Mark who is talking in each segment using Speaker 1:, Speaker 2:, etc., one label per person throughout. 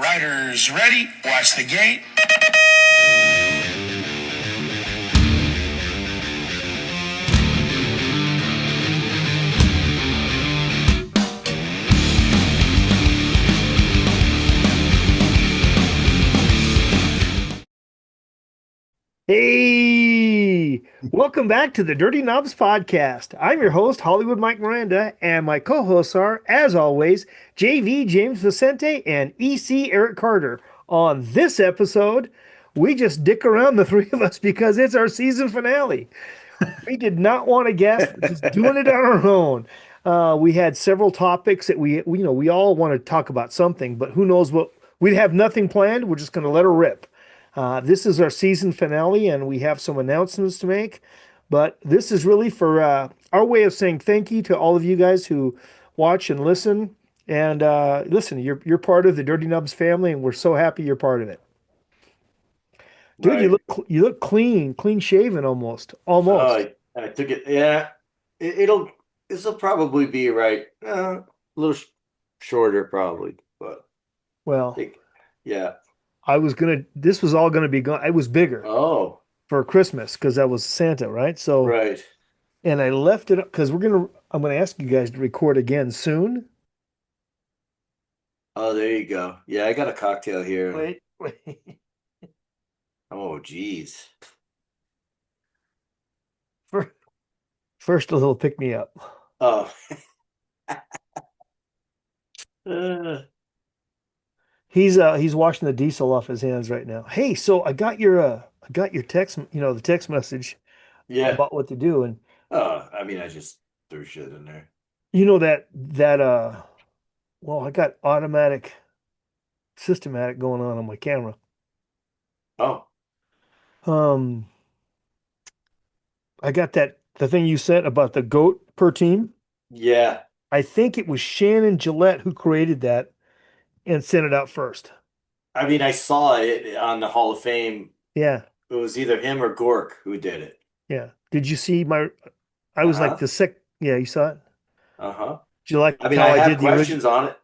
Speaker 1: Riders ready, watch the gate.
Speaker 2: Hey, welcome back to the Dirty Knobs Podcast. I'm your host, Hollywood Mike Miranda, and my co-hosts are, as always, JVJames Vicente and EC Eric Carter. On this episode, we just dick around, the three of us, because it's our season finale. We did not want a guest. We're just doing it on our own. We had several topics that we all want to talk about something, but who knows what? We have nothing planned. We're just going to let her rip. This is our season finale, and we have some announcements to make. But this is really for our way of saying thank you to all of you guys who watch and listen. And listen, you're part of the Dirty Nubs family, and we're so happy you're part of it. Dude,
Speaker 3: Right.
Speaker 2: you look clean shaven almost, almost.
Speaker 3: I took it. Yeah. It'll this'll probably be right. A little shorter probably, but I
Speaker 2: Well,
Speaker 3: think yeah.
Speaker 2: this was all gonna be gone. It was bigger
Speaker 3: Oh,
Speaker 2: for Christmas because that was Santa, right? So,
Speaker 3: right.
Speaker 2: and I left it because I'm gonna ask you guys to record again soon.
Speaker 3: Oh, there you go. Yeah, I got a cocktail here.
Speaker 2: Wait.
Speaker 3: Oh, geez.
Speaker 2: For, first, a little pick me up.
Speaker 3: Oh. Uh,
Speaker 2: He's washing the diesel off his hands right now. Hey, so I got your text, the text message
Speaker 3: yeah.
Speaker 2: about what to do, and
Speaker 3: I mean, I just threw shit in there.
Speaker 2: you know that well, I got automatic systematic going on my camera.
Speaker 3: Oh,
Speaker 2: Um, I got the thing you sent about the goat per team.
Speaker 3: yeah.
Speaker 2: I think it was Shannon Gillette who created that and sent it out first.
Speaker 3: I mean, I saw it on the Hall of Fame.
Speaker 2: Yeah,
Speaker 3: It was either him or Gork who did it.
Speaker 2: yeah. Did you see my? I was like
Speaker 3: Uh-huh.
Speaker 2: the sec. Yeah, you saw it.
Speaker 3: Uh-huh.
Speaker 2: Did you like
Speaker 3: I mean,
Speaker 2: how
Speaker 3: I
Speaker 2: I
Speaker 3: have
Speaker 2: did the original?
Speaker 3: questions on it.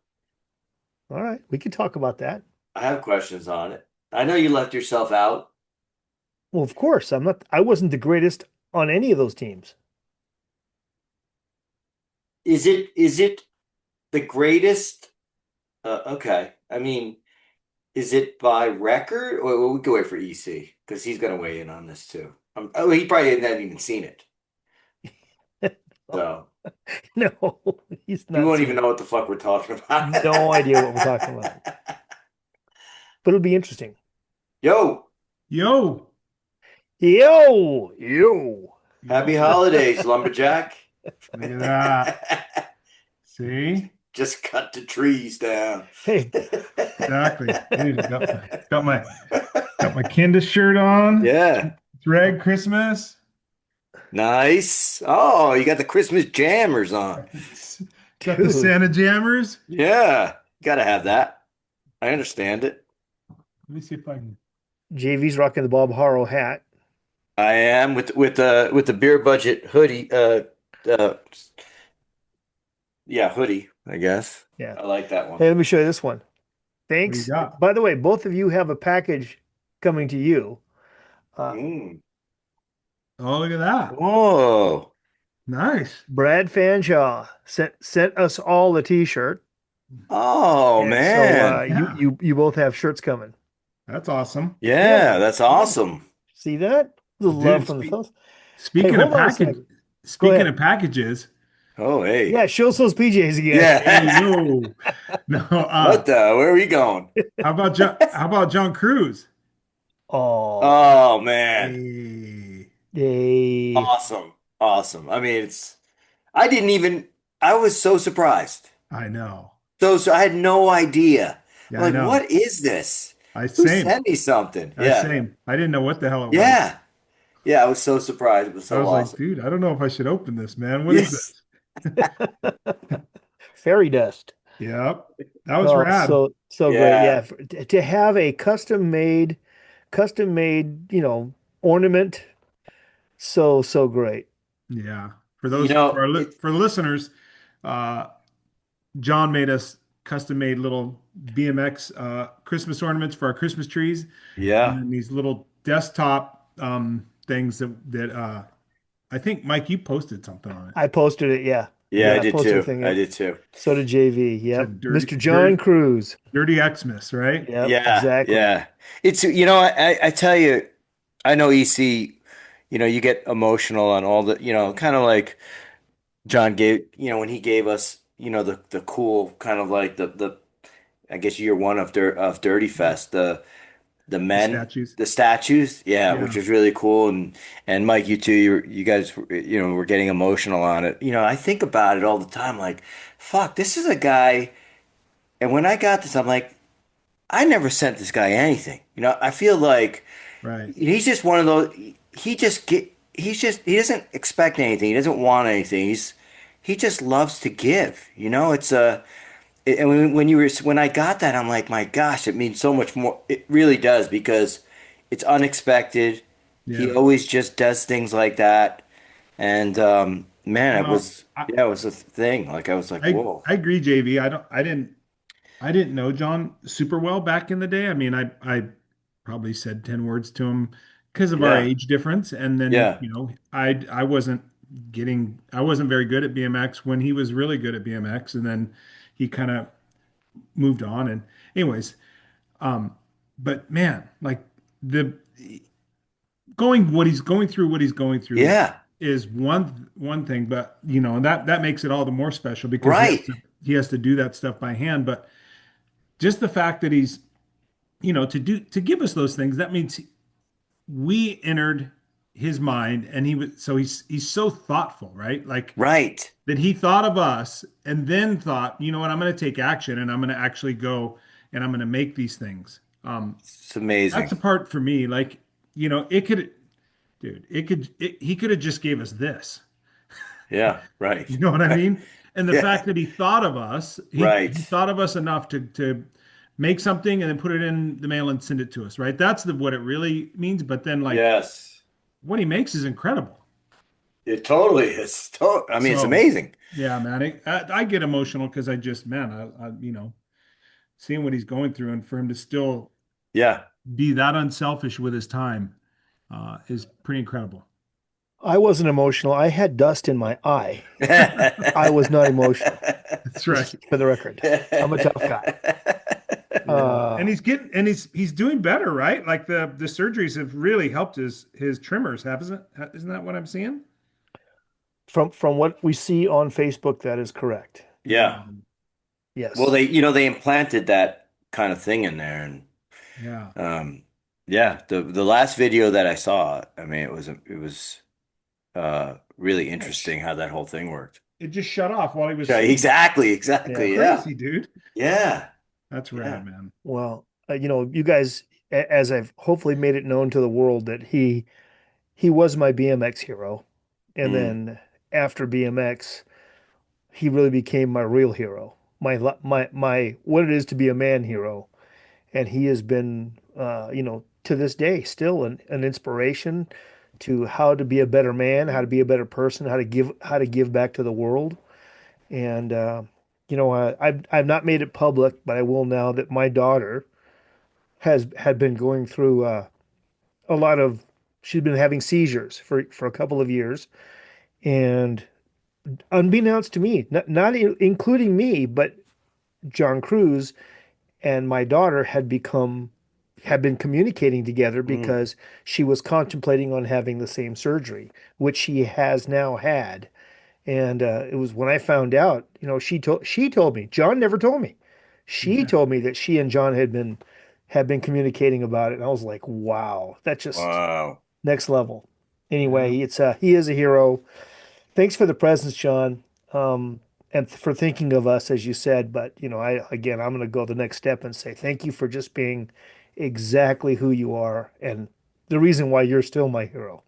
Speaker 2: All right, we can talk about that.
Speaker 3: I have questions on it. I know you left yourself out.
Speaker 2: Well, of course, I'm not. I wasn't the greatest on any of those teams.
Speaker 3: Is it the greatest? Okay. I mean, is it by record? Or we can wait for EC because he's going to weigh in on this too. Oh, he probably hasn't even seen it, so
Speaker 2: No, he's
Speaker 3: he
Speaker 2: not
Speaker 3: won't
Speaker 2: seen
Speaker 3: even
Speaker 2: it.
Speaker 3: know what the fuck we're talking about.
Speaker 2: No idea what we're talking about, but it'll be interesting.
Speaker 3: Yo,
Speaker 4: Yo,
Speaker 2: Yo.
Speaker 3: happy
Speaker 4: yo,
Speaker 3: holidays, lumberjack.
Speaker 4: look at that. See?
Speaker 3: Just cut the trees down.
Speaker 2: Hey,
Speaker 4: Exactly. Dude, got my Candace shirt on.
Speaker 3: Yeah.
Speaker 4: It's red Christmas.
Speaker 3: Nice. Oh, you got the Christmas jammers on.
Speaker 4: Got the
Speaker 2: dude,
Speaker 4: Santa jammers.
Speaker 3: Yeah, gotta have that. I understand it.
Speaker 4: Let me see if I can.
Speaker 2: JV's rocking the Bob Harrow hat.
Speaker 3: I am with the beer budget hoodie. Uh, yeah, hoodie. I guess
Speaker 2: Yeah.
Speaker 3: I like that one.
Speaker 2: Hey, let me show you this one.
Speaker 4: What do you
Speaker 2: Thanks.
Speaker 4: got?
Speaker 2: By the way, both of you have a package coming to you. Uh,
Speaker 3: Mm.
Speaker 4: Oh, look at that.
Speaker 3: Whoa.
Speaker 4: Nice.
Speaker 2: Brad Fanshaw sent us all a T-shirt,
Speaker 3: Oh
Speaker 2: and so
Speaker 3: man.
Speaker 4: Yeah,
Speaker 2: you both have shirts coming.
Speaker 4: that's awesome.
Speaker 3: Yeah, that's awesome.
Speaker 2: See that? The love
Speaker 4: Dude,
Speaker 2: from the fellas. Hey,
Speaker 4: speaking of
Speaker 2: hold on a
Speaker 4: package,
Speaker 2: second. Go
Speaker 4: speaking
Speaker 2: ahead.
Speaker 4: of packages,
Speaker 3: Oh hey.
Speaker 2: Yeah, show us those PJs again.
Speaker 4: hey,
Speaker 3: Yeah.
Speaker 4: yo. No,
Speaker 3: What the? Where are we going?
Speaker 4: how about John Cruz?
Speaker 2: Oh,
Speaker 3: Oh man.
Speaker 4: Hey.
Speaker 2: they.
Speaker 3: Awesome. Awesome. I mean, I didn't even I was so surprised.
Speaker 4: I know.
Speaker 3: So I had no idea.
Speaker 4: Yeah,
Speaker 3: I'm
Speaker 4: I
Speaker 3: like,
Speaker 4: know.
Speaker 3: what is this?
Speaker 4: I
Speaker 3: Who
Speaker 4: same.
Speaker 3: sent me something?
Speaker 4: I
Speaker 3: Yeah.
Speaker 4: same. I didn't know what the hell it was.
Speaker 3: Yeah. Yeah, I was so surprised. It was
Speaker 4: I
Speaker 3: so
Speaker 4: was like,
Speaker 3: awesome.
Speaker 4: dude, I don't know if I should open this, man. What is
Speaker 3: Yes.
Speaker 4: this?
Speaker 2: Fairy dust.
Speaker 4: Yep. That was
Speaker 2: Oh,
Speaker 4: rad.
Speaker 2: so great.
Speaker 3: Yeah.
Speaker 2: Yeah, to have a custom made, ornament. So great.
Speaker 4: Yeah.
Speaker 3: You know,
Speaker 4: For the listeners, uh John made us custom made little BMX Christmas ornaments for our Christmas trees, and
Speaker 3: Yeah.
Speaker 4: then these little desktop things that I think Mike, you posted something on it.
Speaker 2: I posted it. Yeah.
Speaker 3: Yeah,
Speaker 2: Yeah.
Speaker 3: I
Speaker 2: I
Speaker 3: did
Speaker 2: posted a
Speaker 3: too.
Speaker 2: thing.
Speaker 3: I did too.
Speaker 2: So did JV.
Speaker 4: Said
Speaker 2: Yep.
Speaker 4: dirty,
Speaker 2: Mr. John
Speaker 4: dirty,
Speaker 2: Cruz.
Speaker 4: dirty Xmas, right?
Speaker 2: Yep.
Speaker 3: Yeah,
Speaker 2: Exactly.
Speaker 3: yeah. It's, I tell you, I know EC, you get emotional on all the, kind of like John gave, when he gave us, the cool kind of like the I guess year one of Dirty Fest, the
Speaker 4: The
Speaker 3: men,
Speaker 4: statues.
Speaker 3: the statues, yeah, which
Speaker 4: Yeah,
Speaker 3: was really cool. And Mike, you too, you guys, were getting emotional on it. I think about it all the time, like, fuck, this is a guy. And when I got this, I'm like, I never sent this guy anything. I feel like
Speaker 4: right.
Speaker 3: he's just one of those. He doesn't expect anything. He doesn't want anything. He just loves to give. It's a. And when I got that, I'm like, my gosh, it means so much more. It really does, because it's unexpected. He
Speaker 4: Yeah.
Speaker 3: always just does things like that, and man,
Speaker 4: Well, I,
Speaker 3: it was a thing. Like, I was like,
Speaker 4: I
Speaker 3: whoa,
Speaker 4: I agree, JV. I didn't know John super well back in the day. I mean, I probably said 10 words to him because of our
Speaker 3: yeah,
Speaker 4: age difference. And then,
Speaker 3: yeah,
Speaker 4: I wasn't very good at BMX when he was really good at BMX. And then he kind of moved on. And anyways, um, but man, like the what he's going through
Speaker 3: yeah,
Speaker 4: is one thing, but that makes it all the more special because
Speaker 3: right,
Speaker 4: he has to do that stuff by hand. But just the fact that he's to give us those things, that means we entered his mind, and he's so thoughtful, right? Like
Speaker 3: right.
Speaker 4: that he thought of us and then thought, you know what, I'm going to take action, and I'm going to actually go and I'm going to make these things.
Speaker 3: It's
Speaker 4: That's a
Speaker 3: amazing.
Speaker 4: part for me. Like, it could, dude, he could have just gave us this.
Speaker 3: Yeah,
Speaker 4: You
Speaker 3: right.
Speaker 4: know what I mean? And the
Speaker 3: Yeah,
Speaker 4: fact that he thought of us, he
Speaker 3: right.
Speaker 4: thought of us enough to make something and then put it in the mail and send it to us, right? That's what it really means. But then, like,
Speaker 3: Yes.
Speaker 4: what he makes is incredible.
Speaker 3: It totally is. I mean, it's
Speaker 4: So,
Speaker 3: amazing.
Speaker 4: yeah, man, I get emotional because I just, man, seeing what he's going through, and for him to still
Speaker 3: Yeah.
Speaker 4: be that unselfish with his time is pretty incredible.
Speaker 2: I wasn't emotional. I had dust in my eye. I was not emotional.
Speaker 4: That's right.
Speaker 2: Just for the record, I'm a tough guy.
Speaker 4: Yeah, and
Speaker 2: Uh,
Speaker 4: he's doing better, right? Like the surgeries have really helped his tremors, isn't that what I'm seeing?
Speaker 2: from what we see on Facebook, that is correct.
Speaker 3: Yeah.
Speaker 4: Yeah,
Speaker 3: Well,
Speaker 2: Yes.
Speaker 3: they implanted that kind of thing in there, and
Speaker 4: yeah.
Speaker 3: um, yeah, the last video that I saw, I mean, it was really interesting how that whole thing worked.
Speaker 4: It just shut off while he was
Speaker 3: Yeah,
Speaker 4: sitting.
Speaker 3: exactly,
Speaker 2: Yeah.
Speaker 3: exactly. Yeah,
Speaker 4: Crazy, dude.
Speaker 3: yeah,
Speaker 4: That's
Speaker 3: yeah.
Speaker 4: rad, man.
Speaker 2: Well, you guys, as I've hopefully made it known to the world that he was my BMX hero, and
Speaker 3: Mm,
Speaker 2: then after BMX, he really became my real hero, my what it is to be a man hero, and he has been, to this day still an inspiration to how to be a better man, how to be a better person, how to give back to the world. And I've not made it public, but I will now that my daughter had been going through a lot of. She's been having seizures for a couple of years, and unbeknownst to me, not including me, but John Cruz and my daughter had been communicating together
Speaker 3: mm,
Speaker 2: because she was contemplating on having the same surgery, which she has now had. And it was when I found out, she told me. John never told me. She
Speaker 4: Yeah.
Speaker 2: told me that she and John had been communicating about it, and I was like, wow, that's just
Speaker 3: wow.
Speaker 2: next level.
Speaker 4: Yeah.
Speaker 2: Anyway, it's he is a hero. Thanks for the presents, John, and for thinking of us, as you said. But I'm going to go the next step and say thank you for just being exactly who you are, and the reason why you're still my hero.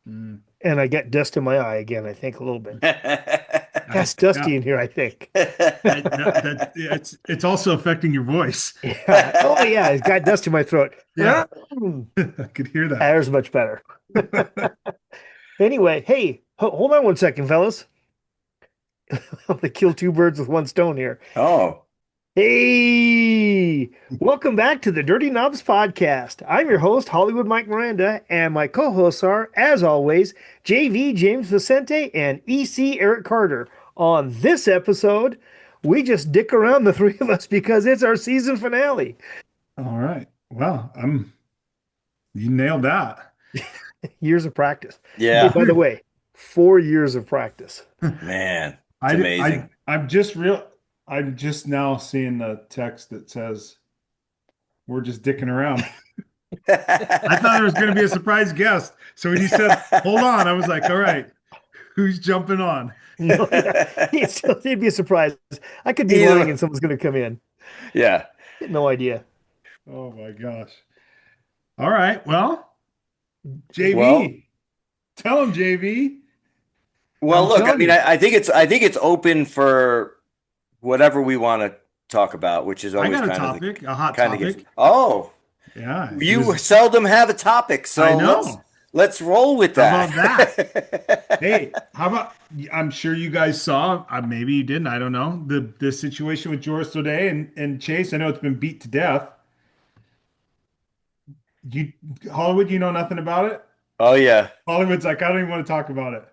Speaker 4: Mm.
Speaker 2: And I get dust in my eye again, I think a little bit.
Speaker 4: I,
Speaker 2: That's dusty
Speaker 4: yeah.
Speaker 2: in here, I think.
Speaker 4: Yeah, it's also affecting your voice.
Speaker 2: Yeah. Oh yeah, it's got dust in my throat.
Speaker 4: Yeah, I could hear that.
Speaker 2: There's much better. Anyway, hey, hold on one second, fellas. I'm gonna kill two birds with one stone here.
Speaker 3: Oh,
Speaker 2: Hey, welcome back to the Dirty Knobs podcast. I'm your host, Hollywood Mike Miranda, and my co-hosts are, as always, JVJames Vicente and EC Eric Carter. On this episode, we just dick around the three of us because it's our season finale.
Speaker 4: All right. Well, you nailed that.
Speaker 2: Years of practice. Hey,
Speaker 3: Yeah,
Speaker 2: by the way, 4 years of practice.
Speaker 3: man, it's
Speaker 4: I,
Speaker 3: amazing.
Speaker 4: I'm just now seeing the text that says we're just dicking around. I thought there was going to be a surprise guest. So when you said, hold on, I was like, all right, who's jumping on?
Speaker 2: No, yeah, it'd be a surprise. I could be lying and someone's going to come in.
Speaker 3: Yeah.
Speaker 2: No idea.
Speaker 4: Oh my gosh. All right. Well,
Speaker 3: Well,
Speaker 4: JV, tell him, JV.
Speaker 3: well,
Speaker 4: I'm
Speaker 3: look, I
Speaker 4: telling
Speaker 3: mean,
Speaker 4: you,
Speaker 3: I think it's open for whatever we want to talk about, which is
Speaker 4: I
Speaker 3: always
Speaker 4: got a
Speaker 3: kind of
Speaker 4: topic, a hot
Speaker 3: kind of gets.
Speaker 4: topic.
Speaker 3: Oh,
Speaker 4: Yeah.
Speaker 3: you seldom have a topic,
Speaker 4: I
Speaker 3: so let's
Speaker 4: know.
Speaker 3: let's roll with
Speaker 4: How about
Speaker 3: that.
Speaker 4: Hey, how about? I'm sure you guys saw. Maybe you didn't. I don't know the situation with Joris O'Day and Chase. I know it's been beat to death. You Hollywood, you know nothing about it.
Speaker 3: Oh yeah.
Speaker 4: Hollywood's like, I don't even want to talk about it.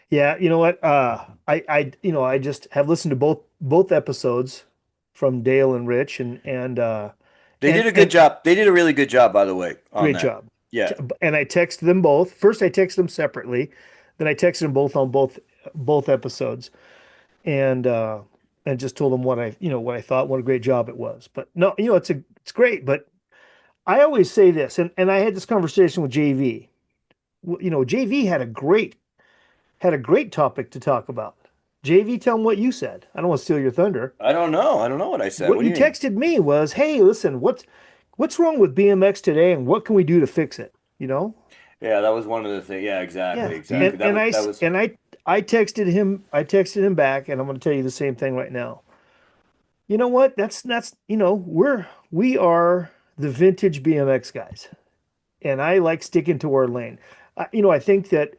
Speaker 2: Yeah, you know what? I just have listened to both episodes from Dale and Rich,
Speaker 3: They did a good
Speaker 2: and
Speaker 3: job. They did a really good job, by the way, on
Speaker 2: great
Speaker 3: that.
Speaker 2: job.
Speaker 3: Yeah.
Speaker 2: And I texted them both. First, I texted them separately, then I texted them both on both episodes, and uh, and just told them what I thought, what a great job it was. But no, it's great. But I always say this, and I had this conversation with JV. JV had a great topic to talk about. JV, tell him what you said. I don't want to steal your thunder.
Speaker 3: I don't know. I don't know what I said.
Speaker 2: What
Speaker 3: What do
Speaker 2: you
Speaker 3: you mean?
Speaker 2: texted me was, "Hey, listen, what's wrong with BMX today, and what can we do to fix it?" You know?
Speaker 3: Yeah, that was one of the things. Yeah,
Speaker 2: Yeah.
Speaker 3: exactly,
Speaker 2: And
Speaker 3: exactly. That
Speaker 2: and
Speaker 3: was
Speaker 2: I
Speaker 3: that
Speaker 2: s-
Speaker 3: was
Speaker 2: and I texted him. I texted him back, and I'm going to tell you the same thing right now. You know what? That's we are the vintage BMX guys, and I like sticking to our lane. I think that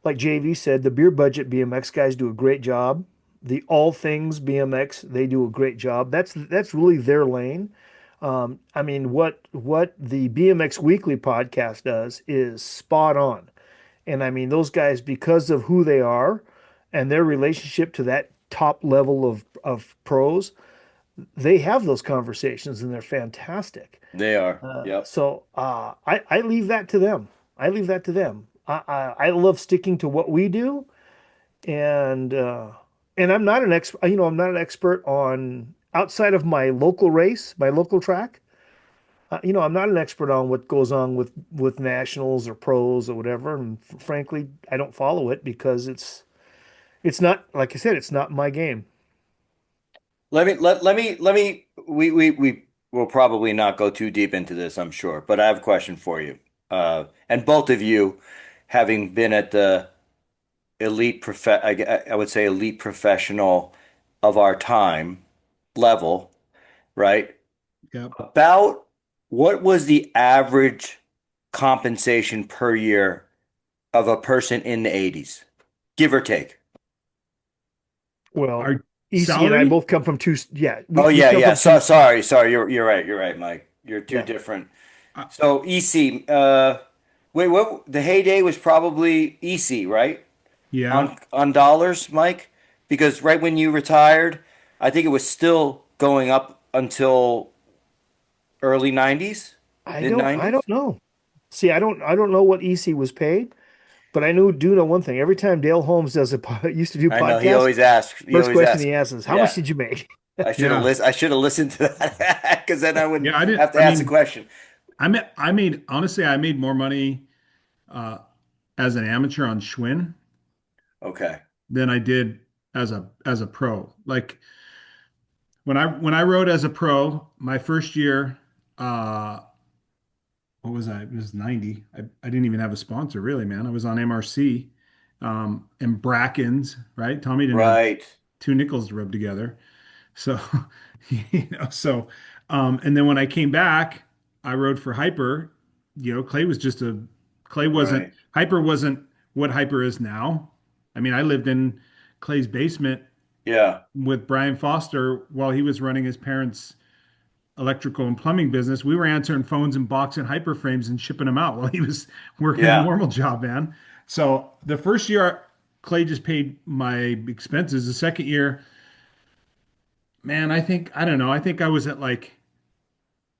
Speaker 2: like JV said, the beer budget BMX guys do a great job. The all things BMX, they do a great job. That's really their lane. I mean, what the BMX Weekly podcast does is spot on. And I mean, those guys, because of who they are and their relationship to that top level of pros, they have those conversations and they're fantastic.
Speaker 3: they are. Yep.
Speaker 2: So I leave that to them. I leave that to them. I love sticking to what we do, and I'm not an expert. I'm not an expert on outside of my local race, my local track. I'm not an expert on what goes on with nationals or pros or whatever. And frankly, I don't follow it because it's not, like I said, it's not my game.
Speaker 3: Let me we will probably not go too deep into this, I'm sure, but I have a question for you. And both of you having been at the I would say elite professional of our time level, right?
Speaker 4: Yep.
Speaker 3: About what was the average compensation per year of a person in the 80s, give or take?
Speaker 2: Well,
Speaker 4: Our
Speaker 2: EC and I
Speaker 4: salary?
Speaker 2: both come from two. Yeah, we
Speaker 3: Oh
Speaker 2: we
Speaker 3: yeah,
Speaker 2: come
Speaker 3: yeah.
Speaker 2: from
Speaker 3: So
Speaker 2: two.
Speaker 3: sorry. You're right, Mike. You're two
Speaker 2: Yeah,
Speaker 3: different.
Speaker 4: Uh,
Speaker 3: So EC, wait, what the heyday was probably EC, right?
Speaker 4: yeah.
Speaker 3: On dollars, Mike? Because right when you retired, I think it was still going up until early 90s,
Speaker 2: I
Speaker 3: mid
Speaker 2: don't I
Speaker 3: 90s.
Speaker 2: don't know. See, I don't know what EC was paid. But I do know one thing. Every time Dale Holmes used to do
Speaker 3: I know
Speaker 2: podcasts,
Speaker 3: he
Speaker 2: first
Speaker 3: always
Speaker 2: question
Speaker 3: asks.
Speaker 2: he asks is, "How much
Speaker 3: Yeah,
Speaker 2: did you make?"
Speaker 4: Yeah.
Speaker 3: I should have listened to that because then I wouldn't
Speaker 4: Yeah. I didn't,
Speaker 3: have to ask the question.
Speaker 4: honestly, I made more money uh, as an amateur on Schwinn
Speaker 3: Okay.
Speaker 4: than I did as a pro. Like when I rode as a pro, my first year, uh, what was I? It was 90. I didn't even have a sponsor really, man. I was on MRC and Brackens, right? Tommy didn't have
Speaker 3: Right.
Speaker 4: two nickels to rub together. So, and then when I came back, I rode for Hyper. Clay wasn't,
Speaker 3: Right.
Speaker 4: Hyper wasn't what Hyper is now. I mean, I lived in Clay's basement
Speaker 3: Yeah.
Speaker 4: with Brian Foster while he was running his parents' electrical and plumbing business. We were answering phones and boxing hyperframes and shipping them out while he was working a
Speaker 3: Yeah.
Speaker 4: normal job, man. So the first year, Clay just paid my expenses. The second year, man, I don't know. I think I was at like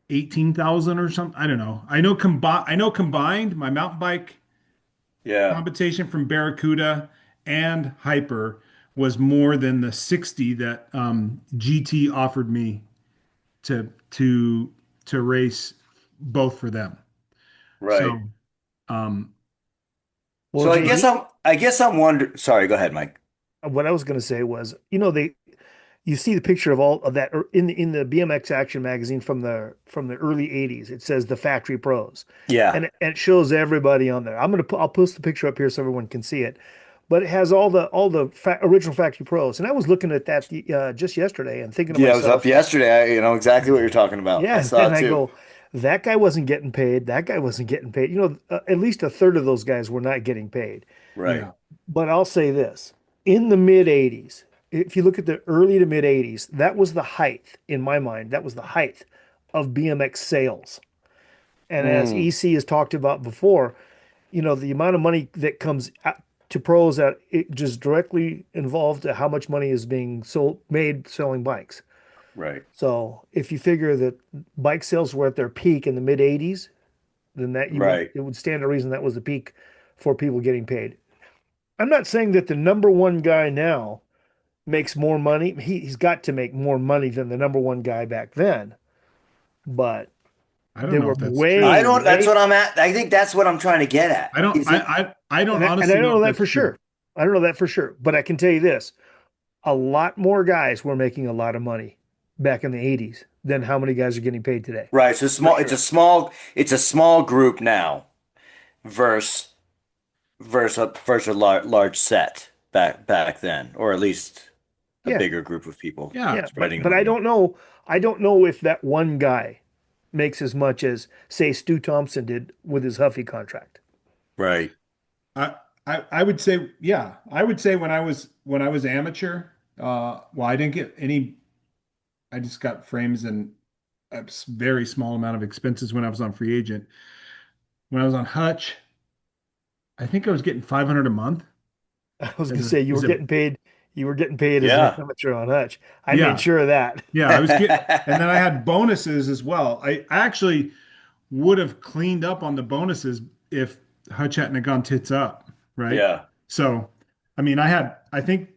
Speaker 4: 18,000 or something. I don't know. I know combined my mountain bike
Speaker 3: Yeah.
Speaker 4: compensation from Barracuda and Hyper was more than the 60 that GT offered me to to to race both for them.
Speaker 3: Right.
Speaker 4: So um
Speaker 2: Well,
Speaker 3: So
Speaker 2: JV,
Speaker 3: I guess I'm wondering. Sorry, go ahead, Mike.
Speaker 2: what I was going to say was, you see the picture of all of that in the BMX Action magazine from the early 80s. It says the factory pros,
Speaker 3: Yeah.
Speaker 2: and it shows everybody on there. I'll post the picture up here so everyone can see it. But it has all the original factory pros, and I was looking at that just yesterday and thinking to
Speaker 3: Yeah, I was up
Speaker 2: myself,
Speaker 3: yesterday. I know exactly what you're talking about. I
Speaker 2: yeah,
Speaker 3: saw
Speaker 2: and
Speaker 3: it
Speaker 2: I
Speaker 3: too.
Speaker 2: go, that guy wasn't getting paid. That guy wasn't getting paid. At least a third of those guys were not getting paid.
Speaker 3: Right.
Speaker 4: yeah,
Speaker 2: But I'll say this, in the mid 80s, if you look at the early to mid 80s, that was the height, in my mind, that was the height of BMX sales. And as
Speaker 3: Mm,
Speaker 2: EC has talked about before, the amount of money that comes to pros that it just directly involved to how much money is being made selling bikes.
Speaker 3: right.
Speaker 2: So if you figure that bike sales were at their peak in the mid 80s, then
Speaker 3: Right.
Speaker 2: it would stand to reason that was the peak for people getting paid. I'm not saying that the number one guy now makes more money. He's got to make more money than the number one guy back then, but
Speaker 4: I don't
Speaker 2: they
Speaker 4: know
Speaker 2: were
Speaker 4: if that's true.
Speaker 3: I
Speaker 2: way,
Speaker 3: don't, that's
Speaker 2: way,
Speaker 3: what I'm at. I think that's what I'm trying to get at. Is it
Speaker 4: I don't
Speaker 2: and I
Speaker 4: honestly
Speaker 2: don't
Speaker 4: know
Speaker 2: know
Speaker 4: if
Speaker 2: that
Speaker 4: that's
Speaker 2: for
Speaker 4: true.
Speaker 2: sure. I don't know that for sure, but I can tell you this: a lot more guys were making a lot of money back in the 80s than how many guys are getting paid today.
Speaker 3: right? So
Speaker 2: For
Speaker 3: small,
Speaker 2: sure.
Speaker 3: it's a small group now versus versus a large set back then, or at least a
Speaker 2: Yeah.
Speaker 3: bigger group of people
Speaker 4: Yeah.
Speaker 2: Yeah,
Speaker 3: spreading
Speaker 2: but I
Speaker 3: money.
Speaker 2: don't know. I don't know if that one guy makes as much as say Stu Thompson did with his Huffy contract.
Speaker 3: Right.
Speaker 4: I, I would say, yeah, I would say when I was amateur, well, I didn't get any, I just got frames and a very small amount of expenses when I was on free agent. When I was on Hutch, I think I was getting 500 a month
Speaker 2: I was gonna
Speaker 4: as
Speaker 2: say
Speaker 4: as a
Speaker 2: you were getting paid as an
Speaker 3: Yeah.
Speaker 2: amateur on Hutch. I made
Speaker 4: yeah,
Speaker 2: sure of that.
Speaker 4: yeah, I was getting, and then I had bonuses as well. I actually would have cleaned up on the bonuses if Hutch hadn't have gone tits up, right?
Speaker 3: Yeah.
Speaker 4: So, I mean, I think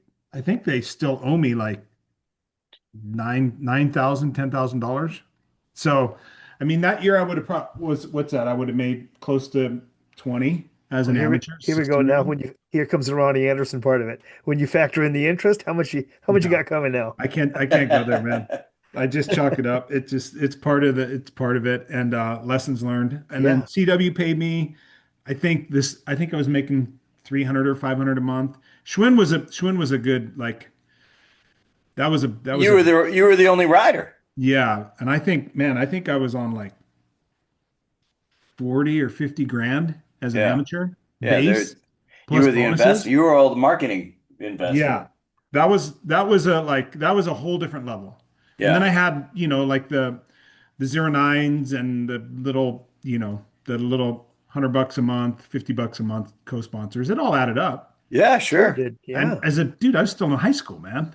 Speaker 4: they still owe me like nine thousand, $10,000. So, I mean, that year I would have was what's that? I would have made close to 20 as
Speaker 2: Well,
Speaker 4: an amateur,
Speaker 2: here we go
Speaker 4: 16 year
Speaker 2: now.
Speaker 4: old.
Speaker 2: Here comes the Ronnie Anderson part of it. When you factor in the interest, how much you
Speaker 4: No,
Speaker 2: got coming now?
Speaker 4: I can't go there, man. I just chalk it up. It's part of it and lessons learned. And then
Speaker 2: Yeah.
Speaker 4: CW paid me, I think I was making 300 or 500 a month. Schwinn was a good like that was a
Speaker 3: You were the only rider.
Speaker 4: yeah, and I think man, I think I was on like 40 or 50 grand as an
Speaker 3: Yeah.
Speaker 4: amateur
Speaker 3: Yeah,
Speaker 4: base
Speaker 3: you
Speaker 4: plus
Speaker 3: were the invest.
Speaker 4: bonuses.
Speaker 3: You were all the marketing investment.
Speaker 4: Yeah. That was a whole different level. And then
Speaker 3: Yeah.
Speaker 4: I had, like the 09s and the little $100 a month, $50 a month co-sponsors. It all added up.
Speaker 3: Yeah,
Speaker 2: Sure
Speaker 3: sure.
Speaker 2: did.
Speaker 4: And
Speaker 2: Yeah.
Speaker 4: as a dude, I was still in high school, man.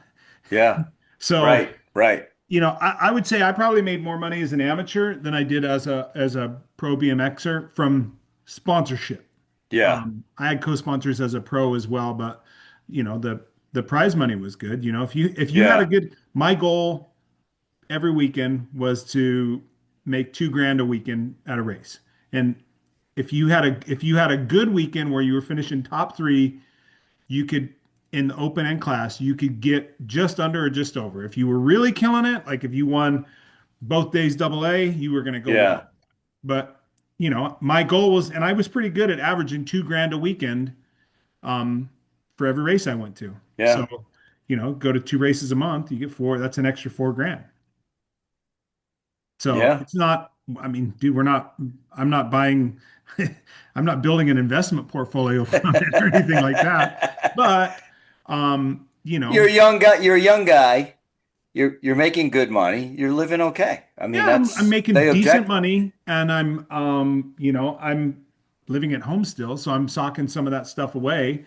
Speaker 3: Yeah.
Speaker 4: So,
Speaker 3: Right. Right.
Speaker 4: I would say I probably made more money as an amateur than I did as a pro BMXer from sponsorship.
Speaker 3: Yeah.
Speaker 4: I had co-sponsors as a pro as well, but the prize money was good. If you had a
Speaker 3: Yeah.
Speaker 4: good, my goal every weekend was to make 2 grand a weekend at a race. And if you had a good weekend where you were finishing top three, you could in the open end class, you could get just under or just over. If you were really killing it, like if you won both days double A, you were going to go
Speaker 3: Yeah.
Speaker 4: well. But my goal was, and I was pretty good at averaging 2 grand a weekend um, for every race I went to. So,
Speaker 3: Yeah.
Speaker 4: go to 2 races a month, you get four, that's an extra 4 grand. So
Speaker 3: Yeah.
Speaker 4: it's not, I mean, dude, I'm not buying, I'm not building an investment portfolio from it or anything like that. But, you
Speaker 3: You're
Speaker 4: know,
Speaker 3: a young guy. You're a young guy. You're making good money. You're living okay. I mean,
Speaker 4: yeah, I'm
Speaker 3: that's
Speaker 4: making
Speaker 3: they
Speaker 4: decent
Speaker 3: object.
Speaker 4: money, and I'm living at home still, so I'm socking some of that stuff away.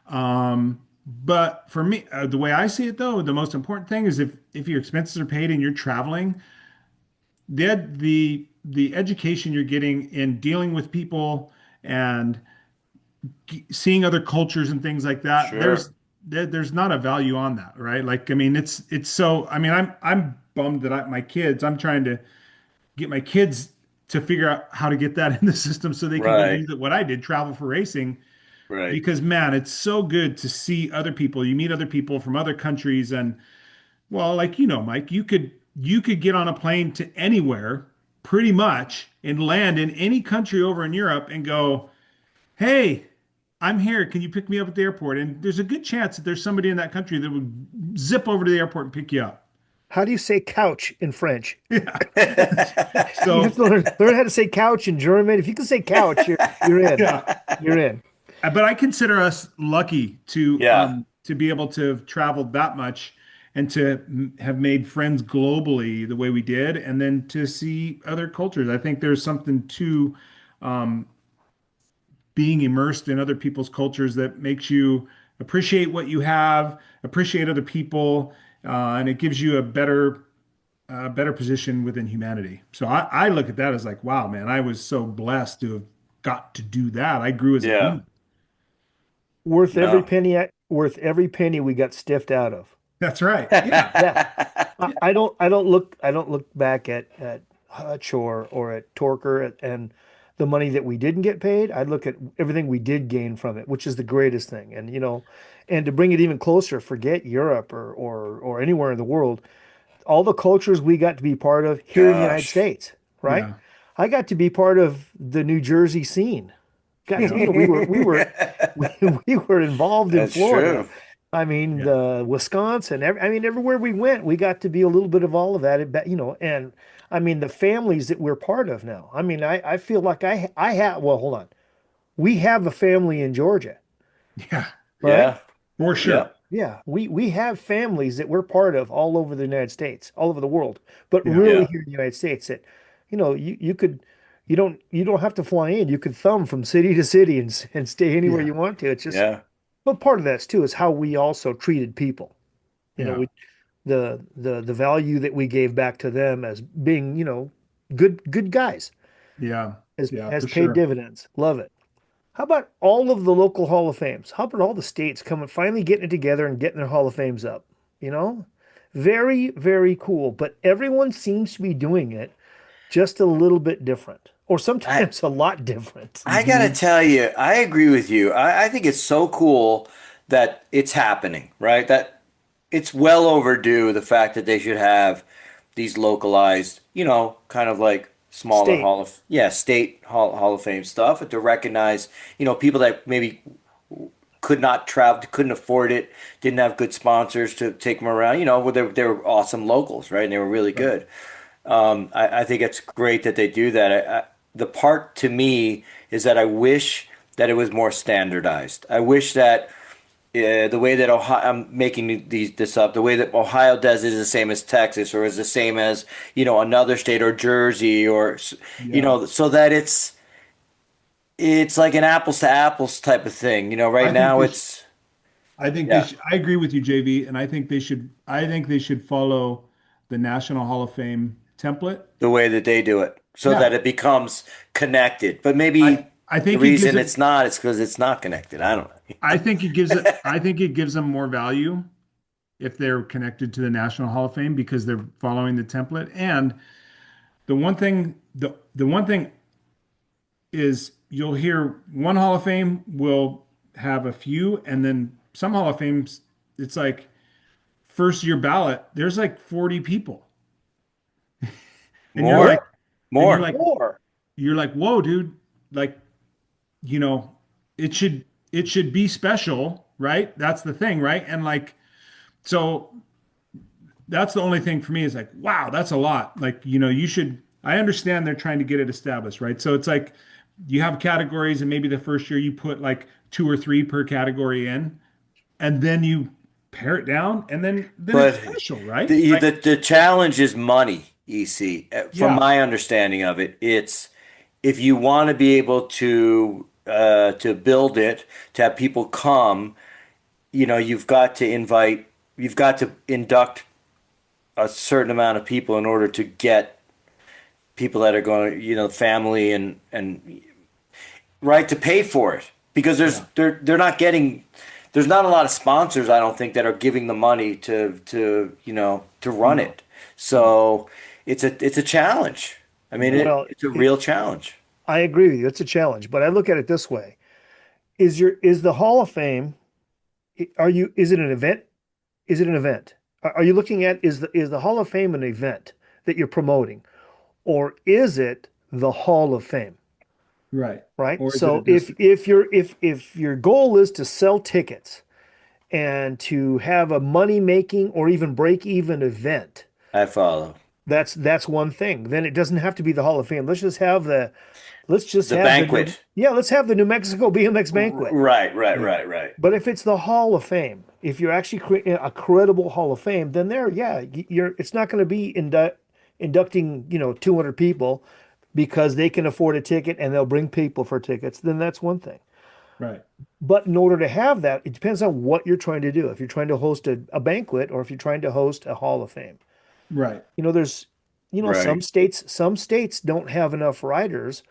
Speaker 4: But for me, the way I see it though, the most important thing is if your expenses are paid and you're traveling, the education you're getting in dealing with people and seeing other cultures and things like that,
Speaker 3: Sure.
Speaker 4: there's not a value on that, right? Like, I mean, it's so, I mean, I'm bummed that my kids, I'm trying to get my kids to figure out how to get that in the system so they can go do
Speaker 3: Right.
Speaker 4: what I did, travel for racing.
Speaker 3: Right.
Speaker 4: Because man, it's so good to see other people. You meet other people from other countries, and well, like Mike, you could get on a plane to anywhere pretty much and land in any country over in Europe and go, "Hey, I'm here. Can you pick me up at the airport?" And there's a good chance that there's somebody in that country that would zip over to the airport and pick you up.
Speaker 2: How do you say couch in French?
Speaker 4: Yeah.
Speaker 2: You have
Speaker 4: So,
Speaker 2: to learn how to say couch in German. If you can say couch, you're in.
Speaker 4: yeah.
Speaker 2: You're in.
Speaker 4: But I consider us lucky
Speaker 3: Yeah.
Speaker 4: to be able to have traveled that much and to have made friends globally the way we did, and then to see other cultures. I think there's something to um, being immersed in other people's cultures that makes you appreciate what you have, appreciate other people, and it gives you a better position within humanity. So I look at that as like, wow, man, I was so blessed to have got to do that. I grew as a
Speaker 3: Yeah.
Speaker 4: human.
Speaker 3: No.
Speaker 2: Worth every penny we got stiffed out of.
Speaker 4: That's right. Yeah.
Speaker 2: Yeah. I don't look back at Hutch or at Torker and the money that we didn't get paid. I look at everything we did gain from it, which is the greatest thing. And and to bring it even closer, forget Europe or anywhere in the world, all the cultures we got to be part of here in the United
Speaker 3: Gosh.
Speaker 2: States, right?
Speaker 4: Yeah.
Speaker 2: I got to be part of the New Jersey scene. God, we, we were involved in
Speaker 3: That's
Speaker 2: Florida.
Speaker 3: true.
Speaker 2: I mean,
Speaker 4: Yeah.
Speaker 2: the Wisconsin, I mean, everywhere we went, we got to be a little bit of all of that. And I mean, the families that we're part of now. I mean, I feel like I have, well, hold on. We have a family in Georgia,
Speaker 4: Yeah.
Speaker 2: right?
Speaker 3: Yeah.
Speaker 4: For sure.
Speaker 3: Yep.
Speaker 2: Yeah, we have families that we're part of all over the United States, all over the world, but
Speaker 4: Yeah.
Speaker 2: really
Speaker 3: Yeah.
Speaker 2: here in the United States that, you don't have to fly in. You could thumb from city to city and stay anywhere
Speaker 4: Yeah.
Speaker 2: you want to. It's just,
Speaker 3: Yeah.
Speaker 2: but part of that too is how we also treated people.
Speaker 4: Yeah.
Speaker 2: We the value that we gave back to them as being, good guys
Speaker 4: Yeah.
Speaker 2: has
Speaker 4: Yeah.
Speaker 2: has
Speaker 4: For
Speaker 2: paid
Speaker 4: sure.
Speaker 2: dividends. Love it. How about all of the local Hall of Fames? How about all the states coming, finally getting it together and getting their Hall of Fames up? You know, very, very cool. But everyone seems to be doing it just a little bit different, or
Speaker 3: I
Speaker 2: sometimes a lot different.
Speaker 3: I gotta
Speaker 4: Hmm.
Speaker 3: tell you, I agree with you. I think it's so cool that it's happening, right? That it's well overdue, the fact that they should have these localized, kind of like smaller
Speaker 2: State,
Speaker 3: state Hall of Fame stuff, and to recognize, people that maybe could not travel, couldn't afford it, didn't have good sponsors to take them around, well, they were awesome locals, right? And they were really
Speaker 4: Right.
Speaker 3: good. I think it's great that they do that. The part to me is that I wish that it was more standardized. I wish that the way that Ohio, I'm making this up, the way that Ohio does it is the same as Texas, or is the same as, another state, or Jersey, or,
Speaker 4: Yeah.
Speaker 3: so that it's like an apples to apples type of thing. Right
Speaker 4: I think
Speaker 3: now
Speaker 4: they should,
Speaker 3: it's,
Speaker 4: I think they
Speaker 3: yeah,
Speaker 4: should, I agree with you, JV, and I think they should follow the National Hall of Fame template.
Speaker 3: the way that they do it, so
Speaker 4: Yeah.
Speaker 3: that it becomes connected. But
Speaker 4: I
Speaker 3: maybe
Speaker 4: I
Speaker 3: the
Speaker 4: think it gives
Speaker 3: reason
Speaker 4: it
Speaker 3: it's not is because it's not connected. I don't
Speaker 4: I think it gives them more value if they're connected to the National Hall of Fame because they're following the template. And the one thing is you'll hear one Hall of Fame will have a few, and then some Hall of Fames, it's like first year ballot, there's like 40 people. And you're
Speaker 3: more,
Speaker 4: like,
Speaker 2: more,
Speaker 4: and you're
Speaker 3: more.
Speaker 4: like,
Speaker 2: more.
Speaker 4: you're like, whoa, dude, like, you know, it should be special, right? That's the thing, right? And like, so that's the only thing for me is like, wow, that's a lot. Like, I understand they're trying to get it established, right? So it's like you have categories, and maybe the first year you put like two or three per category in, and then pare it down, and then it's
Speaker 3: But
Speaker 4: special, right?
Speaker 3: the
Speaker 4: Like,
Speaker 3: the the challenge is money, EC. From
Speaker 4: yeah,
Speaker 3: my understanding of it, it's if you want to be able to build it, to have people come, you've got to induct a certain amount of people in order to get people that are going, family and right to pay for it because
Speaker 4: yeah,
Speaker 3: they're not getting there's not a lot of sponsors I don't think that are giving the money to run
Speaker 4: no,
Speaker 3: it.
Speaker 4: no,
Speaker 3: So it's a challenge. I mean
Speaker 4: yeah,
Speaker 2: Well,
Speaker 3: it's a real challenge.
Speaker 2: I agree with you. It's a challenge, but I look at it this way. Is the Hall of Fame, is it an event? Is it an event? Are you looking at is the Hall of Fame an event that you're promoting, or is it the Hall of Fame?
Speaker 4: right.
Speaker 2: Right?
Speaker 4: Or is it
Speaker 2: So
Speaker 4: just
Speaker 2: if your goal is to sell tickets and to have a money making or even break even event,
Speaker 3: I follow.
Speaker 2: that's one thing. Then it doesn't have to be the Hall of Fame. Let's just
Speaker 3: The
Speaker 2: have the new
Speaker 3: banquet.
Speaker 2: yeah, let's have the New Mexico BMX banquet.
Speaker 3: Right, right,
Speaker 4: yeah,
Speaker 3: right, right.
Speaker 2: But if it's the Hall of Fame, if you're actually creating a credible Hall of Fame, then yeah, you're it's not going to be inducting, 200 people because they can afford a ticket and they'll bring people for tickets. Then that's one thing.
Speaker 4: right,
Speaker 2: But in order to have that, it depends on what you're trying to do. If you're trying to host a banquet or if you're trying to host a Hall of Fame.
Speaker 4: right,
Speaker 2: There's,
Speaker 3: Right.
Speaker 2: some states don't have enough riders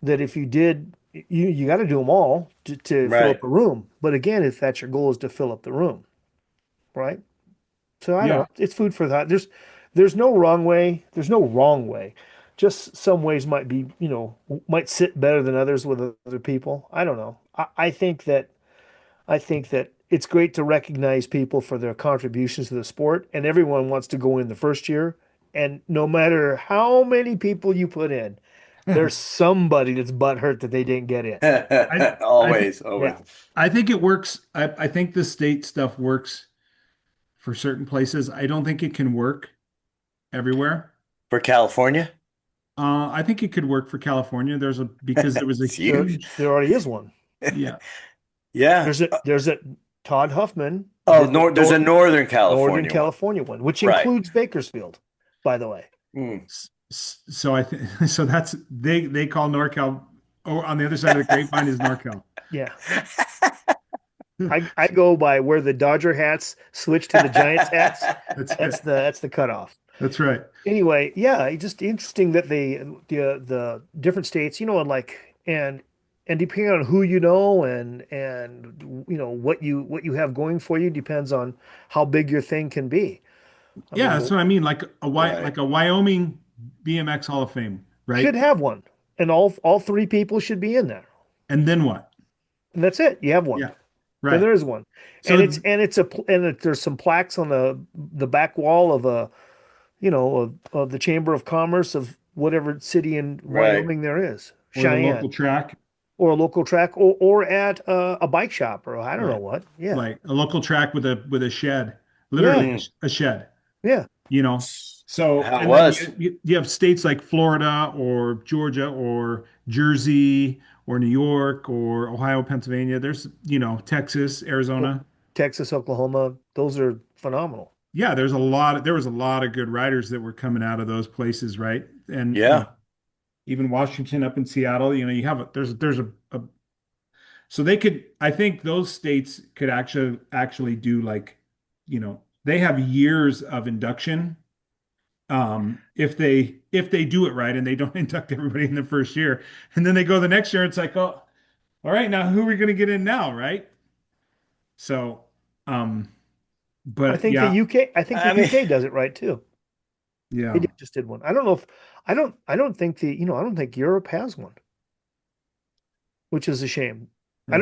Speaker 2: that if you did, you got to do them all to fill up
Speaker 3: Right.
Speaker 2: a room. But again, if that's your goal is to fill up the room, right? So I don't
Speaker 4: yeah,
Speaker 2: know. It's food for thought. There's no wrong way. There's no wrong way. Just some ways might be, might sit better than others with other people. I don't know. I think that it's great to recognize people for their contributions to the sport, and everyone wants to go in the first year. And no matter how many people you put in, there's somebody that's butthurt that they didn't get in.
Speaker 4: I I think
Speaker 3: Always,
Speaker 2: Yeah.
Speaker 3: always.
Speaker 4: I think it works. I think the state stuff works for certain places. I don't think it can work everywhere.
Speaker 3: For California,
Speaker 4: I think it could work for California. Because there was a
Speaker 3: it's huge.
Speaker 4: huge,
Speaker 2: There already is one.
Speaker 4: yeah,
Speaker 3: Yeah.
Speaker 2: There's a Todd Huffman
Speaker 3: Oh,
Speaker 2: did the
Speaker 3: there's a Northern
Speaker 2: Northern
Speaker 3: California one.
Speaker 2: California one, which
Speaker 3: Right.
Speaker 2: includes Bakersfield, by the way.
Speaker 3: Mm.
Speaker 4: So I think so that's they call NorCal, or on the other side of the grapevine is NorCal.
Speaker 2: Yeah. I go by where the Dodger hats switch to the Giants hats.
Speaker 4: That's
Speaker 2: That's
Speaker 4: it.
Speaker 2: the cutoff.
Speaker 4: That's right.
Speaker 2: Anyway, yeah, it's just interesting that the different states, and and depending on who you know and what you have going for you depends on how big your thing can be. I
Speaker 4: Yeah,
Speaker 2: mean,
Speaker 4: that's what I mean.
Speaker 3: Right.
Speaker 4: Like a Wyoming BMX Hall of Fame, right?
Speaker 2: should have one, and all three people should be in there,
Speaker 4: And then what?
Speaker 2: and that's it. You have one.
Speaker 4: Yeah,
Speaker 2: Then
Speaker 4: right.
Speaker 2: there is one, and
Speaker 4: So
Speaker 2: there's some plaques on the back wall of of the Chamber of Commerce of whatever city in
Speaker 3: Right.
Speaker 2: Wyoming there is,
Speaker 4: or the local
Speaker 2: Cheyenne,
Speaker 4: track,
Speaker 2: or a local track, or at a bike shop, or I don't know
Speaker 4: right?
Speaker 2: what. Yeah,
Speaker 4: Like a local track with a shed, literally
Speaker 2: yeah,
Speaker 3: Mm.
Speaker 4: a shed,
Speaker 2: yeah.
Speaker 4: you know. So
Speaker 3: How it
Speaker 4: and then
Speaker 3: was.
Speaker 4: you have states like Florida or Georgia or Jersey or New York or Ohio, Pennsylvania. There's, Texas,
Speaker 2: Oh,
Speaker 4: Arizona.
Speaker 2: Texas, Oklahoma, those are phenomenal.
Speaker 4: Yeah, there was a lot of good riders that were coming out of those places, right? And
Speaker 3: Yeah.
Speaker 4: even Washington up in Seattle, you have there's a so they could I think those states could actually do like, they have years of induction if they do it right and they don't induct everybody in the first year. And then they go the next year, it's like, oh, all right, now who are we going to get in now, right? So um
Speaker 2: I
Speaker 4: but
Speaker 2: think the
Speaker 4: yeah,
Speaker 2: UK, I think the
Speaker 3: I mean,
Speaker 2: UK does it right too. They
Speaker 4: yeah,
Speaker 2: just did one. I don't know if I don't think I don't think Europe has one, which is a shame.
Speaker 4: right,
Speaker 2: I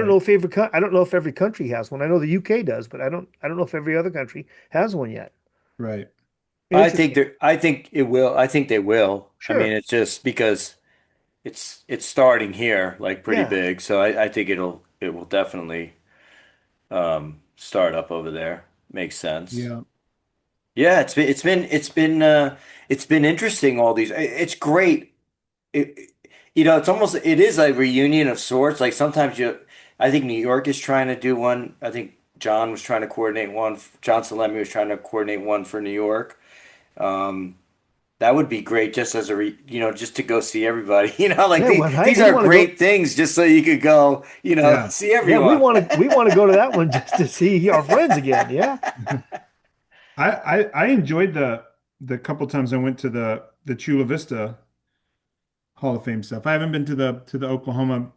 Speaker 2: don't know if every country has one. I know the UK does, but I don't know if every other country has one yet.
Speaker 4: right.
Speaker 2: Interesting.
Speaker 3: I think it will. I think they will. I mean,
Speaker 2: Sure.
Speaker 3: it's just because it's starting here like pretty
Speaker 2: Yeah.
Speaker 3: big. So I think it will definitely start up over there. Makes sense.
Speaker 4: Yeah.
Speaker 3: Yeah, it's been interesting all these. It's great. It is a reunion of sorts. Like sometimes I think New York is trying to do one. I think John was trying to coordinate one. John Salemi was trying to coordinate one for New York. Um, that would be great just as just to go see everybody. Like
Speaker 2: Yeah, well, right.
Speaker 3: these
Speaker 2: We
Speaker 3: are
Speaker 2: want to go.
Speaker 3: great things just so you could go,
Speaker 4: Yeah.
Speaker 3: see
Speaker 2: Yeah, we
Speaker 3: everyone.
Speaker 2: want to. We want to go to that one just to see our friends again. Yeah.
Speaker 4: I enjoyed the couple times I went to the Chula Vista Hall of Fame stuff. I haven't been to the Oklahoma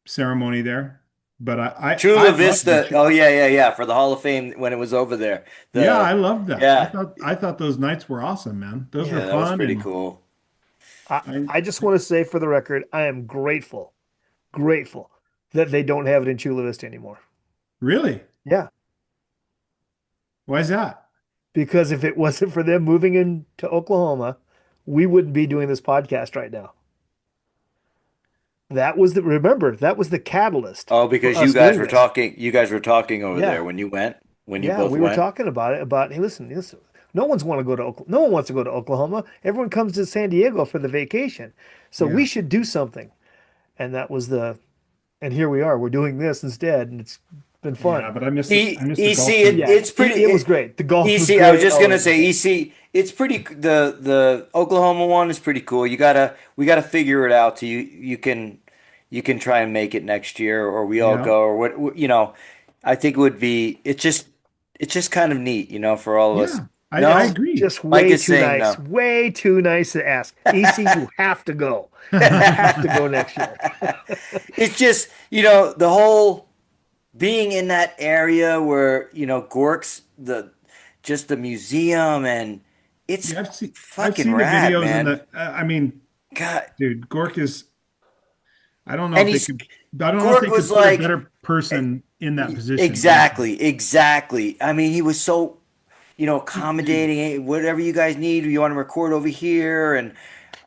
Speaker 4: ceremony there, but I
Speaker 3: Chula
Speaker 4: loved the
Speaker 3: Vista. Oh yeah, yeah, yeah. For the Hall of Fame when it was over there.
Speaker 4: yeah,
Speaker 3: The
Speaker 4: I loved that.
Speaker 3: yeah,
Speaker 4: I thought those nights were awesome, man. Those were
Speaker 3: yeah, that was
Speaker 4: fun
Speaker 3: pretty
Speaker 4: and
Speaker 3: cool.
Speaker 4: I
Speaker 2: I just want to say for the record, I am grateful that they don't have it in Chula Vista anymore.
Speaker 4: really.
Speaker 2: Yeah,
Speaker 4: Why is that?
Speaker 2: because if it wasn't for them moving into Oklahoma, we wouldn't be doing this podcast right now. Remember, that was the catalyst
Speaker 3: Oh,
Speaker 2: for
Speaker 3: because
Speaker 2: us doing this.
Speaker 3: you guys were talking over there
Speaker 2: Yeah.
Speaker 3: when when you
Speaker 2: Yeah,
Speaker 3: both
Speaker 2: we were
Speaker 3: went.
Speaker 2: talking about it. About hey, listen. No one's want to go to Oklahoma. No one wants to go to Oklahoma. Everyone comes to San Diego for the vacation, so we
Speaker 4: Yeah.
Speaker 2: should do something. And that was and here we are. We're doing this instead, and it's been
Speaker 4: Yeah,
Speaker 2: fun.
Speaker 4: but I miss the golf
Speaker 3: EC,
Speaker 4: tournament.
Speaker 2: Yeah,
Speaker 3: it's pretty.
Speaker 2: it was great. The golf was
Speaker 3: EC, I was
Speaker 2: great.
Speaker 3: just
Speaker 2: All
Speaker 3: gonna
Speaker 2: of it was
Speaker 3: say
Speaker 2: great.
Speaker 3: EC. It's pretty. The Oklahoma one is pretty cool. We gotta figure it out. So you can try and make it next year, or we all
Speaker 4: Yeah.
Speaker 3: go, or what. I think it would be. It's just kind of neat, for all of us.
Speaker 4: Yeah. I
Speaker 3: No,
Speaker 4: agree.
Speaker 2: Just
Speaker 3: Mike
Speaker 2: way
Speaker 3: is
Speaker 2: too
Speaker 3: saying
Speaker 2: nice.
Speaker 3: no.
Speaker 2: Way too nice to ask. EC, you have to go. You have to go next year.
Speaker 3: It's just the whole being in that area where Gork's the museum and it's
Speaker 4: Yeah, I've
Speaker 3: fucking
Speaker 4: seen the
Speaker 3: rad,
Speaker 4: videos and
Speaker 3: man.
Speaker 4: the I mean,
Speaker 3: God,
Speaker 4: dude, Gork is I don't know
Speaker 3: and
Speaker 4: if they
Speaker 3: he's
Speaker 4: could I don't know if
Speaker 3: Gork
Speaker 4: they could
Speaker 3: was
Speaker 4: put a
Speaker 3: like
Speaker 4: better person in that position, honestly.
Speaker 3: exactly. I mean, he was so
Speaker 4: Dude,
Speaker 3: accommodating. Hey, whatever you guys need, you want to record over here, and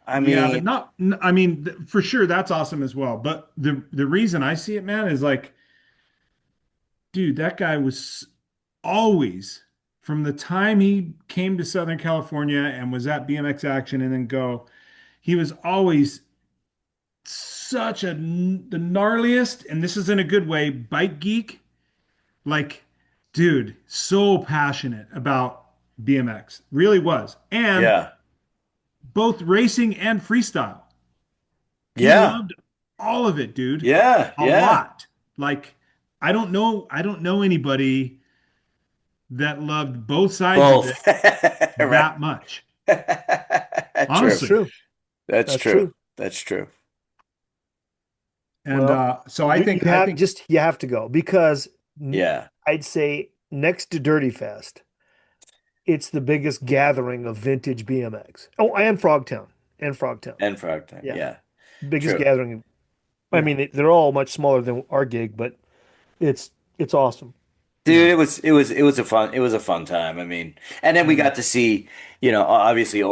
Speaker 3: I
Speaker 4: yeah,
Speaker 3: mean,
Speaker 4: but I mean, for sure that's awesome as well. But the reason I see it, man, is like, dude, that guy was always from the time he came to Southern California and was at BMX Action and then Go, he was always such the gnarliest, and this is in a good way, bike geek. Like, dude, so passionate about BMX, really was, and
Speaker 3: yeah,
Speaker 4: both racing and freestyle. He
Speaker 3: yeah,
Speaker 4: loved all of it, dude,
Speaker 3: yeah,
Speaker 4: a
Speaker 3: yeah,
Speaker 4: lot. Like, I don't know anybody that loved both sides of
Speaker 3: both,
Speaker 4: it
Speaker 3: right?
Speaker 4: that much.
Speaker 3: True.
Speaker 2: That's
Speaker 4: Honestly.
Speaker 2: true.
Speaker 3: That's
Speaker 2: That's
Speaker 3: true.
Speaker 2: true.
Speaker 3: That's true.
Speaker 4: And
Speaker 2: Well,
Speaker 4: so I think
Speaker 2: you have to go because
Speaker 3: Yeah,
Speaker 2: I'd say next to Dirty Fest, it's the biggest gathering of vintage BMX. Oh, and Frogtown. And Frogtown.
Speaker 3: and Frogtown.
Speaker 2: Yeah.
Speaker 3: Yeah,
Speaker 2: Biggest
Speaker 3: true.
Speaker 2: gathering. I
Speaker 4: yeah.
Speaker 2: mean, they're all much smaller than our gig, but it's awesome.
Speaker 3: Dude,
Speaker 4: Yeah.
Speaker 3: it was a fun time. I mean, and then we
Speaker 4: Yeah.
Speaker 3: got to see, obviously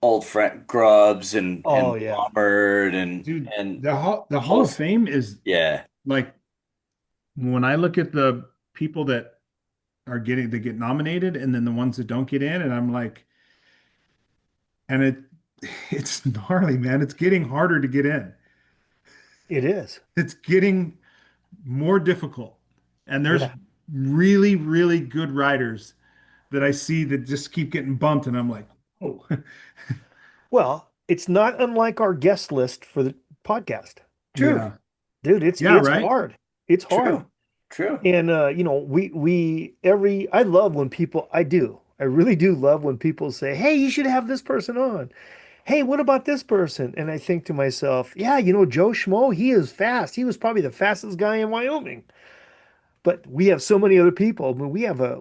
Speaker 3: old friend Grubbs
Speaker 2: Oh
Speaker 3: and
Speaker 2: yeah.
Speaker 3: Lombard
Speaker 4: Dude,
Speaker 3: and
Speaker 4: the Hall
Speaker 3: whole
Speaker 4: of Fame is
Speaker 3: yeah.
Speaker 4: like when I look at the people that they get nominated and then the ones that don't get in, and I'm like, and it's gnarly, man. It's getting harder to get in.
Speaker 2: It is.
Speaker 4: It's getting more difficult. And there's
Speaker 2: Yeah.
Speaker 4: really, really good riders that I see that just keep getting bumped, and I'm like, oh,
Speaker 2: Well, it's not unlike our guest list for the podcast.
Speaker 3: True,
Speaker 4: yeah,
Speaker 2: Dude,
Speaker 4: yeah,
Speaker 2: it's
Speaker 4: right.
Speaker 2: hard. It's hard.
Speaker 3: true, true.
Speaker 2: And I love when people I really do love when people say, "Hey, you should have this person on." Hey, what about this person? And I think to myself, yeah, Joe Schmo, he is fast. He was probably the fastest guy in Wyoming. But we have so many other people. I mean,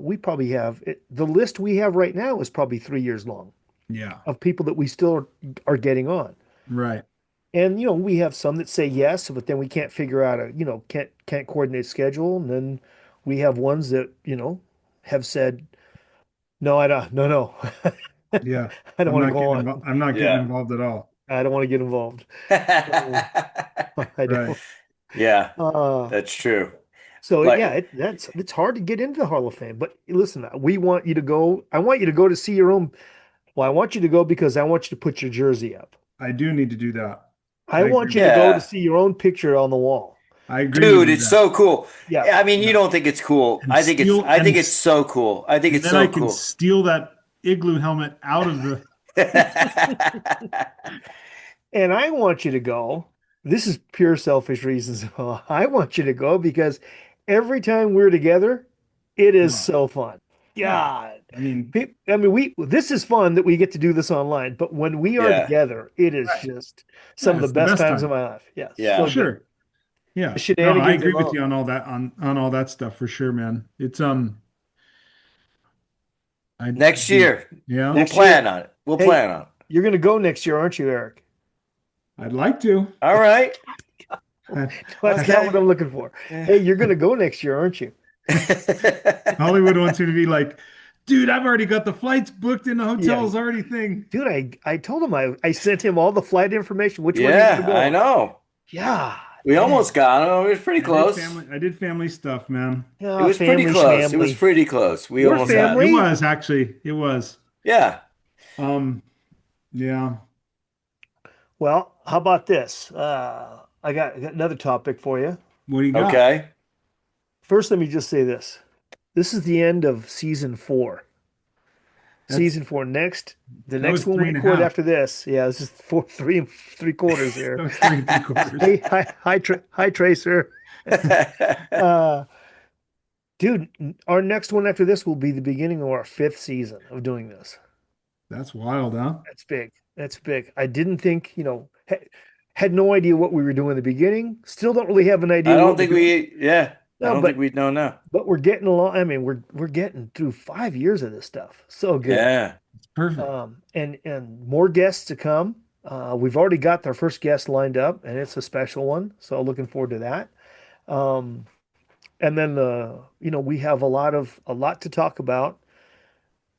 Speaker 2: we probably have the list we have right now is probably 3 years long
Speaker 4: Yeah,
Speaker 2: of people that we still are getting on.
Speaker 4: right.
Speaker 2: And we have some that say yes, but then we can't figure out can't coordinate schedule. And then we have ones that, have said, no, I don't, no.
Speaker 4: Yeah.
Speaker 2: I don't want to go on.
Speaker 4: I'm not getting
Speaker 3: Yeah.
Speaker 4: involved at all.
Speaker 2: I don't want to get involved. So, I
Speaker 4: Right.
Speaker 2: don't.
Speaker 3: Yeah,
Speaker 2: Uh,
Speaker 3: that's true.
Speaker 2: so
Speaker 3: Like
Speaker 2: yeah, it's hard to get into the Hall of Fame. But listen, we want you to go. I want you to go to see your own. Well, I want you to go because I want you to put your jersey up.
Speaker 4: I do need to do that.
Speaker 2: I
Speaker 4: I agree
Speaker 2: want you
Speaker 4: with
Speaker 2: to
Speaker 4: you.
Speaker 2: go to
Speaker 3: yeah,
Speaker 2: see your own picture on the wall.
Speaker 4: I agree with
Speaker 3: Dude,
Speaker 4: you
Speaker 3: it's
Speaker 4: that.
Speaker 3: so cool.
Speaker 2: Yeah.
Speaker 3: I mean, you
Speaker 4: Yeah.
Speaker 3: don't think it's cool.
Speaker 4: And
Speaker 3: I think it's so cool. I think
Speaker 4: and
Speaker 3: it's
Speaker 4: then I
Speaker 3: so
Speaker 4: can
Speaker 3: cool.
Speaker 4: steal that igloo helmet out of the.
Speaker 2: And I want you to go. This is pure selfish reasons. I want you to go because every time we're together, it is
Speaker 4: No,
Speaker 2: so fun.
Speaker 4: no.
Speaker 2: God.
Speaker 4: I mean,
Speaker 2: I mean, this is fun that we get to do this online, but when we are
Speaker 3: Yeah,
Speaker 2: together, it is
Speaker 4: right.
Speaker 2: just some
Speaker 4: Yeah,
Speaker 2: of the
Speaker 4: it's the
Speaker 2: best
Speaker 4: best
Speaker 2: times of
Speaker 4: time
Speaker 2: my life. Yeah,
Speaker 3: yeah.
Speaker 4: for
Speaker 2: so good.
Speaker 4: sure. Yeah.
Speaker 2: The
Speaker 4: No, I
Speaker 2: shenanigans
Speaker 4: agree with
Speaker 2: alone.
Speaker 4: you on all that on all that stuff for sure, man. It's I
Speaker 3: Next
Speaker 4: do.
Speaker 3: year,
Speaker 4: Yeah.
Speaker 3: we'll
Speaker 2: Next year.
Speaker 3: plan on it. We'll
Speaker 2: Hey,
Speaker 3: plan on it.
Speaker 2: you're going to go next year, aren't you, Eric?
Speaker 4: I'd like to.
Speaker 3: All right.
Speaker 2: That's not what
Speaker 3: Okay.
Speaker 2: I'm looking for.
Speaker 3: Yeah.
Speaker 2: Hey, you're going to go next year, aren't you?
Speaker 4: Hollywood wants me to be like, dude, I've already got the flights booked in the
Speaker 2: Yeah.
Speaker 4: hotels already thing.
Speaker 2: Dude, I told him I sent him all the flight information. Which one do you want to
Speaker 3: Yeah,
Speaker 2: go
Speaker 3: I
Speaker 2: on?
Speaker 3: know.
Speaker 2: Yeah,
Speaker 3: We almost
Speaker 2: dang.
Speaker 3: got him. It was pretty close.
Speaker 4: I did family stuff, man.
Speaker 3: It
Speaker 2: Yeah,
Speaker 3: was pretty
Speaker 2: family
Speaker 3: close. It was
Speaker 2: schmamly.
Speaker 3: pretty close. We
Speaker 2: Your
Speaker 3: almost
Speaker 4: Yeah,
Speaker 3: had
Speaker 4: it
Speaker 3: it.
Speaker 2: family?
Speaker 4: was actually. It was.
Speaker 3: Yeah.
Speaker 4: Um, yeah.
Speaker 2: Well, how about this? I got another topic for you.
Speaker 4: What do you got?
Speaker 3: Okay.
Speaker 2: First, let me just say this. This is the end of season 4.
Speaker 4: That's
Speaker 2: Season 4. The
Speaker 4: that was
Speaker 2: next one we
Speaker 4: three and a
Speaker 2: record
Speaker 4: half.
Speaker 2: after this. Yeah, this is 3 3/4
Speaker 4: That
Speaker 2: here.
Speaker 4: was three and three quarters.
Speaker 2: Hey, hi, Tracer. Uh, dude, our next one after this will be the beginning of our 5th season of doing this.
Speaker 4: That's wild, huh?
Speaker 2: That's big. That's big. I didn't think, had no idea what we were doing in the beginning. Still don't really have an
Speaker 3: I
Speaker 2: idea
Speaker 3: don't
Speaker 2: what we're
Speaker 3: think
Speaker 2: doing.
Speaker 3: I
Speaker 2: No,
Speaker 3: don't think we'd know now.
Speaker 2: but we're getting along. I mean, we're getting through 5 years of this stuff. So good.
Speaker 3: Yeah.
Speaker 4: It's perfect.
Speaker 2: And more guests to come. We've already got our first guest lined up, and it's a special one. So looking forward to that. Um, and then we have a lot to talk about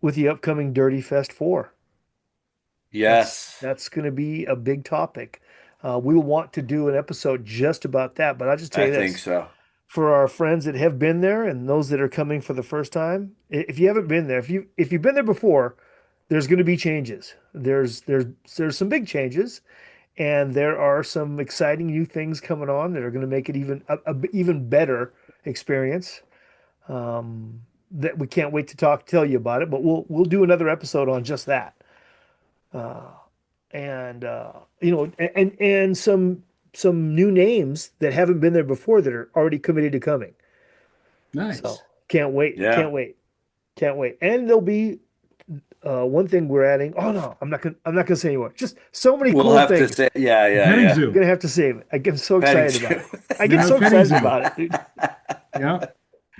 Speaker 2: with the upcoming Dirty Fest 4.
Speaker 3: Yes.
Speaker 2: That's going to be a big topic. We'll want to do an episode just about that. But I'll just tell
Speaker 3: I
Speaker 2: you
Speaker 3: think
Speaker 2: this:
Speaker 3: so.
Speaker 2: for our friends that have been there and those that are coming for the first time, if you haven't been there, if you've been there before, there's going to be changes. There's some big changes, and there are some exciting new things coming on that are going to make it even better experience. That we can't wait to tell you about it. But we'll do another episode on just that. Uh, and and some new names that haven't been there before that are already committed to coming. So
Speaker 4: Nice.
Speaker 2: can't wait,
Speaker 3: Yeah.
Speaker 2: can't wait, can't wait. And there'll be one thing we're adding. Oh no, I'm not gonna say anymore. Just so many
Speaker 3: We'll
Speaker 2: cool
Speaker 3: have to
Speaker 2: things.
Speaker 3: say, yeah,
Speaker 4: The
Speaker 3: yeah,
Speaker 4: petting
Speaker 3: yeah.
Speaker 2: I'm
Speaker 4: zoo.
Speaker 2: gonna have to save it. I get so
Speaker 3: Petting
Speaker 2: excited about it.
Speaker 3: zoo.
Speaker 2: I
Speaker 4: We're
Speaker 2: get
Speaker 4: gonna
Speaker 2: so
Speaker 4: have petting
Speaker 2: excited
Speaker 4: zoo.
Speaker 2: about it, dude.
Speaker 4: Yeah.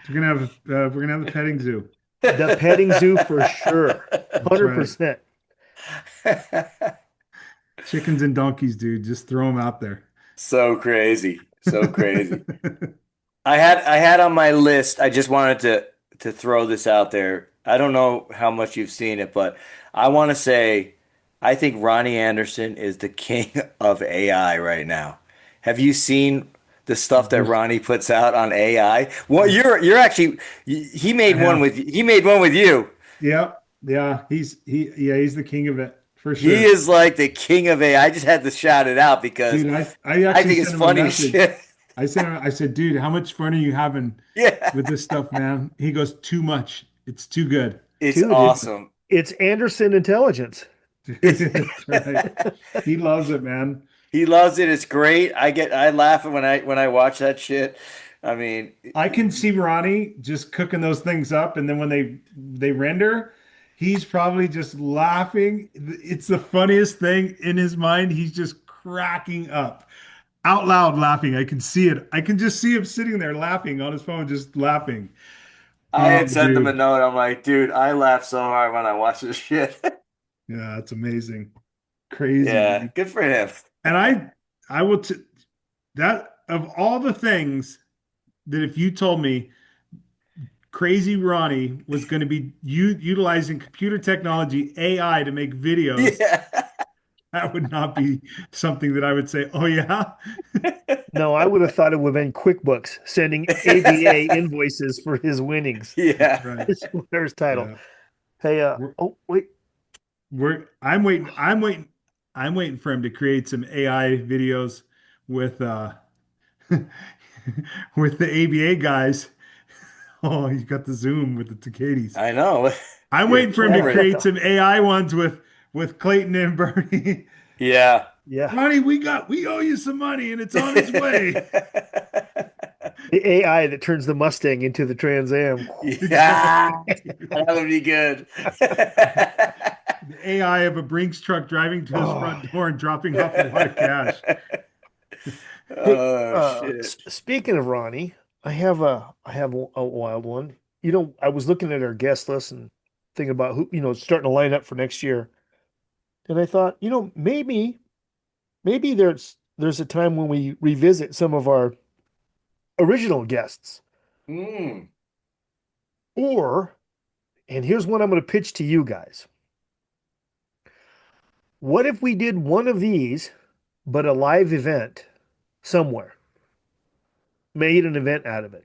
Speaker 4: We're gonna have the petting zoo.
Speaker 2: The petting zoo for sure,
Speaker 4: That's right.
Speaker 2: 100%.
Speaker 4: Chickens and donkeys, dude. Just throw them out there.
Speaker 3: So crazy. So crazy. I had on my list, I just wanted to throw this out there. I don't know how much you've seen it, but I want to say I think Ronnie Anderson is the king of AI right now. Have you seen the stuff that
Speaker 4: There's,
Speaker 3: Ronnie puts out on AI? Well, you're actually
Speaker 4: I have.
Speaker 3: he made one with you.
Speaker 4: Yeah. Yeah. He's the king of it for
Speaker 3: He
Speaker 4: sure.
Speaker 3: is like the king of AI. I just had to shout it out because
Speaker 4: Dude, I
Speaker 3: I
Speaker 4: actually
Speaker 3: think it's
Speaker 4: sent him a
Speaker 3: funny as
Speaker 4: message.
Speaker 3: shit.
Speaker 4: I said, dude, how much fun are you having
Speaker 3: Yeah,
Speaker 4: with this stuff, man? He goes, too much. It's too good.
Speaker 3: it's
Speaker 2: Dude,
Speaker 3: awesome.
Speaker 2: it's Anderson intelligence.
Speaker 3: It's
Speaker 4: That's right. He loves it, man.
Speaker 3: He loves it. It's great. I laugh when I watch that shit. I mean,
Speaker 4: I can see Ronnie just cooking those things up, and then when they render, he's probably just laughing. It's the funniest thing in his mind. He's just cracking up, out loud laughing. I can see it. I can just see him sitting there laughing on his phone, just laughing.
Speaker 3: I
Speaker 4: Oh,
Speaker 3: had sent him a
Speaker 4: dude.
Speaker 3: note. I'm like, dude, I laugh so hard when I watch this shit.
Speaker 4: Yeah, it's amazing. Crazy,
Speaker 3: Yeah,
Speaker 4: dude.
Speaker 3: good for him.
Speaker 4: And I will that of all the things that if you told me Crazy Ronnie was going to be utilizing computer technology, AI to make videos,
Speaker 3: Yeah.
Speaker 4: that would not be something that I would say, oh yeah.
Speaker 2: No, I would have thought it would have been QuickBooks sending ABA invoices for his winnings.
Speaker 4: That's
Speaker 3: Yeah.
Speaker 4: right.
Speaker 2: There's his title.
Speaker 4: Yeah.
Speaker 2: Hey,
Speaker 4: We're,
Speaker 2: oh wait,
Speaker 4: I'm waiting for him to create some AI videos with with the ABA guys. Oh, he's got the Zoom with the Takeides.
Speaker 3: I know.
Speaker 4: I'm
Speaker 3: Your
Speaker 4: waiting for him to
Speaker 3: camera.
Speaker 4: create some AI ones with Clayton and Bernie.
Speaker 3: Yeah.
Speaker 2: Yeah.
Speaker 4: Ronnie, we owe you some money and it's on its way.
Speaker 2: The AI that turns the Mustang into the Trans Am.
Speaker 3: Yeah,
Speaker 4: Exactly,
Speaker 3: that
Speaker 4: dude.
Speaker 3: would be good.
Speaker 4: The AI of a Brinks truck driving to his
Speaker 2: Oh,
Speaker 4: front door and dropping off a lot of cash.
Speaker 2: hey,
Speaker 3: Oh shit.
Speaker 2: speaking of Ronnie, I have a wild one. I was looking at our guest list and thinking about who, starting to line up for next year. And I thought, maybe there's a time when we revisit some of our original guests.
Speaker 3: Mm.
Speaker 2: Or, and here's one I'm going to pitch to you guys. What if we did one of these, but a live event somewhere, made an event out of it,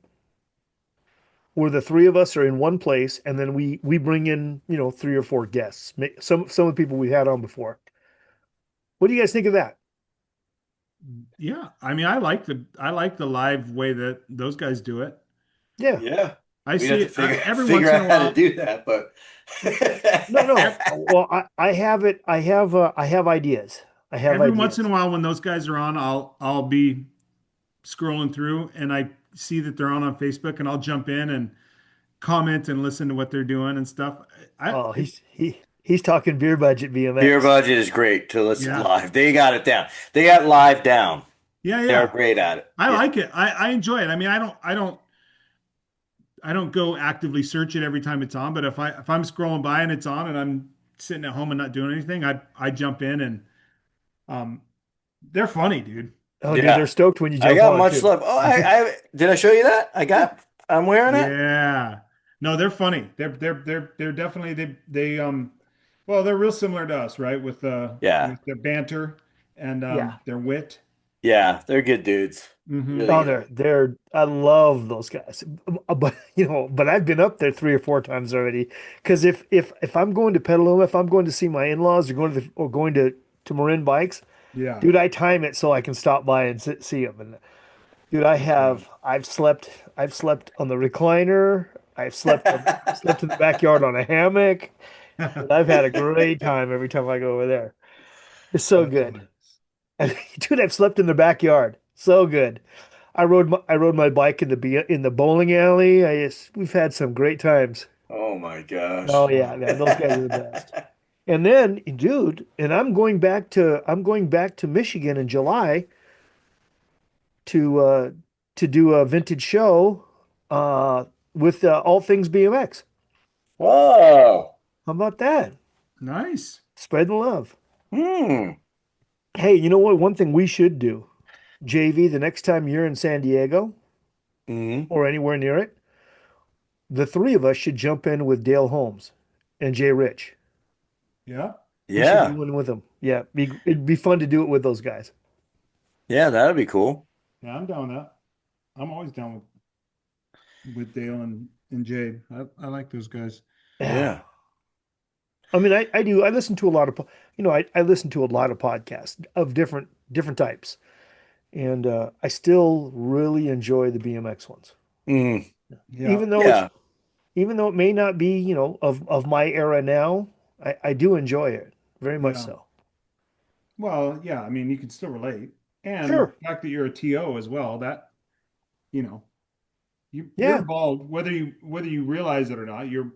Speaker 2: where the three of us are in one place, and then we bring in, three or four guests, some of the people we had on before. What do you guys think of that?
Speaker 4: Yeah, I mean, I like the live way that those guys do it.
Speaker 2: Yeah.
Speaker 3: Yeah.
Speaker 4: I
Speaker 3: We'd
Speaker 4: see
Speaker 3: have to
Speaker 4: it every
Speaker 3: figure
Speaker 4: once in
Speaker 3: out
Speaker 4: a
Speaker 3: how to
Speaker 4: while.
Speaker 3: do that, but
Speaker 2: No, no. Well, I have it. I have ideas. I have
Speaker 4: Every once in a
Speaker 2: ideas.
Speaker 4: while when those guys are on, I'll be scrolling through and I see that they're on Facebook and I'll jump in and comment and listen to what they're doing and stuff. I
Speaker 2: Oh,
Speaker 4: it,
Speaker 2: he's talking beer budget
Speaker 3: Beer
Speaker 2: BMX.
Speaker 3: Budget is great to listen
Speaker 4: yeah.
Speaker 3: live. They got it down. They got live down.
Speaker 4: Yeah,
Speaker 3: They're
Speaker 4: yeah.
Speaker 3: great at it.
Speaker 4: I
Speaker 3: Yeah.
Speaker 4: like it. I enjoy it. I mean, I don't go actively search it every time it's on, but if I'm scrolling by and it's on and I'm sitting at home and not doing anything, I jump in and um they're funny, dude.
Speaker 2: Oh, dude, they're
Speaker 3: Yeah.
Speaker 2: stoked when you
Speaker 3: I
Speaker 2: jump
Speaker 3: got
Speaker 2: on
Speaker 3: much
Speaker 2: too.
Speaker 3: love. Oh, I did I show you that? I'm wearing it.
Speaker 4: Yeah. No, they're funny. They're definitely they well, they're real similar to us, right?
Speaker 3: Yeah.
Speaker 4: With their banter and
Speaker 2: Yeah.
Speaker 4: their wit.
Speaker 3: Yeah. They're good dudes.
Speaker 4: Hmm.
Speaker 3: Really
Speaker 2: Oh,
Speaker 3: good.
Speaker 2: I love those guys. But I've been up there three or four times already. Because if I'm going to Petaluma, if I'm going to see my in-laws or going to Marin Bikes,
Speaker 4: Yeah.
Speaker 2: dude, I time it so I can stop by and see them. And dude,
Speaker 4: Yeah.
Speaker 2: I've slept on the recliner. I've slept in the backyard on a hammock. And I've had a great time every time I go over there. It's so
Speaker 4: That's
Speaker 2: good.
Speaker 4: hilarious.
Speaker 2: Dude, I've slept in the backyard. So good. I rode my bike in the bowling alley. We've had some great times.
Speaker 3: Oh my
Speaker 2: Oh
Speaker 3: gosh.
Speaker 2: yeah, man, those guys are the best. And then, dude, and I'm going back to Michigan in July to uh to do a vintage show with all things BMX.
Speaker 3: Whoa.
Speaker 2: How about that?
Speaker 4: Nice.
Speaker 2: Spread the love.
Speaker 3: Hmm.
Speaker 2: Hey, you know what? One thing we should do, JV, the next time you're in San Diego
Speaker 3: Hmm.
Speaker 2: or anywhere near it, the three of us should jump in with Dale Holmes and Jay Rich.
Speaker 4: Yeah.
Speaker 2: We should do
Speaker 3: Yeah.
Speaker 2: one with them. Yeah, it'd be fun to do it with those guys.
Speaker 3: Yeah, that'd be cool.
Speaker 4: Yeah, I'm down with that. I'm always down with Dale and Jade. I like those guys.
Speaker 2: Yeah.
Speaker 3: Yeah.
Speaker 2: I mean, I do. I listen to a lot of, I listen to a lot of podcasts of different types, and I still really enjoy the BMX ones,
Speaker 3: Mm.
Speaker 4: Yeah.
Speaker 2: even though
Speaker 3: Yeah.
Speaker 2: it may not be, of my era now. I do enjoy it very much
Speaker 4: Yeah.
Speaker 2: so.
Speaker 4: Well, yeah, I mean, you can still relate. And the
Speaker 2: Sure.
Speaker 4: fact that you're a TO as well, that, you know, you're
Speaker 2: Yeah.
Speaker 4: involved, whether you realize it or not, you're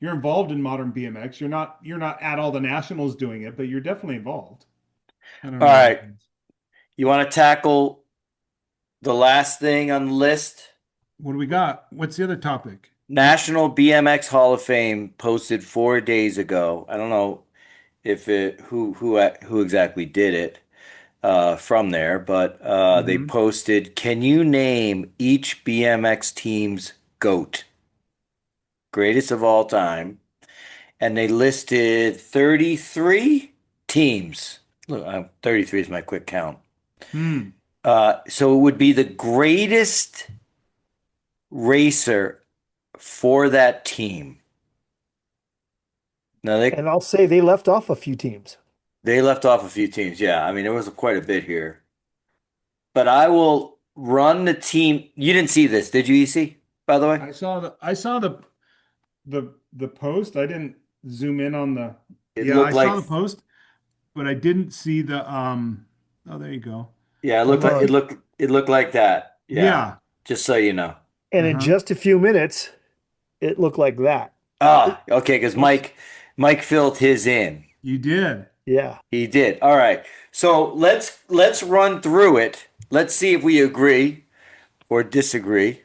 Speaker 4: involved in modern BMX. You're not at all the nationals doing it, but you're definitely involved. I don't
Speaker 3: All
Speaker 4: know.
Speaker 3: right. You want to tackle the last thing on the list?
Speaker 4: What do we got? What's the other topic?
Speaker 3: National BMX Hall of Fame posted 4 days ago. I don't know if it who exactly did it from there, but they
Speaker 4: Hmm.
Speaker 3: posted, can you name each BMX team's GOAT, greatest of all time? And they listed 33 teams. Look, 33 is my quick count.
Speaker 4: Hmm.
Speaker 3: So it would be the greatest racer for that team. Now
Speaker 2: And I'll say they left off a few teams.
Speaker 3: they left off a few teams. Yeah, I mean there was quite a bit here. But I will run the team. You didn't see this, did you, EC? By the way,
Speaker 4: I saw the post. I didn't zoom in on the.
Speaker 3: it
Speaker 4: Yeah, I
Speaker 3: looked
Speaker 4: saw
Speaker 3: like
Speaker 4: the post, but I didn't see the oh, there you go.
Speaker 3: yeah, it looked
Speaker 2: Hold
Speaker 3: like
Speaker 2: on.
Speaker 3: it looked like that. Yeah,
Speaker 4: Yeah.
Speaker 3: just so you know.
Speaker 2: And in
Speaker 4: Uh-huh.
Speaker 2: just a few minutes, it looked like that.
Speaker 3: Ah, okay, because
Speaker 4: Whoops.
Speaker 3: Mike filled his in.
Speaker 4: You did.
Speaker 2: Yeah.
Speaker 3: He did. All right. So let's run through it. Let's see if we agree or disagree.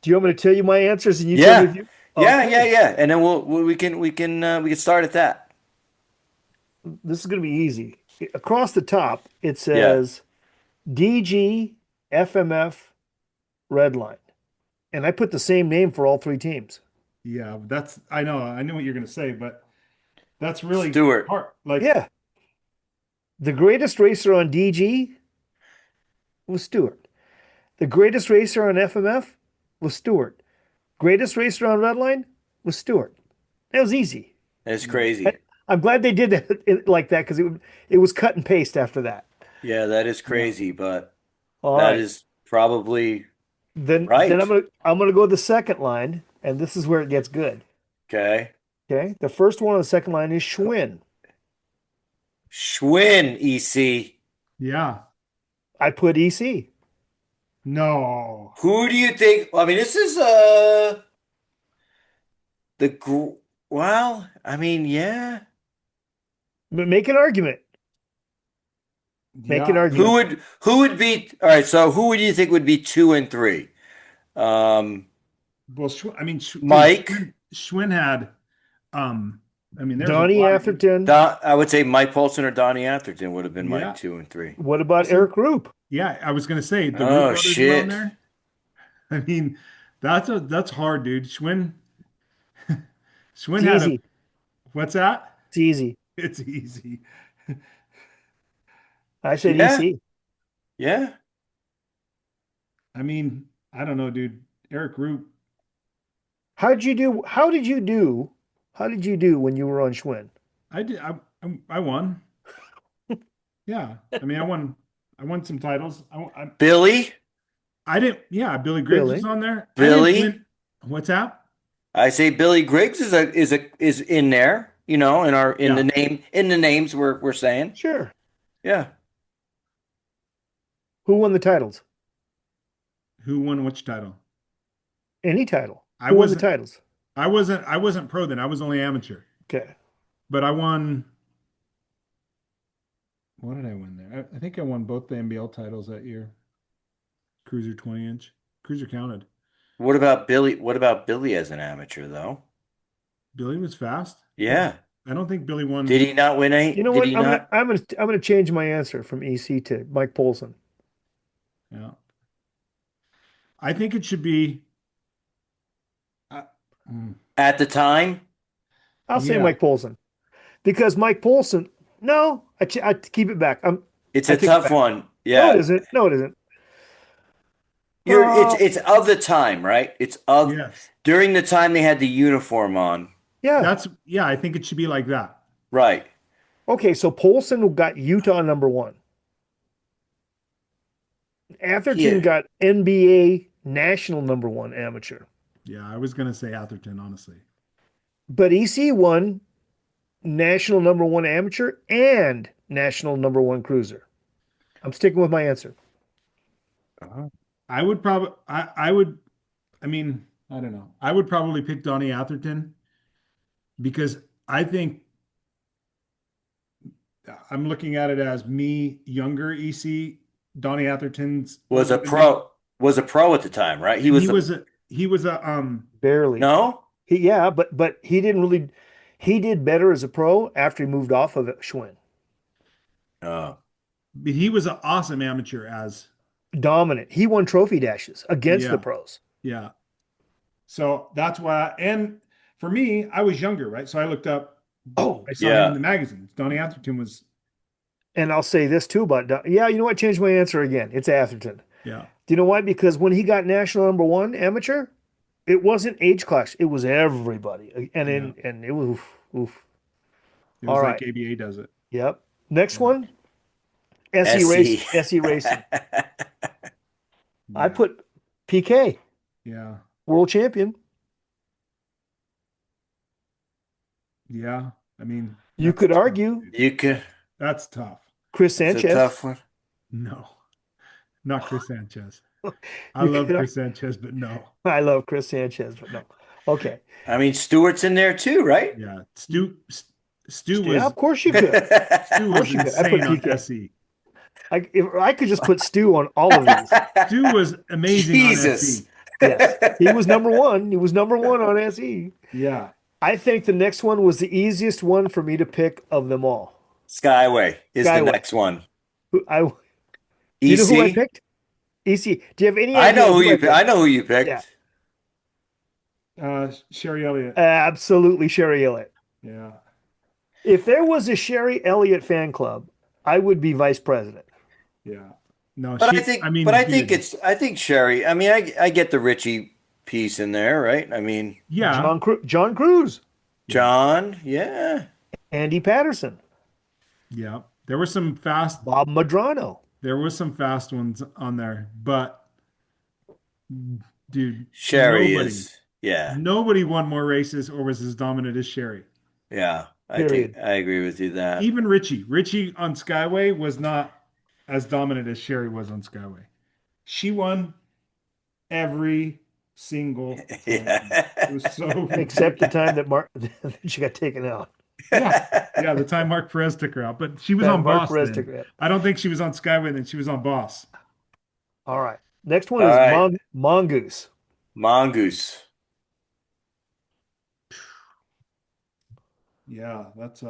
Speaker 2: Do you want me to tell you my answers and you tell me if
Speaker 3: Yeah.
Speaker 2: you?
Speaker 3: Yeah,
Speaker 2: Okay.
Speaker 3: yeah. And then we can start at that.
Speaker 2: This is going to be easy. Across the top, it
Speaker 3: Yeah.
Speaker 2: says DG, FMF, Redline. And I put the same name for all three teams.
Speaker 4: Yeah, that's I know what you're gonna say, but that's really
Speaker 3: Stewart.
Speaker 4: hard. Like,
Speaker 2: Yeah. The greatest racer on DG was Stewart. The greatest racer on FMF was Stewart. Greatest racer on Redline was Stewart. That was easy.
Speaker 3: That's
Speaker 4: yeah.
Speaker 3: crazy.
Speaker 2: I'm glad they did that like that because it was cut and paste after that.
Speaker 3: Yeah, that is
Speaker 4: Yeah.
Speaker 3: crazy, but
Speaker 2: All
Speaker 3: that
Speaker 2: right.
Speaker 3: is probably
Speaker 2: Then
Speaker 3: right.
Speaker 2: I'm gonna go to the second line, and this is where it gets good.
Speaker 3: Okay.
Speaker 2: Okay. The first one on the second line is Schwinn.
Speaker 3: Schwinn, EC.
Speaker 4: Yeah.
Speaker 2: I put EC.
Speaker 4: No.
Speaker 3: Who do you think? I mean, this is the gr- well, I mean, yeah.
Speaker 2: But make an argument. Make an
Speaker 4: Yeah.
Speaker 2: argument.
Speaker 3: Who would be all right? So who would you think would be two and three?
Speaker 4: Well, I mean, dude,
Speaker 3: Mike.
Speaker 4: Schwinn had, um, I mean, there's a
Speaker 2: Donnie
Speaker 4: lot of good.
Speaker 2: Atherton.
Speaker 3: I would say Mike Paulson or Donnie Atherton would have been my
Speaker 4: Yeah.
Speaker 3: two and three.
Speaker 2: What about
Speaker 4: So,
Speaker 2: Eric Roop?
Speaker 4: yeah, I was gonna say the Root
Speaker 3: Oh
Speaker 4: brothers were on
Speaker 3: shit!
Speaker 4: there. I mean, that's hard, dude. Schwinn
Speaker 2: It's
Speaker 4: had a
Speaker 2: easy.
Speaker 4: what's that?
Speaker 2: It's easy.
Speaker 4: It's easy.
Speaker 2: I said
Speaker 3: Yeah,
Speaker 2: EC.
Speaker 3: yeah.
Speaker 4: I mean, I don't know, dude. Eric Root.
Speaker 2: How'd you do? How did you do? How did you do when you were on Schwinn?
Speaker 4: I did. I won. Yeah. I mean, I won some titles.
Speaker 3: Billy,
Speaker 4: I didn't. Yeah, Billy Griggs was
Speaker 2: Billy.
Speaker 4: on there. I didn't
Speaker 3: Billy.
Speaker 4: win. What's that?
Speaker 3: I say Billy Griggs is in there. You know, in the
Speaker 4: Yeah.
Speaker 3: names we're saying.
Speaker 2: Sure.
Speaker 3: Yeah.
Speaker 2: Who won the titles?
Speaker 4: Who won which title?
Speaker 2: Any title.
Speaker 4: I
Speaker 2: Who won the
Speaker 4: wasn't.
Speaker 2: titles?
Speaker 4: I wasn't pro then. I was only amateur.
Speaker 2: Okay.
Speaker 4: But I won. What did I win there? I think I won both the NBL titles that year. Cruiser 20-inch. Cruiser counted.
Speaker 3: What about Billy? What about Billy as an amateur though?
Speaker 4: Billy was fast.
Speaker 3: Yeah.
Speaker 4: I don't think Billy won.
Speaker 3: Did he not win any?
Speaker 2: You know
Speaker 3: Did
Speaker 2: what?
Speaker 3: he not?
Speaker 2: I'm gonna change my answer from EC to Mike Polson.
Speaker 4: Yeah. I think it should be. Uh, mm,
Speaker 3: At the time?
Speaker 2: I'll say
Speaker 4: yeah.
Speaker 2: Mike Polson because Mike Polson. No, I keep it back.
Speaker 3: It's
Speaker 2: I
Speaker 3: a
Speaker 2: take it
Speaker 3: tough
Speaker 2: back.
Speaker 3: one.
Speaker 2: No, it
Speaker 3: Yeah.
Speaker 2: isn't. No, it isn't.
Speaker 3: It's of the time, right? It's of
Speaker 4: Yes.
Speaker 3: during the time they had the uniform on.
Speaker 2: Yeah.
Speaker 4: Yeah, I think it should be like that.
Speaker 3: Right.
Speaker 2: Okay, so Polson got Utah number one. Atherton
Speaker 3: Yeah.
Speaker 2: got NBA national number one amateur.
Speaker 4: Yeah, I was gonna say Atherton, honestly.
Speaker 2: But EC won national number one amateur and national number one cruiser. I'm sticking with my answer.
Speaker 4: I would probably I would I mean, I don't know. I would probably pick Donnie Atherton because I think I'm looking at it as me younger EC. Donnie Atherton's
Speaker 3: Was
Speaker 4: older
Speaker 3: a
Speaker 4: than me,
Speaker 3: pro at the time, right?
Speaker 4: and he was a
Speaker 2: Barely.
Speaker 3: no?
Speaker 2: But he didn't really. He did better as a pro after he moved off of Schwinn.
Speaker 3: Oh.
Speaker 4: he was an awesome amateur as
Speaker 2: Dominant. He won trophy dashes against the
Speaker 4: yeah,
Speaker 2: pros.
Speaker 4: yeah. So that's why and for me, I was younger, right? So I looked up
Speaker 2: Oh,
Speaker 4: I saw him in
Speaker 3: Yeah.
Speaker 4: the magazines. Donnie Atherton was
Speaker 2: and I'll say this too about yeah. You know what? Changed my answer again. It's Atherton.
Speaker 4: yeah.
Speaker 2: Do you know why? Because when he got national number one amateur, it wasn't age class. It was everybody, and it was oof.
Speaker 4: It
Speaker 2: All
Speaker 4: was
Speaker 2: right.
Speaker 4: like ABA does it.
Speaker 2: Yep. Next
Speaker 4: Yeah.
Speaker 2: one, SE
Speaker 3: SE.
Speaker 2: Racing. SE Racing. I
Speaker 4: Yeah.
Speaker 2: put PK,
Speaker 4: Yeah.
Speaker 2: world champion.
Speaker 4: I mean,
Speaker 2: You
Speaker 4: that's
Speaker 2: could
Speaker 4: tough,
Speaker 2: argue
Speaker 4: dude.
Speaker 3: You could.
Speaker 4: That's tough.
Speaker 2: Chris
Speaker 3: It's a
Speaker 2: Sanchez.
Speaker 3: tough one.
Speaker 4: No, not Chris Sanchez. I
Speaker 2: You
Speaker 4: love
Speaker 2: could,
Speaker 4: Chris Sanchez, but no.
Speaker 2: I love Chris Sanchez, but no. Okay.
Speaker 3: I mean, Stewart's in there too, right?
Speaker 4: Yeah. Stu
Speaker 2: Yeah,
Speaker 4: was
Speaker 2: of course you could.
Speaker 4: Stu
Speaker 2: Of
Speaker 4: was
Speaker 2: course you could. I put
Speaker 4: insane on
Speaker 2: PK.
Speaker 4: SE.
Speaker 2: If I could just put Stu on all of these.
Speaker 4: Stu was amazing on
Speaker 3: Jesus.
Speaker 4: SE.
Speaker 2: Yes. He was number one. He was number one on SE.
Speaker 4: Yeah.
Speaker 2: I think the next one was the easiest one for me to pick of them all.
Speaker 3: Skyway is the
Speaker 2: Skyway.
Speaker 3: next one.
Speaker 2: Do you know who I
Speaker 3: EC?
Speaker 2: picked? EC. Do you have any
Speaker 3: I
Speaker 2: idea
Speaker 3: know who you.
Speaker 2: I picked?
Speaker 3: I know who you picked.
Speaker 2: Yeah.
Speaker 4: Sherry Elliott.
Speaker 2: Absolutely Sherry Elliott.
Speaker 4: Yeah.
Speaker 2: If there was a Sherry Elliott fan club, I would be vice president.
Speaker 4: Yeah. No,
Speaker 3: But
Speaker 4: she,
Speaker 3: I think,
Speaker 4: I mean,
Speaker 3: but I
Speaker 4: dude,
Speaker 3: think it's. I think Sherry. I mean, I get the Richie piece in there, right? I mean,
Speaker 4: yeah.
Speaker 2: John Cruz,
Speaker 3: John. Yeah.
Speaker 2: Andy Patterson,
Speaker 4: Yeah. There were some fast ones on there, but dude,
Speaker 3: Sherry is. Yeah.
Speaker 4: nobody won more races or was as dominant as Sherry.
Speaker 3: Yeah. I
Speaker 2: Period.
Speaker 3: think I agree with you that.
Speaker 4: Even Richie on Skyway was not as dominant as Sherry was on Skyway. She won every single time.
Speaker 3: Yeah.
Speaker 4: It was so
Speaker 2: except the time that that she got taken out.
Speaker 4: yeah, the time Mark Perez took her out, but she was
Speaker 2: That
Speaker 4: on
Speaker 2: Mark
Speaker 4: Boss
Speaker 2: Perez
Speaker 4: then.
Speaker 2: took her out.
Speaker 4: I don't think she was on Skyway then. She was on Boss.
Speaker 2: All right. Next one
Speaker 3: All
Speaker 2: is
Speaker 3: right.
Speaker 2: Mongoose.
Speaker 3: Mongoose.
Speaker 4: Yeah, that's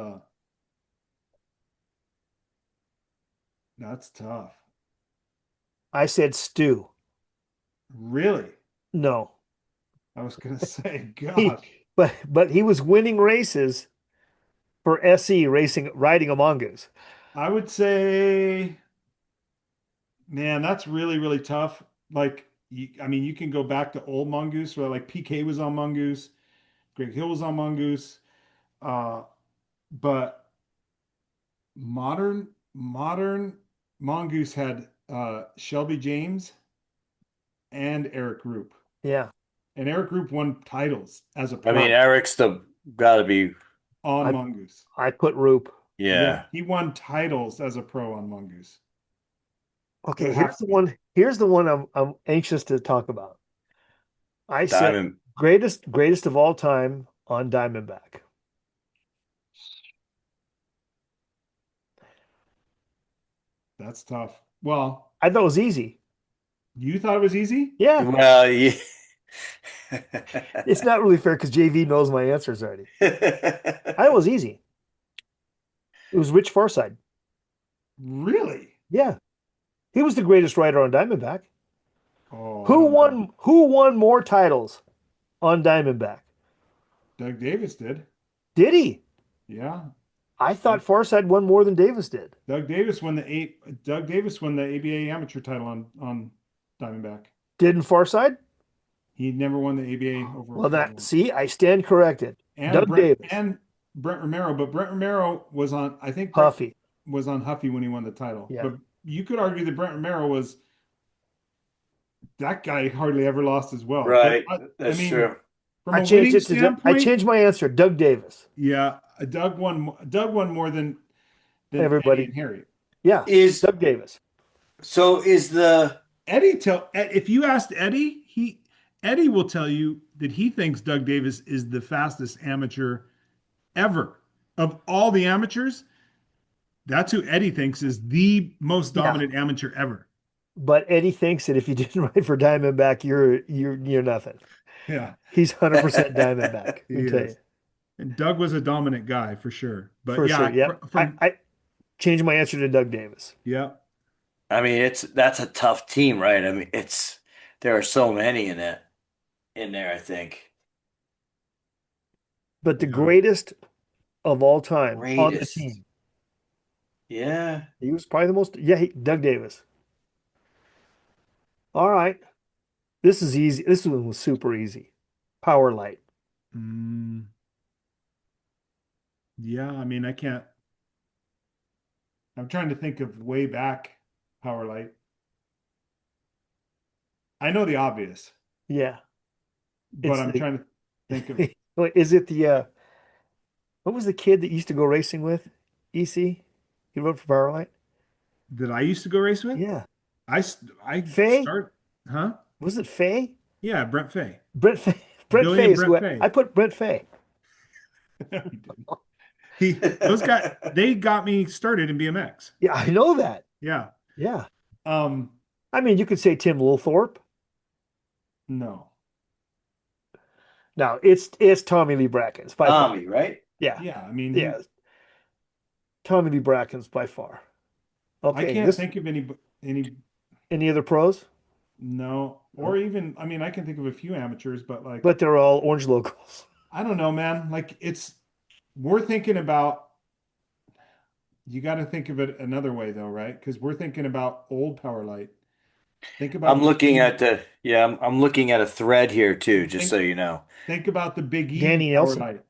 Speaker 4: tough.
Speaker 2: I said Stu.
Speaker 4: Really?
Speaker 2: No.
Speaker 4: I was gonna say,
Speaker 2: He,
Speaker 4: gosh.
Speaker 2: but he was winning races for SE riding a mongoose.
Speaker 4: I would say, man, that's really, really tough. Like, I mean, you can go back to old Mongoose, where like PK was on Mongoose, Greg Hill was on Mongoose, but modern Mongoose had Shelby James and Eric Group,
Speaker 2: Yeah.
Speaker 4: and Eric Group won titles as a
Speaker 3: I
Speaker 4: pro
Speaker 3: mean, Eric's got to be.
Speaker 4: on Mongoose.
Speaker 2: I put Roop.
Speaker 3: Yeah.
Speaker 4: He won titles as a pro on Mongoose.
Speaker 2: Okay,
Speaker 4: Would have to be.
Speaker 2: Here's the one I'm anxious to talk about. I said
Speaker 3: Diamond.
Speaker 2: greatest of all time on Diamondback.
Speaker 4: That's tough. Well,
Speaker 2: I thought it was easy.
Speaker 4: you thought it was easy?
Speaker 2: Yeah.
Speaker 3: Well, yeah.
Speaker 2: It's not really fair because JV knows my answers already. I thought it was easy. It was Rich Farside.
Speaker 4: Really?
Speaker 2: Yeah. He was the greatest rider on Diamondback.
Speaker 4: Oh, I
Speaker 2: Who
Speaker 4: don't know.
Speaker 2: won more titles on Diamondback?
Speaker 4: Doug Davis did.
Speaker 2: Did he?
Speaker 4: Yeah.
Speaker 2: I thought Farside won more than Davis did.
Speaker 4: Doug Davis won the ABA amateur title on Diamondback.
Speaker 2: Didn't Farside?
Speaker 4: He never won the ABA overall
Speaker 2: Well,
Speaker 4: title.
Speaker 2: see, I stand corrected.
Speaker 4: And
Speaker 2: Doug Davis.
Speaker 4: and Brent Romero, but Brent Romero was on, I think
Speaker 2: Huffy.
Speaker 4: was on Huffy when he won the title.
Speaker 2: Yeah.
Speaker 4: But you could argue that Brent Romero was, that guy hardly ever lost as well.
Speaker 3: Right.
Speaker 4: But
Speaker 3: That's true.
Speaker 4: From
Speaker 2: I
Speaker 4: a
Speaker 2: changed
Speaker 4: winning
Speaker 2: it to
Speaker 4: standpoint,
Speaker 2: I changed my answer. Doug Davis.
Speaker 4: yeah, Doug won more than
Speaker 2: Everybody.
Speaker 4: Eddie and Harry.
Speaker 2: Yeah.
Speaker 3: Is
Speaker 2: Doug Davis.
Speaker 3: so is the
Speaker 4: If you asked Eddie, Eddie will tell you that he thinks Doug Davis is the fastest amateur ever. Of all the amateurs, that's who Eddie thinks is the most dominant amateur ever.
Speaker 2: But Eddie thinks that if you didn't ride for Diamondback, you're nothing.
Speaker 4: Yeah.
Speaker 2: He's 100% Diamondback.
Speaker 4: He
Speaker 2: Let me tell you.
Speaker 4: is. And Doug was a dominant guy for sure. But
Speaker 2: For
Speaker 4: yeah,
Speaker 2: sure. Yeah. I changed my answer to Doug Davis.
Speaker 4: yeah.
Speaker 3: I mean, that's a tough team, right? I mean, there are so many in there, I think.
Speaker 2: But the
Speaker 4: Yeah.
Speaker 2: greatest of all time on the
Speaker 3: Greatest.
Speaker 2: team.
Speaker 3: Yeah.
Speaker 2: He was probably the most. Yeah, Doug Davis. All right. This is easy. This one was super easy. Power Light.
Speaker 4: Mm. Yeah, I mean, I'm trying to think of way back Power Light. I know the obvious,
Speaker 2: Yeah,
Speaker 4: but
Speaker 2: it's
Speaker 4: I'm
Speaker 2: the.
Speaker 4: trying to think of
Speaker 2: Wait, is it the? What was the kid that used to go racing with? EC. He rode for Powerlight.
Speaker 4: that I used to go race with.
Speaker 2: Yeah,
Speaker 4: I
Speaker 2: Faye.
Speaker 4: start, huh?
Speaker 2: Was it Faye?
Speaker 4: Yeah, Brent Fay.
Speaker 2: Brent Fay. Brent
Speaker 4: Billy
Speaker 2: Fay
Speaker 4: and
Speaker 2: is who
Speaker 4: Brent
Speaker 2: I
Speaker 4: Fay.
Speaker 2: put Brent Fay.
Speaker 4: No, he didn't. Those guys, they got me started in BMX.
Speaker 2: Yeah, I know that.
Speaker 4: Yeah.
Speaker 2: Yeah.
Speaker 4: Um,
Speaker 2: I mean, you could say Tim Lilthorpe.
Speaker 4: no.
Speaker 2: No, it's Tommy Lee Brackens by far.
Speaker 3: Tommy, right?
Speaker 2: Yeah,
Speaker 4: Yeah, I mean,
Speaker 2: yeah, Tommy Lee Brackens by far.
Speaker 4: I
Speaker 2: Okay,
Speaker 4: can't
Speaker 2: this
Speaker 4: think of any,
Speaker 2: any other pros?
Speaker 4: no, or
Speaker 2: No,
Speaker 4: even, I mean, I can think of a few amateurs, but like,
Speaker 2: but they're all orange locals.
Speaker 4: I don't know, man. Like, we're thinking about, you got to think of it another way though, right? Because we're thinking about old power light. Think
Speaker 3: I'm
Speaker 4: about
Speaker 3: looking at I'm looking at a thread here too, just so
Speaker 4: think
Speaker 3: you know.
Speaker 4: think about the Big E
Speaker 2: Danny
Speaker 4: power
Speaker 2: Nelson.
Speaker 4: light.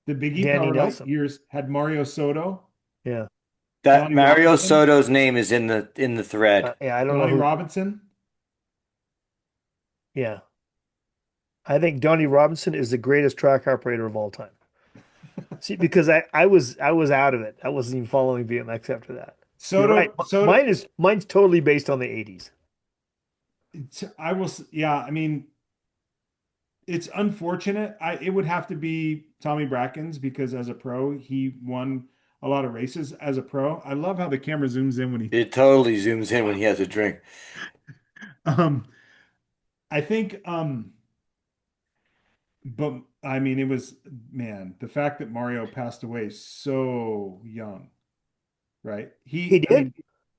Speaker 4: The Big E
Speaker 2: Danny
Speaker 4: power light
Speaker 2: Nelson.
Speaker 4: years had Mario Soto,
Speaker 2: Yeah,
Speaker 3: That
Speaker 4: Donnie
Speaker 3: Mario
Speaker 4: Robinson,
Speaker 3: Soto's name is in the thread.
Speaker 2: yeah. I don't know
Speaker 4: Donnie
Speaker 2: who.
Speaker 4: Robinson.
Speaker 2: Yeah, I think Donnie Robinson is the greatest track operator of all time. See, because I was out of it. I wasn't even following BMX after that. You're right.
Speaker 4: Soto.
Speaker 2: Mine's totally based on the 80s.
Speaker 4: Yeah, I mean, it's unfortunate. It would have to be Tommy Brackens because as a pro, he won a lot of races as a pro. I love how the camera zooms in when he,
Speaker 3: It totally zooms in when he has a drink.
Speaker 4: um, I think, but I mean, it was, man, the fact that Mario passed away so young, right?
Speaker 2: He
Speaker 4: I
Speaker 2: did.
Speaker 4: mean,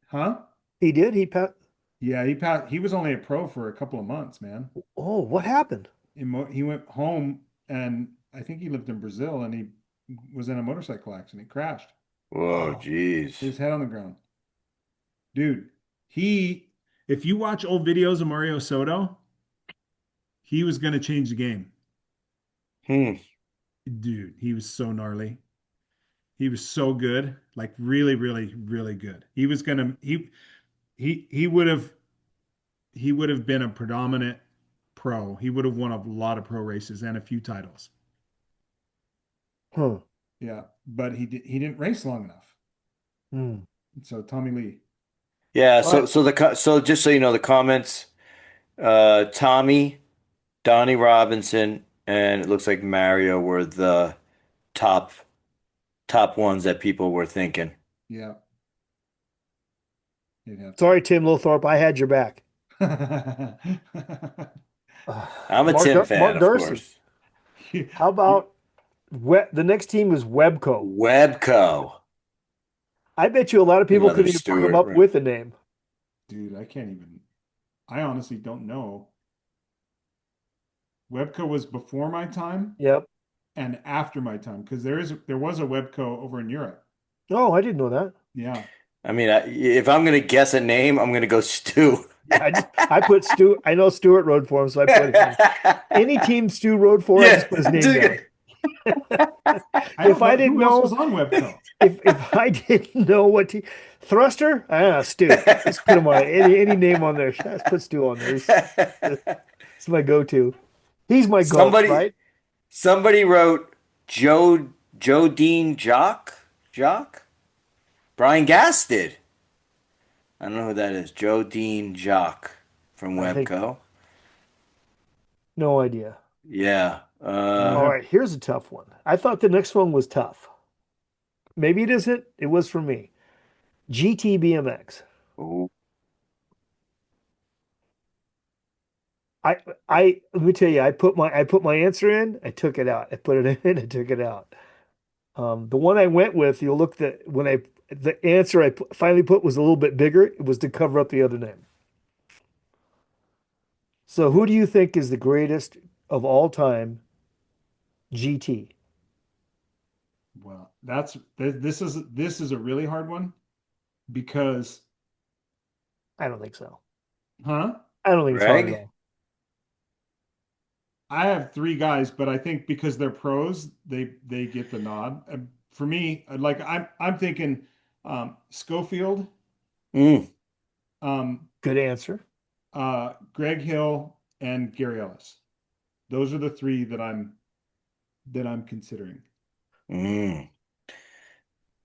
Speaker 4: huh?
Speaker 2: He did. He passed.
Speaker 4: Yeah, he passed. He was only a pro for a couple of months, man.
Speaker 2: Oh, what happened?
Speaker 4: He went home and I think he lived in Brazil and he was in a motorcycle accident. He crashed,
Speaker 3: Whoa,
Speaker 2: Oh,
Speaker 3: jeez.
Speaker 4: his head on the ground. Dude, if you watch old videos of Mario Soto, he was going to change the game.
Speaker 3: Hmm.
Speaker 4: Dude, he was so gnarly. He was so good, like really, really, really good. He was gonna he he would have been a predominant pro. He would have won a lot of pro races and a few titles.
Speaker 2: huh.
Speaker 4: Yeah, but he didn't race long enough.
Speaker 2: Hmm.
Speaker 4: So Tommy Lee.
Speaker 3: Yeah,
Speaker 2: All right.
Speaker 3: so just so you know, the comments, Tommy, Donnie Robinson, and it looks like Mario were the top top ones that people were thinking.
Speaker 4: Yeah, you'd have
Speaker 2: Sorry, Tim Lilthorpe. I had your back.
Speaker 4: to.
Speaker 3: I'm a Tim fan,
Speaker 2: Mark
Speaker 3: of
Speaker 2: Darcy.
Speaker 3: course.
Speaker 2: How about the next team is Webco?
Speaker 3: Webco,
Speaker 2: I bet you a lot of people
Speaker 3: another
Speaker 2: couldn't even come
Speaker 3: Stewart,
Speaker 2: up
Speaker 3: right?
Speaker 2: with a name.
Speaker 4: Dude, I can't even. I honestly don't know. Webco was before my time
Speaker 2: Yep.
Speaker 4: and after my time because there was a Webco over in Europe.
Speaker 2: Oh, I didn't know that.
Speaker 4: Yeah.
Speaker 3: I mean, if I'm gonna guess a name, I'm gonna go Stu.
Speaker 2: Yeah, I put Stu. I know Stewart rode for him, so I put him. Any team Stu rode for, I
Speaker 3: Yeah,
Speaker 2: just put his name down.
Speaker 4: I
Speaker 2: If
Speaker 4: don't
Speaker 2: I
Speaker 4: know
Speaker 2: didn't
Speaker 4: who else was
Speaker 2: know,
Speaker 4: on Webco.
Speaker 2: if I didn't know what team, Thruster, Stu. Just put him on any name on there. Just put Stu on there. It's my go-to. He's my goat,
Speaker 3: Somebody
Speaker 2: right?
Speaker 3: somebody wrote Joe Dean Jock. Brian Gass did. I don't know who that is. Joe Dean Jock from
Speaker 2: I think
Speaker 3: Webco.
Speaker 2: no idea.
Speaker 3: Yeah.
Speaker 4: You
Speaker 2: All
Speaker 4: have
Speaker 2: right, here's a tough one. I thought the next one was tough. Maybe it isn't. It was for me. GTBMX.
Speaker 3: Ooh.
Speaker 2: I let me tell you, I put my answer in, I took it out. I put it in, I took it out. The one I went with, you'll look that when the answer finally put was a little bit bigger. It was to cover up the other name. So who do you think is the greatest of all time GT?
Speaker 4: well, this is a really hard one because,
Speaker 2: I don't think so.
Speaker 4: huh?
Speaker 2: I don't think it's hard at
Speaker 3: Greg?
Speaker 2: all.
Speaker 4: I have three guys, but I think because they're pros, they get the nod. For me, like I'm thinking Schofield,
Speaker 3: Mm.
Speaker 4: um,
Speaker 2: Good answer.
Speaker 4: Greg Hill and Gary Ellis. Those are the three that I'm considering.
Speaker 3: Mm,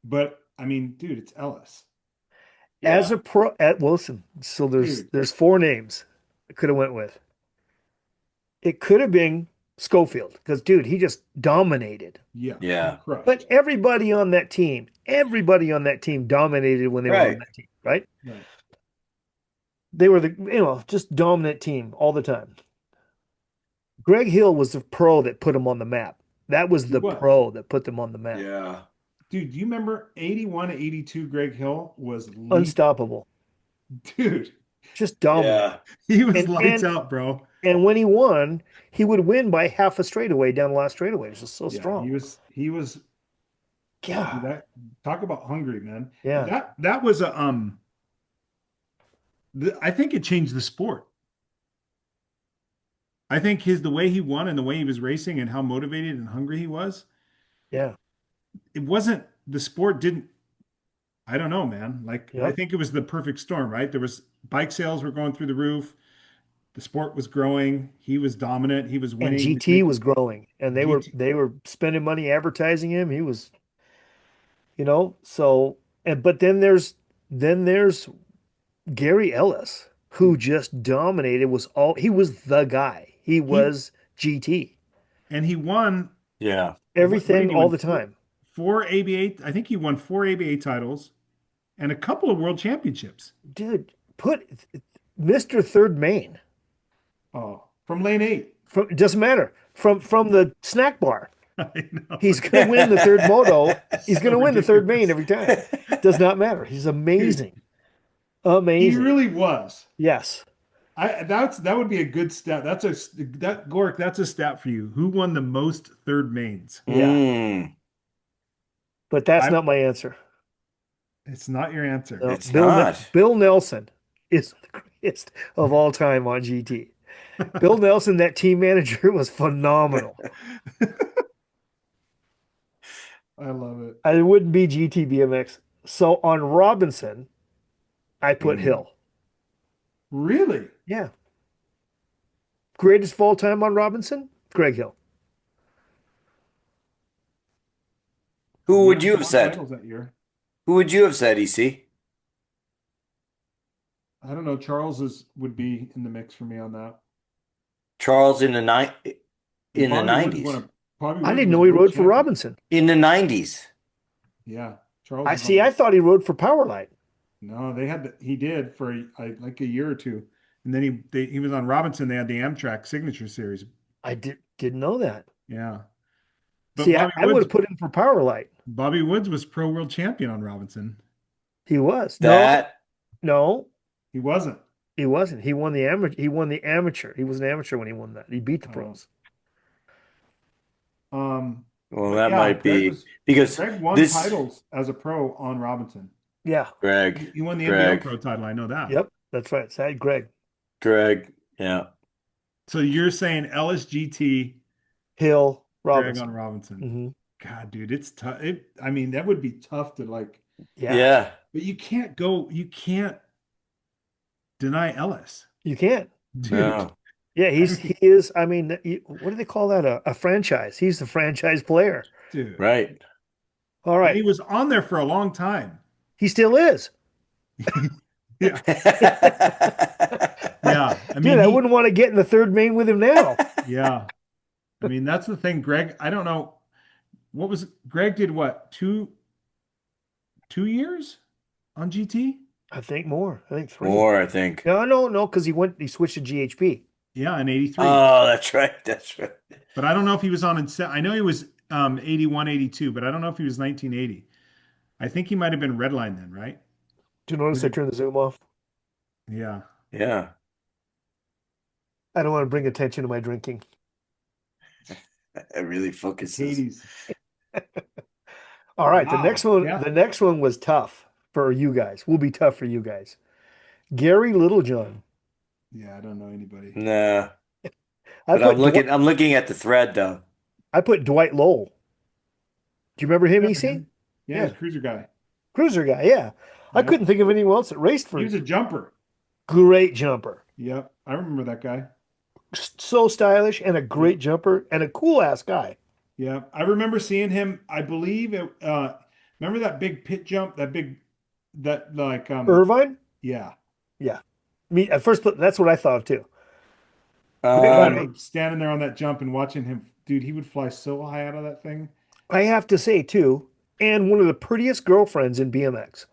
Speaker 4: But I mean, dude, it's Ellis.
Speaker 2: As
Speaker 3: yeah.
Speaker 2: a pro at Wilson. So there's
Speaker 4: Dude.
Speaker 2: there's four names I could have went with. It could have been Schofield because dude, he just dominated.
Speaker 4: Yeah.
Speaker 3: Yeah.
Speaker 4: He crushed.
Speaker 2: But everybody on that team dominated when they were on
Speaker 3: Right.
Speaker 2: that team, right?
Speaker 4: Right.
Speaker 2: They were just dominant team all the time. Greg Hill was the pro that put him on the map. That was
Speaker 4: He
Speaker 2: the
Speaker 4: was.
Speaker 2: pro that put them on the map.
Speaker 3: Yeah.
Speaker 4: Dude, do you remember 81, 82 Greg Hill was
Speaker 2: Unstoppable.
Speaker 4: dude,
Speaker 2: Just dominant.
Speaker 3: Yeah.
Speaker 4: he was
Speaker 2: And
Speaker 4: lights out, bro.
Speaker 2: and when he won, he would win by half a straightaway down the last straightaway. It's just so
Speaker 4: Yeah,
Speaker 2: strong.
Speaker 4: he was
Speaker 2: Yeah.
Speaker 4: that talk about hungry, man.
Speaker 2: Yeah.
Speaker 4: That was a I think it changed the sport. I think the way he won and the way he was racing and how motivated and hungry he was,
Speaker 2: Yeah.
Speaker 4: it wasn't the sport didn't I don't know, man. Like I
Speaker 2: Yep.
Speaker 4: think it was the perfect storm, right? There was bike sales were going through the roof. The sport was growing. He was dominant. He was
Speaker 2: And
Speaker 4: winning. He was
Speaker 2: GT was growing, and they were
Speaker 4: GT.
Speaker 2: they were spending money advertising him. He was, so but then there's Gary Ellis, who just dominated, he was the guy. He
Speaker 4: He
Speaker 2: was GT.
Speaker 4: and he won.
Speaker 3: Yeah.
Speaker 4: What did
Speaker 2: Everything
Speaker 4: he
Speaker 2: all
Speaker 4: win?
Speaker 2: the time.
Speaker 4: Four ABA. I think he won four ABA titles and a couple of world championships.
Speaker 2: Dude, put Mr. Third Main.
Speaker 4: Oh, from lane 8.
Speaker 2: It doesn't matter. From the snack bar.
Speaker 4: I know.
Speaker 2: He's going to win the third moto. He's going to
Speaker 4: So
Speaker 2: win the third main
Speaker 4: ridiculous.
Speaker 2: every time. Does not matter. He's amazing.
Speaker 4: He
Speaker 2: Amazing.
Speaker 4: really was.
Speaker 2: Yes.
Speaker 4: That would be a good stat. Gork, that's a stat for you. Who won the most third mains?
Speaker 2: Yeah.
Speaker 3: Mm,
Speaker 2: But that's
Speaker 4: I-
Speaker 2: not my answer.
Speaker 4: It's not your answer.
Speaker 2: No,
Speaker 3: it's not.
Speaker 2: Bill Nelson is the greatest of all time on GT. Bill Nelson, that team manager, was phenomenal.
Speaker 4: I love it.
Speaker 2: I wouldn't be GT BMX. So on Robinson, I put
Speaker 3: Mhm.
Speaker 2: Hill.
Speaker 4: Really?
Speaker 2: Yeah. Greatest of all time on Robinson? Greg Hill.
Speaker 3: Who would
Speaker 4: He
Speaker 3: you
Speaker 4: won
Speaker 3: have said?
Speaker 4: titles that year.
Speaker 3: Who would you have said, EC?
Speaker 4: I don't know. Would be in the mix for me on that.
Speaker 3: Charles in the in the
Speaker 4: Bobby Woods
Speaker 3: 90s.
Speaker 4: won Bobby
Speaker 2: I
Speaker 4: Woods
Speaker 2: didn't
Speaker 4: was
Speaker 2: know he
Speaker 4: world
Speaker 2: rode for
Speaker 4: champion.
Speaker 2: Robinson.
Speaker 3: In the 90s.
Speaker 4: Yeah, Charles.
Speaker 2: I
Speaker 4: was
Speaker 2: see.
Speaker 4: on
Speaker 2: I thought he rode for Powerlight.
Speaker 4: No, he did for like a year or two, and then he was on Robinson. They had the Amtrak Signature Series.
Speaker 2: I didn't know that.
Speaker 4: Yeah, but
Speaker 2: See, I would have put him for Powerlight.
Speaker 4: Bobby Woods was pro world champion on Robinson.
Speaker 2: He was.
Speaker 3: That
Speaker 2: No,
Speaker 4: He wasn't.
Speaker 2: he wasn't. He won the amateur. He won the amateur. He was an amateur when he won that. He beat the
Speaker 4: Oh.
Speaker 2: pros.
Speaker 4: Um,
Speaker 3: well,
Speaker 4: but
Speaker 3: that
Speaker 4: yeah,
Speaker 3: might be because
Speaker 4: Greg won
Speaker 3: this
Speaker 4: titles as a pro on Robinson.
Speaker 2: Yeah.
Speaker 3: Greg,
Speaker 4: He won the
Speaker 3: Greg.
Speaker 4: NBL pro title. I know that.
Speaker 2: Yep. That's right. Sad Greg
Speaker 3: yeah.
Speaker 4: So you're saying LSGT,
Speaker 2: Hill
Speaker 4: Greg
Speaker 2: Robinson.
Speaker 4: on Robinson?
Speaker 2: Hmm.
Speaker 4: God, dude, it's tough. I mean, that would be tough to like.
Speaker 2: Yeah.
Speaker 3: Yeah.
Speaker 4: But you can't deny Ellis,
Speaker 2: You can't.
Speaker 4: dude.
Speaker 3: No.
Speaker 2: Yeah. He is. I mean, what do they call that? A franchise. He's the franchise player.
Speaker 4: Dude,
Speaker 3: Right.
Speaker 2: All
Speaker 4: And
Speaker 2: right.
Speaker 4: he was on there for a long time.
Speaker 2: He still is.
Speaker 4: Yeah, yeah. I mean,
Speaker 2: Dude, I wouldn't want to get in the third main with him now.
Speaker 4: yeah. I mean, that's the thing, Greg. I don't know Greg did what 2 years on GT?
Speaker 2: I think more. I think 3.
Speaker 3: More, I think.
Speaker 2: No, because he switched to GHP.
Speaker 4: Yeah, in 83.
Speaker 3: Oh, that's right. That's right.
Speaker 4: But I don't know if he was on I know he was 81, 82, but I don't know if he was 1980. I think he might have been Redline then, right?
Speaker 2: Do you notice I turned the zoom off?
Speaker 4: Yeah.
Speaker 3: Yeah.
Speaker 2: I don't want to bring attention to my drinking.
Speaker 3: It really focuses.
Speaker 4: Hades.
Speaker 2: All right,
Speaker 4: Wow, yeah.
Speaker 2: the next one was tough for you guys. Will be tough for you guys. Gary Littlejohn.
Speaker 4: Yeah, I don't know anybody.
Speaker 3: Nah.
Speaker 2: I
Speaker 3: But I'm looking at the thread though.
Speaker 2: I put Dwight Lowell. Do you remember him,
Speaker 4: Remember
Speaker 2: EC?
Speaker 4: him? Yeah,
Speaker 2: Yeah.
Speaker 4: he's a cruiser guy.
Speaker 2: Cruiser guy, yeah. I
Speaker 4: Yep.
Speaker 2: couldn't think of anyone else that raced for
Speaker 4: He was a jumper.
Speaker 2: great jumper.
Speaker 4: Yep. I remember that guy.
Speaker 2: So stylish and a great
Speaker 4: Yep.
Speaker 2: jumper and a cool ass guy.
Speaker 4: Yeah. I remember seeing him, I believe remember that big pit jump, that like
Speaker 2: Irvine?
Speaker 4: yeah.
Speaker 2: Yeah. Me at first, that's what I thought of too.
Speaker 4: I
Speaker 2: Great
Speaker 3: Um,
Speaker 2: guy.
Speaker 4: remember standing there on that jump and watching him, dude, he would fly so high out of that thing.
Speaker 2: I have to say too, and one of the prettiest girlfriends in BMX.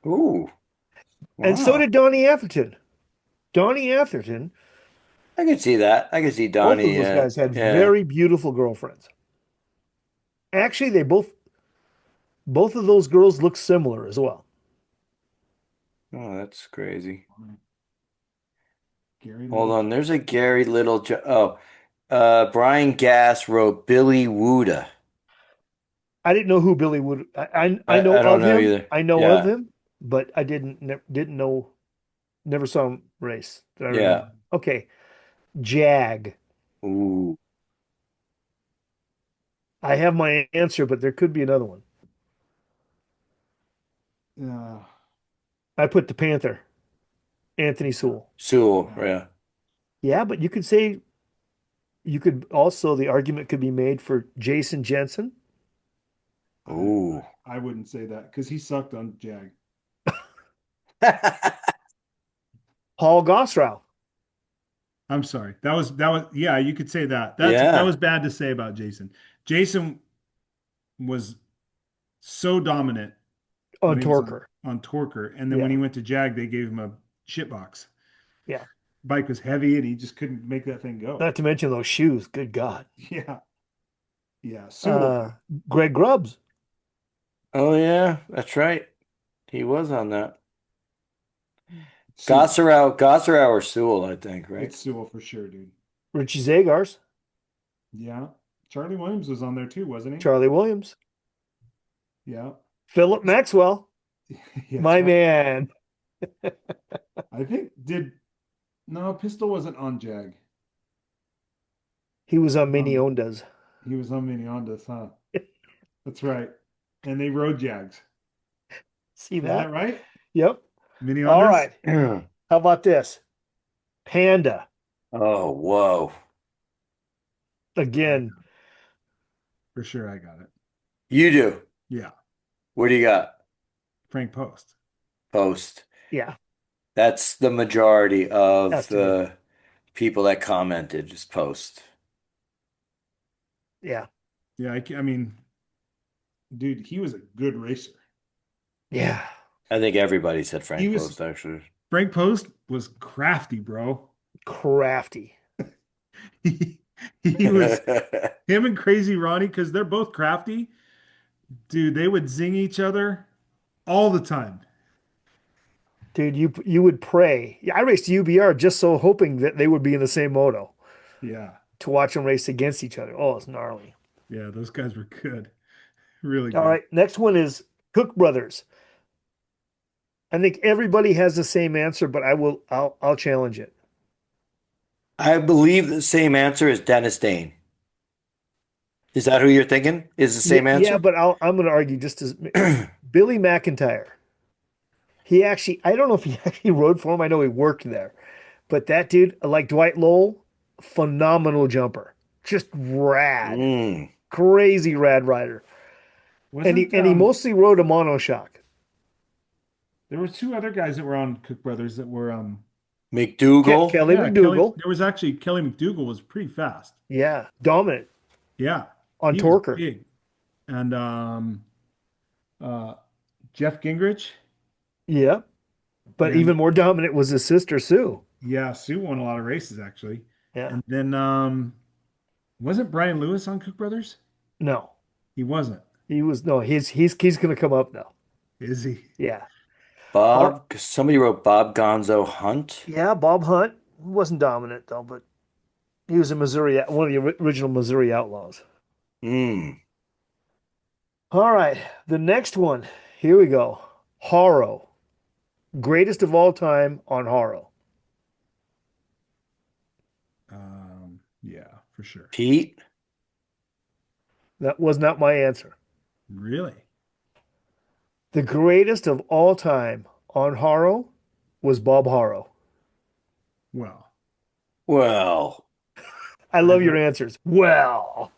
Speaker 3: ooh,
Speaker 2: And so
Speaker 3: wow.
Speaker 2: did Donnie Atherton. Donnie Atherton,
Speaker 3: I can see that. I can see
Speaker 2: both of
Speaker 3: Donnie.
Speaker 2: those guys had
Speaker 3: Yeah.
Speaker 2: very beautiful girlfriends. Actually, they both of those girls look similar as well.
Speaker 3: Oh, that's crazy.
Speaker 4: Gary
Speaker 3: Hold
Speaker 4: Little.
Speaker 3: on. There's a Gary Little. Brian Gass wrote Billy Wooda.
Speaker 2: I didn't know who Billy Wood. I know
Speaker 3: I don't
Speaker 2: of
Speaker 3: know
Speaker 2: him.
Speaker 3: either.
Speaker 2: I know of
Speaker 3: Yeah.
Speaker 2: him, but I didn't know. Never saw him race that I remember.
Speaker 3: Yeah.
Speaker 2: Okay, Jag.
Speaker 3: Ooh.
Speaker 2: I have my answer, but there could be another one.
Speaker 4: Uh,
Speaker 2: I put the Panther, Anthony Sewell.
Speaker 3: Sewell.
Speaker 4: yeah.
Speaker 3: Yeah.
Speaker 2: Yeah, but you could say you could also the argument could be made for Jason Jensen,
Speaker 3: Ooh.
Speaker 4: I wouldn't say that because he sucked on Jag.
Speaker 2: Paul Gosrow.
Speaker 4: I'm sorry. That was yeah, you could say that. That
Speaker 3: Yeah.
Speaker 4: was bad to say about Jason. Jason was so dominant when
Speaker 2: On
Speaker 4: he was
Speaker 2: Torker.
Speaker 4: on Torker, and then when
Speaker 2: Yeah,
Speaker 4: he went to Jag, they gave him a shit box.
Speaker 2: yeah.
Speaker 4: Bike was heavy, and he just couldn't make that thing go.
Speaker 2: Not to mention those shoes. Good God.
Speaker 4: Yeah, yeah. Sewell.
Speaker 2: Uh, Greg Grubbs.
Speaker 3: Oh yeah. That's right. He was on that.
Speaker 4: Sewell.
Speaker 3: Gossarow or Sewell, I think, right?
Speaker 4: It's Sewell for sure, dude.
Speaker 2: Richie Zagars.
Speaker 4: Yeah. Charlie Williams was on there too, wasn't he?
Speaker 2: Charlie Williams.
Speaker 4: Yeah.
Speaker 2: Philip Maxwell.
Speaker 4: Yeah, that's
Speaker 2: My
Speaker 4: right.
Speaker 2: man.
Speaker 4: I think did no Pistol wasn't on Jag.
Speaker 2: He was on Mini
Speaker 4: Um,
Speaker 2: Ondas.
Speaker 4: he was on Mini Hondas, huh? That's right. And they rode Jags.
Speaker 2: See
Speaker 4: Isn't
Speaker 2: that?
Speaker 4: that right?
Speaker 2: Yep.
Speaker 4: Mini
Speaker 2: All
Speaker 4: Hondas?
Speaker 2: right. How about this? Panda.
Speaker 3: Oh, whoa.
Speaker 4: I
Speaker 2: Again,
Speaker 4: for sure I got it.
Speaker 3: You do.
Speaker 4: Yeah.
Speaker 3: What do you got?
Speaker 4: Frank Post.
Speaker 3: Post.
Speaker 2: yeah,
Speaker 3: That's the majority of
Speaker 2: has to be.
Speaker 3: the people that commented is post.
Speaker 2: Yeah.
Speaker 4: Yeah, I mean, dude, he was a good racer.
Speaker 2: Yeah.
Speaker 3: I think everybody said
Speaker 4: He
Speaker 3: Frank
Speaker 4: was
Speaker 3: Post, actually.
Speaker 4: Frank Post was crafty, bro.
Speaker 2: Crafty.
Speaker 4: He, he was him and Crazy Ronnie because they're both crafty. Dude, they would zing each other all the time.
Speaker 2: Dude, you would pray. Yeah, I raced UBR just so hoping that they would be in the same moto
Speaker 4: Yeah.
Speaker 2: to watch them race against each other. Oh, it's gnarly.
Speaker 4: Yeah, those guys were good. Really
Speaker 2: All
Speaker 4: good.
Speaker 2: right. Next one is Cook Brothers. I think everybody has the same answer, but I'll challenge it.
Speaker 3: I believe the same answer is Dennis Dane. Is that who you're thinking? Is the
Speaker 2: Yeah,
Speaker 3: same
Speaker 2: yeah,
Speaker 3: answer?
Speaker 2: but I'm going to argue just as Billy McIntyre. He actually, I don't know if he actually rode for him. I know he worked there, but that dude, like Dwight Lowell, phenomenal jumper, just rad,
Speaker 3: Mm.
Speaker 2: crazy rad rider, and he
Speaker 4: Wasn't
Speaker 2: and he mostly rode a monoshock.
Speaker 4: there were two other guys that were on Cook Brothers that were
Speaker 3: McDougal.
Speaker 2: Kelly
Speaker 4: yeah, Kelly
Speaker 2: McDougal,
Speaker 4: there was actually Kelly McDougal was pretty fast.
Speaker 2: yeah, dominant
Speaker 4: Yeah.
Speaker 2: on
Speaker 4: He was
Speaker 2: Torker,
Speaker 4: big. And uh Jeff Gingrich.
Speaker 2: yeah, but
Speaker 4: And
Speaker 2: even more dominant was his sister Sue.
Speaker 4: yeah, Sue won a lot of races actually.
Speaker 2: Yeah,
Speaker 4: And then wasn't Brian Lewis on Cook Brothers?
Speaker 2: no,
Speaker 4: He wasn't.
Speaker 2: he was no, he's going to come up now.
Speaker 4: Is he?
Speaker 2: Yeah, All-
Speaker 3: Bob. Somebody wrote Bob Gonzo Hunt.
Speaker 2: yeah, Bob Hunt wasn't dominant though, but he was a Missouri, one of the original Missouri Outlaws.
Speaker 3: Mm.
Speaker 2: All right, the next one. Here we go. Haro, greatest of all time on Haro.
Speaker 4: Yeah, for sure.
Speaker 3: Pete.
Speaker 2: That was not my answer.
Speaker 4: Really?
Speaker 2: The greatest of all time on Haro was Bob Haro.
Speaker 4: Well,
Speaker 3: Well,
Speaker 2: I
Speaker 4: I
Speaker 2: love your
Speaker 4: don't,
Speaker 2: answers. Well,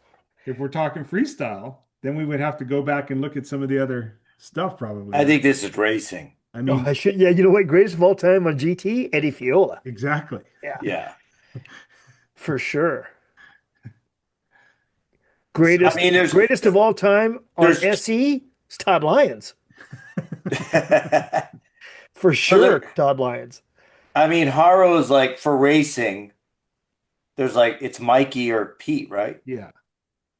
Speaker 4: if we're talking freestyle, then we would have to go back and look at some of the other stuff probably,
Speaker 3: I
Speaker 4: right?
Speaker 3: think this is racing.
Speaker 4: I
Speaker 2: oh, I
Speaker 4: mean,
Speaker 2: should. Yeah, you know what? Greatest of all time on GT, Eddie Fiola.
Speaker 4: exactly.
Speaker 2: Yeah,
Speaker 3: Yeah.
Speaker 2: for sure.
Speaker 4: So,
Speaker 3: I
Speaker 2: Greatest,
Speaker 3: mean,
Speaker 2: greatest of all time on
Speaker 3: there's
Speaker 2: SE, it's Todd Lyons.
Speaker 3: so
Speaker 2: For
Speaker 3: there,
Speaker 2: sure, Todd Lyons.
Speaker 3: I mean, Haro is like for racing, there's like it's Mikey or Pete, right?
Speaker 4: yeah,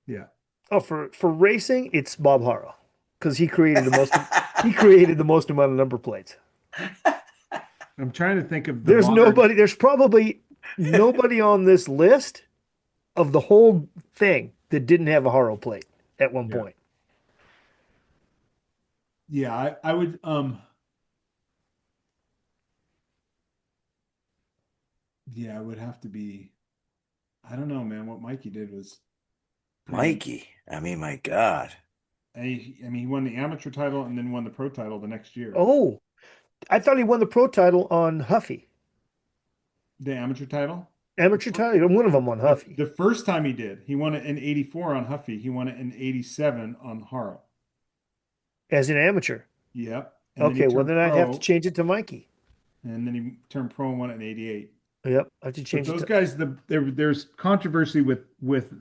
Speaker 4: yeah.
Speaker 2: Oh, for racing, it's Bob Harrow because he created the most amount of number plates.
Speaker 4: I'm trying to think of the
Speaker 2: There's
Speaker 4: modern.
Speaker 2: nobody, there's probably nobody on this list of the whole thing that didn't have a Harrow plate at one
Speaker 4: Yeah,
Speaker 2: point.
Speaker 4: yeah. I would. Yeah, it would have to be. I don't know, man. What Mikey did was pretty.
Speaker 3: Mikey. I mean, my God.
Speaker 4: I mean, he won the amateur title and then won the pro title the next year.
Speaker 2: Oh, I thought he won the pro title on Huffy.
Speaker 4: The amateur title.
Speaker 2: Amateur title, one of them on
Speaker 4: The
Speaker 2: Huffy
Speaker 4: first time he did, he won it in '84 on Huffy. He won it in '87 on Haro.
Speaker 2: as an amateur.
Speaker 4: Yep. And then he
Speaker 2: Okay, well
Speaker 4: turned
Speaker 2: then I'd have to
Speaker 4: pro,
Speaker 2: change it to Mikey.
Speaker 4: and then he turned pro and won it in '88.
Speaker 2: Yep, I have to
Speaker 4: But
Speaker 2: change it
Speaker 4: those
Speaker 2: to.
Speaker 4: guys, there's controversy with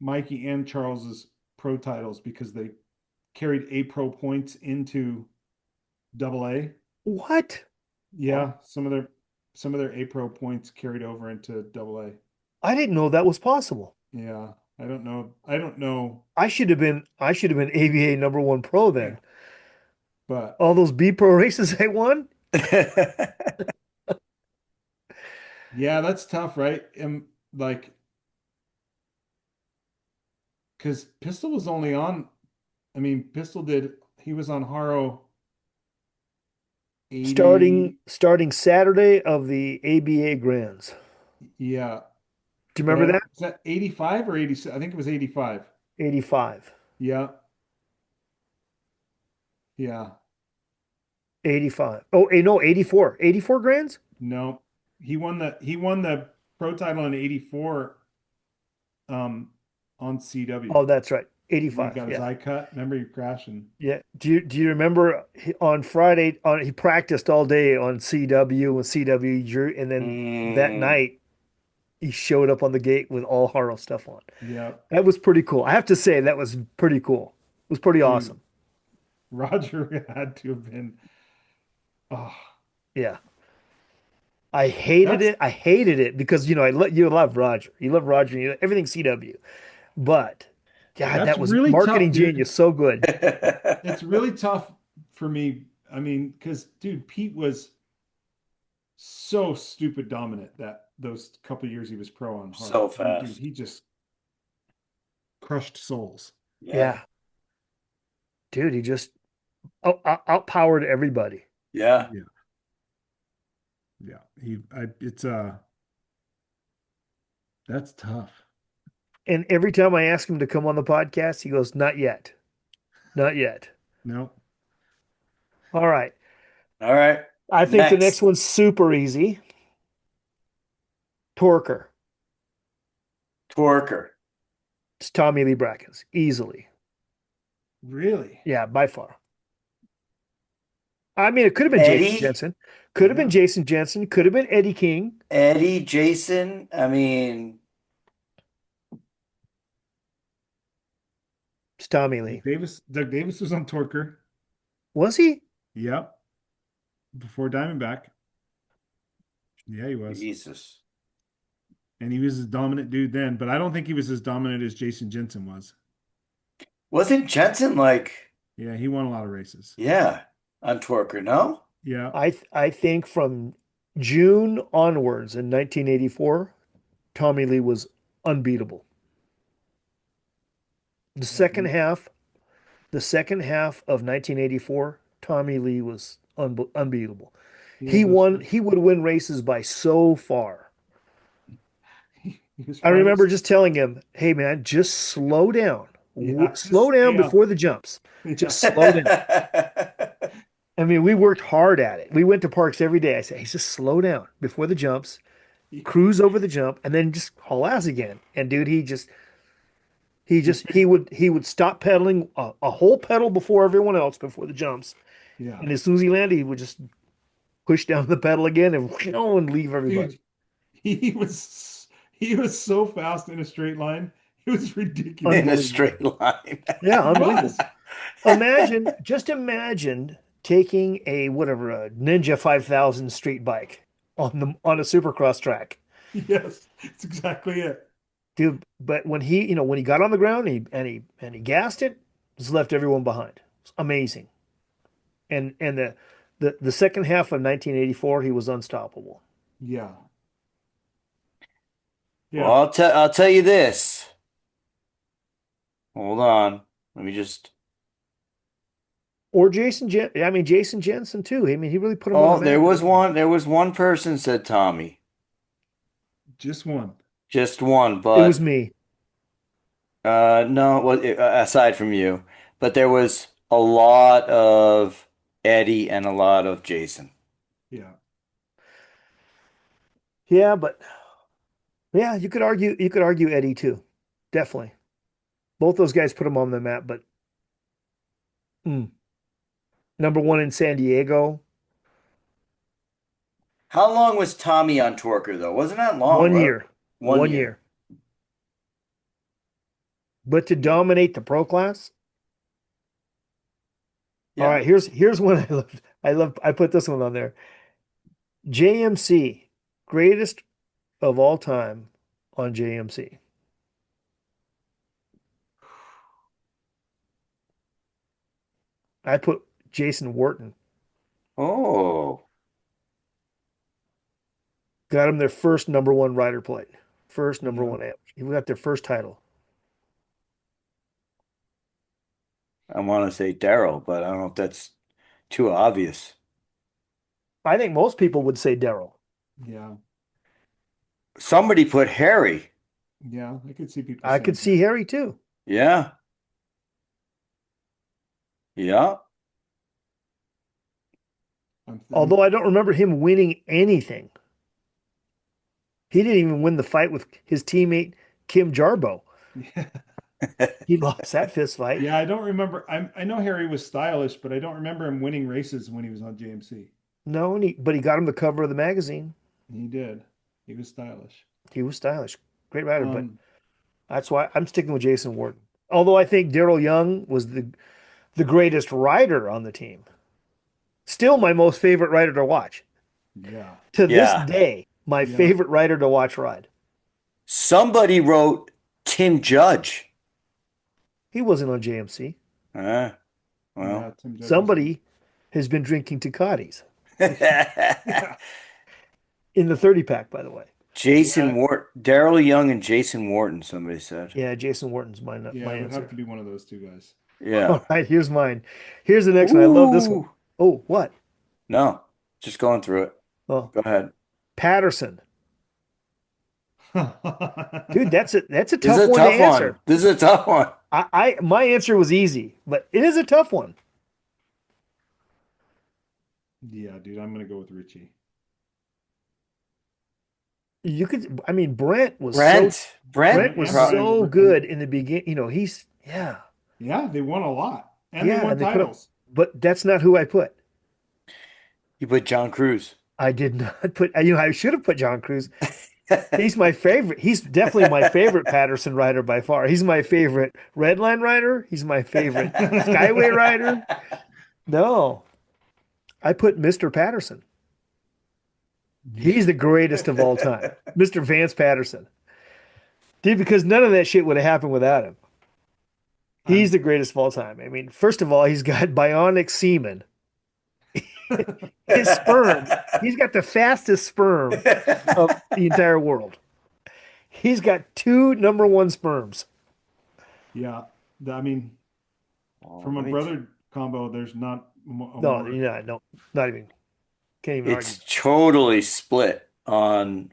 Speaker 4: Mikey and Charles's pro titles because they carried A pro points into Double A.
Speaker 2: What?
Speaker 4: Yeah, some of their A pro points carried over into Double A.
Speaker 2: I didn't know that was possible.
Speaker 4: Yeah, I don't know. I don't know,
Speaker 2: I should have been ABA number one pro then.
Speaker 4: but
Speaker 2: All those B pro races I won.
Speaker 4: yeah, that's tough, right? And like, because Pistol was only on. I mean, Pistol did. He was on Haro
Speaker 2: starting
Speaker 4: 80.
Speaker 2: starting Saturday of the ABA Grands.
Speaker 4: Yeah,
Speaker 2: Do you
Speaker 4: but
Speaker 2: remember that?
Speaker 4: is that 85 or 86? I think it was 85.
Speaker 2: 85.
Speaker 4: Yeah, yeah.
Speaker 2: 85. Oh, no, 84. 84 Grands?
Speaker 4: No, he won the pro title in '84 um on CW.
Speaker 2: Oh, that's right.
Speaker 4: He
Speaker 2: 85.
Speaker 4: got his
Speaker 2: Yeah.
Speaker 4: eye cut. Remember he crashing.
Speaker 2: Yeah. Do you remember on Friday he practiced all day on CW and CW drew and then that
Speaker 3: Mm,
Speaker 2: night he showed up on the gate with all Harrow stuff on.
Speaker 4: Yeah,
Speaker 2: That was pretty cool. I have to say that was pretty cool. It was pretty
Speaker 4: dude.
Speaker 2: awesome.
Speaker 4: Roger had to have been. Oh,
Speaker 2: Yeah. I hated
Speaker 4: that's
Speaker 2: it. I hated it because you love Roger. You love Roger. Everything CW. But God,
Speaker 4: that's
Speaker 2: that was
Speaker 4: really tough,
Speaker 2: marketing
Speaker 4: dude.
Speaker 2: genius. So good.
Speaker 4: It's really tough for me. I mean, because dude, Pete was so stupid dominant that those couple years he was pro on
Speaker 3: so
Speaker 4: Haro. I mean, dude,
Speaker 3: fast.
Speaker 4: he just crushed souls.
Speaker 3: Yeah.
Speaker 2: Yeah, dude, he just outpowered everybody.
Speaker 3: Yeah.
Speaker 4: Yeah, yeah. That's tough.
Speaker 2: And every time I ask him to come on the podcast, he goes, "Not yet, not yet."
Speaker 4: No,
Speaker 2: All right,
Speaker 3: All right.
Speaker 2: I think the next
Speaker 3: Next,
Speaker 2: one's super easy. Torker.
Speaker 3: Torker.
Speaker 2: It's Tommy Lee Brackens, easily.
Speaker 4: really.
Speaker 2: Yeah, by far. I mean, it could have been Jason
Speaker 3: Eddie.
Speaker 2: Jensen. Could have been
Speaker 4: Yeah.
Speaker 2: Jason Jensen. Could have been Eddie King.
Speaker 3: Eddie, Jason. I mean,
Speaker 2: It's Tommy Lee.
Speaker 4: Doug Davis was on Torker.
Speaker 2: Was he?
Speaker 4: Yep. Before Diamondback. Yeah, he was.
Speaker 3: Jesus.
Speaker 4: And he was a dominant dude then, but I don't think he was as dominant as Jason Jensen was.
Speaker 3: Wasn't Jensen like,
Speaker 4: Yeah, he won a lot of races.
Speaker 3: yeah, on Torker, no?
Speaker 4: Yeah.
Speaker 2: I think from June onwards in 1984, Tommy Lee was unbeatable. The second half, the second half of 1984, Tommy Lee was unbeatable.
Speaker 4: Yeah,
Speaker 2: He
Speaker 4: those
Speaker 2: won.
Speaker 4: first,
Speaker 2: He would win races by so far.
Speaker 4: his
Speaker 2: I remember
Speaker 4: finals.
Speaker 2: just telling him, "Hey man, just slow down.
Speaker 4: Yeah,
Speaker 2: Slow
Speaker 4: just
Speaker 2: down
Speaker 4: stay up.
Speaker 2: before the jumps. Just slow down." I mean, we worked hard at it. We went to parks every day. I said, hey, just slow down before the jumps, cruise over the jump, and then just haul ass again. And dude, he would stop pedaling a whole pedal before everyone else before the jumps.
Speaker 4: Yeah.
Speaker 2: And as soon as he landed, he would just push down the pedal again and and leave everybody.
Speaker 4: Dude, he was so fast in a straight line. It was ridiculous.
Speaker 3: In a
Speaker 2: Unbelievable.
Speaker 3: straight line.
Speaker 2: Yeah,
Speaker 4: He
Speaker 2: unbelievable.
Speaker 4: was.
Speaker 2: Just imagine taking a whatever a Ninja 5000 street bike on a supercross track.
Speaker 4: Yes, that's exactly it.
Speaker 2: Dude, but when he got on the ground and he gassed it, just left everyone behind. It's amazing. And the second half of 1984, he was unstoppable.
Speaker 4: Yeah.
Speaker 3: Well,
Speaker 4: Yeah.
Speaker 3: I'll tell you this. Hold on. Let me just.
Speaker 2: Or Jason Jensen too. I mean, he really put him on the
Speaker 3: Oh,
Speaker 2: map.
Speaker 3: there was one person said Tommy.
Speaker 4: Just one.
Speaker 3: Just one,
Speaker 2: It was
Speaker 3: but
Speaker 2: me.
Speaker 3: no, well, aside from you, but there was a lot of Eddie and a lot of Jason.
Speaker 4: Yeah.
Speaker 2: Yeah, but yeah, you could argue Eddie too. Definitely. Both those guys put him on the map, but mm, number one in San Diego,
Speaker 3: How long was Tommy on Torker though? Wasn't that long,
Speaker 2: one
Speaker 3: right?
Speaker 2: year.
Speaker 3: One
Speaker 2: One
Speaker 3: year.
Speaker 2: year. But to dominate the pro class, all
Speaker 3: Yeah.
Speaker 2: right, here's one I love. I put this one on there. JMC, greatest of all time on JMC. I put Jason Wharton.
Speaker 3: Oh,
Speaker 2: Got him their first number one rider plate. First number
Speaker 4: Yeah.
Speaker 2: one amp. He got their first title.
Speaker 3: I want to say Daryl, but I don't know if that's too obvious.
Speaker 2: I think most people would say Daryl.
Speaker 4: Yeah.
Speaker 3: Somebody put Harry.
Speaker 4: Yeah. I could see people
Speaker 2: I could
Speaker 4: saying
Speaker 2: see Harry too.
Speaker 3: Yeah. Yeah.
Speaker 4: that.
Speaker 2: Although I don't remember him winning anything. He didn't even win the fight with his teammate Kim Jarbo.
Speaker 4: Yeah.
Speaker 2: He lost that fist fight.
Speaker 4: Yeah, I don't remember. I know Harry was stylish, but I don't remember him winning races when he was on JMC.
Speaker 2: No, but he got him the cover of the magazine.
Speaker 4: He did. He was stylish.
Speaker 2: He was stylish. Great rider, but
Speaker 4: Um,
Speaker 2: that's why I'm sticking with Jason Wharton. Although I think Daryl Young was the greatest rider on the team. Still my most favorite rider to watch.
Speaker 4: yeah.
Speaker 2: To this
Speaker 3: Yeah.
Speaker 2: day, my
Speaker 4: Yeah.
Speaker 2: favorite rider to watch ride.
Speaker 3: Somebody wrote Tim Judge.
Speaker 2: He wasn't on JMC.
Speaker 3: Uh,
Speaker 4: Yeah,
Speaker 3: well.
Speaker 4: Tim Judge was-
Speaker 2: Somebody has been drinking Tecatis
Speaker 4: Yeah.
Speaker 2: in the 30 pack, by the way.
Speaker 3: Jason
Speaker 4: Yeah.
Speaker 3: Wharton, Daryl Young and Jason Wharton, somebody said.
Speaker 2: Yeah, Jason Wharton's my
Speaker 4: Yeah,
Speaker 2: my
Speaker 4: it would have
Speaker 2: answer.
Speaker 4: to be one of those two guys.
Speaker 3: Yeah.
Speaker 2: All right, here's mine. Here's the next one. I love this one.
Speaker 3: Ooh.
Speaker 2: Oh, what?
Speaker 3: No, just going through it.
Speaker 2: Oh,
Speaker 3: Go ahead.
Speaker 2: Patterson. Dude, that's a
Speaker 3: This is
Speaker 2: tough
Speaker 3: a
Speaker 2: one to
Speaker 3: tough one.
Speaker 2: answer.
Speaker 3: This is a tough one.
Speaker 2: My answer was easy, but it is a tough one.
Speaker 4: Yeah, dude, I'm gonna go with Richie.
Speaker 2: I mean, Brent was
Speaker 3: Brent.
Speaker 2: Brent was
Speaker 4: Pro-
Speaker 2: so good in the beginning. Yeah,
Speaker 4: Yeah, they won a lot. And
Speaker 2: Yeah,
Speaker 4: they won
Speaker 2: and they put up-
Speaker 4: titles.
Speaker 2: but that's not who I put.
Speaker 3: You put John Cruz.
Speaker 2: I did not put, I should have put John Cruz. He's my favorite. He's definitely my favorite Patterson rider by far. He's my favorite Red Line rider. He's my favorite Skyway rider. No, I put Mr. Patterson. He's the greatest of all time. Mr. Vance Patterson. Dude, because none of that shit would have happened without him. He's the greatest of all time. I mean, first of all, he's got bionic semen. His sperm. He's got the fastest sperm of the entire world. He's got two number one sperms.
Speaker 4: Yeah. I mean, from a brother combo, there's not
Speaker 2: No, no, not even. Can't even
Speaker 3: It's
Speaker 2: argue.
Speaker 3: totally split on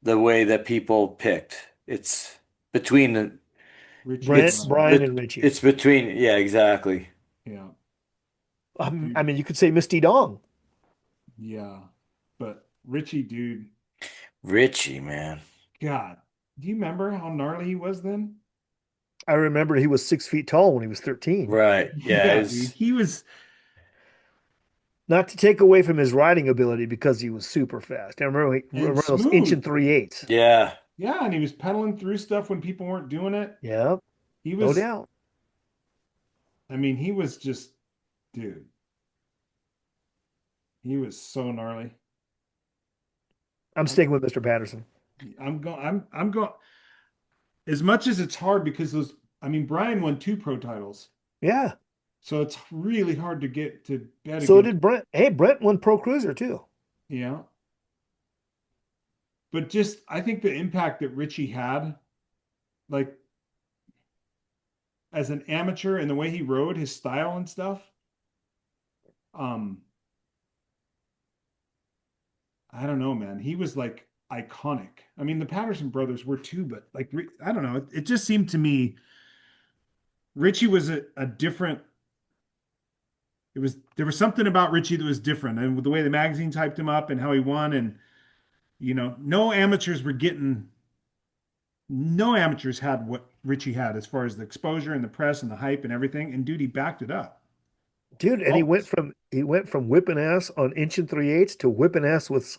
Speaker 3: the way that people picked. It's between the
Speaker 4: Richie
Speaker 2: Brent,
Speaker 3: it's
Speaker 4: and
Speaker 2: Brian, and Richie.
Speaker 3: it's between, yeah, exactly.
Speaker 4: yeah.
Speaker 2: I mean, you could say Misty Dong.
Speaker 4: Yeah. But Richie, dude,
Speaker 3: Richie, man.
Speaker 4: God, do you remember how gnarly he was then?
Speaker 2: I remember he was 6 feet tall when he was 13.
Speaker 3: Right. Yeah.
Speaker 4: Yeah, dude. He was,
Speaker 2: Not to take away from his riding ability because he was super fast. I remember he
Speaker 4: and
Speaker 2: run those inch
Speaker 4: smooth.
Speaker 2: and 3/8.
Speaker 3: Yeah.
Speaker 4: Yeah, and he was pedaling through stuff when people weren't doing it.
Speaker 2: Yeah,
Speaker 4: He
Speaker 2: no
Speaker 4: was,
Speaker 2: doubt.
Speaker 4: I mean, he was just, dude, he was so gnarly.
Speaker 2: I'm
Speaker 4: I'm,
Speaker 2: sticking with Mr. Patterson.
Speaker 4: I'm going, as much as it's hard because those, I mean, Brian won 2 pro titles.
Speaker 2: Yeah.
Speaker 4: So it's really hard to get to bet
Speaker 2: So
Speaker 4: against,
Speaker 2: did Brent. Hey, Brent won Pro Cruiser too.
Speaker 4: yeah. But just, I think the impact that Richie had, like as an amateur and the way he rode, his style and stuff, um, I don't know, man. He was like iconic. I mean, the Patterson brothers were too, but like, I don't know. It just seemed to me Richie was a different. There was something about Richie that was different, and with the way the magazines hyped him up and how he won, and no amateurs were getting. No amateurs had what Richie had as far as the exposure and the press and the hype and everything. And dude, he backed it up.
Speaker 2: Dude, and
Speaker 4: Always.
Speaker 2: he went from whipping ass on inch and 3/8 to whipping ass with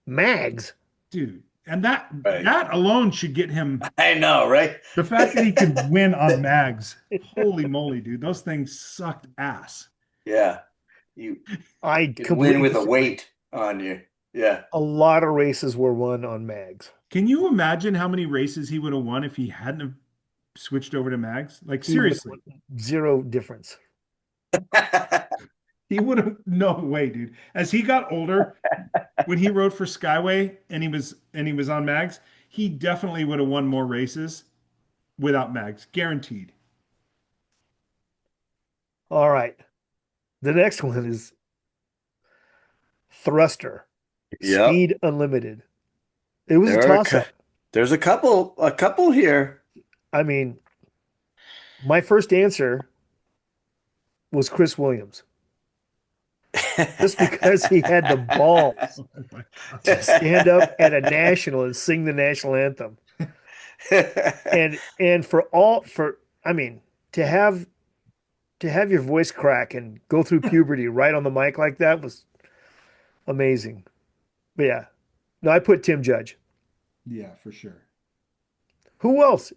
Speaker 2: mags.
Speaker 4: Dude. And that
Speaker 3: Right.
Speaker 4: that alone should get him
Speaker 3: I know, right?
Speaker 4: the fact that he could win on mags. Holy moly, dude. Those things sucked ass.
Speaker 3: Yeah. You
Speaker 2: I
Speaker 3: can win
Speaker 2: completely
Speaker 3: with a
Speaker 2: disagree.
Speaker 3: weight on you. Yeah.
Speaker 2: A lot of races were won on mags.
Speaker 4: Can you imagine how many races he would have won if he hadn't have switched over to mags? Like
Speaker 2: He would have
Speaker 4: seriously,
Speaker 2: won zero difference.
Speaker 4: he would have no way, dude. As he got older, when he rode for Skyway and he was on mags, he definitely would have won more races without mags, guaranteed.
Speaker 2: All right. The next one is Thruster,
Speaker 3: Yep.
Speaker 2: Speed Unlimited. It was a
Speaker 3: There are
Speaker 2: toss up.
Speaker 3: there's a couple here.
Speaker 2: I mean, my first answer was Chris Williams, just because he had the balls
Speaker 4: Oh my
Speaker 2: to stand up at a national and sing the national anthem. And for I mean, to have your voice crack and go through puberty right on the mic like that was amazing. But yeah. No, I put Tim Judge.
Speaker 4: Yeah, for sure.
Speaker 2: Who else?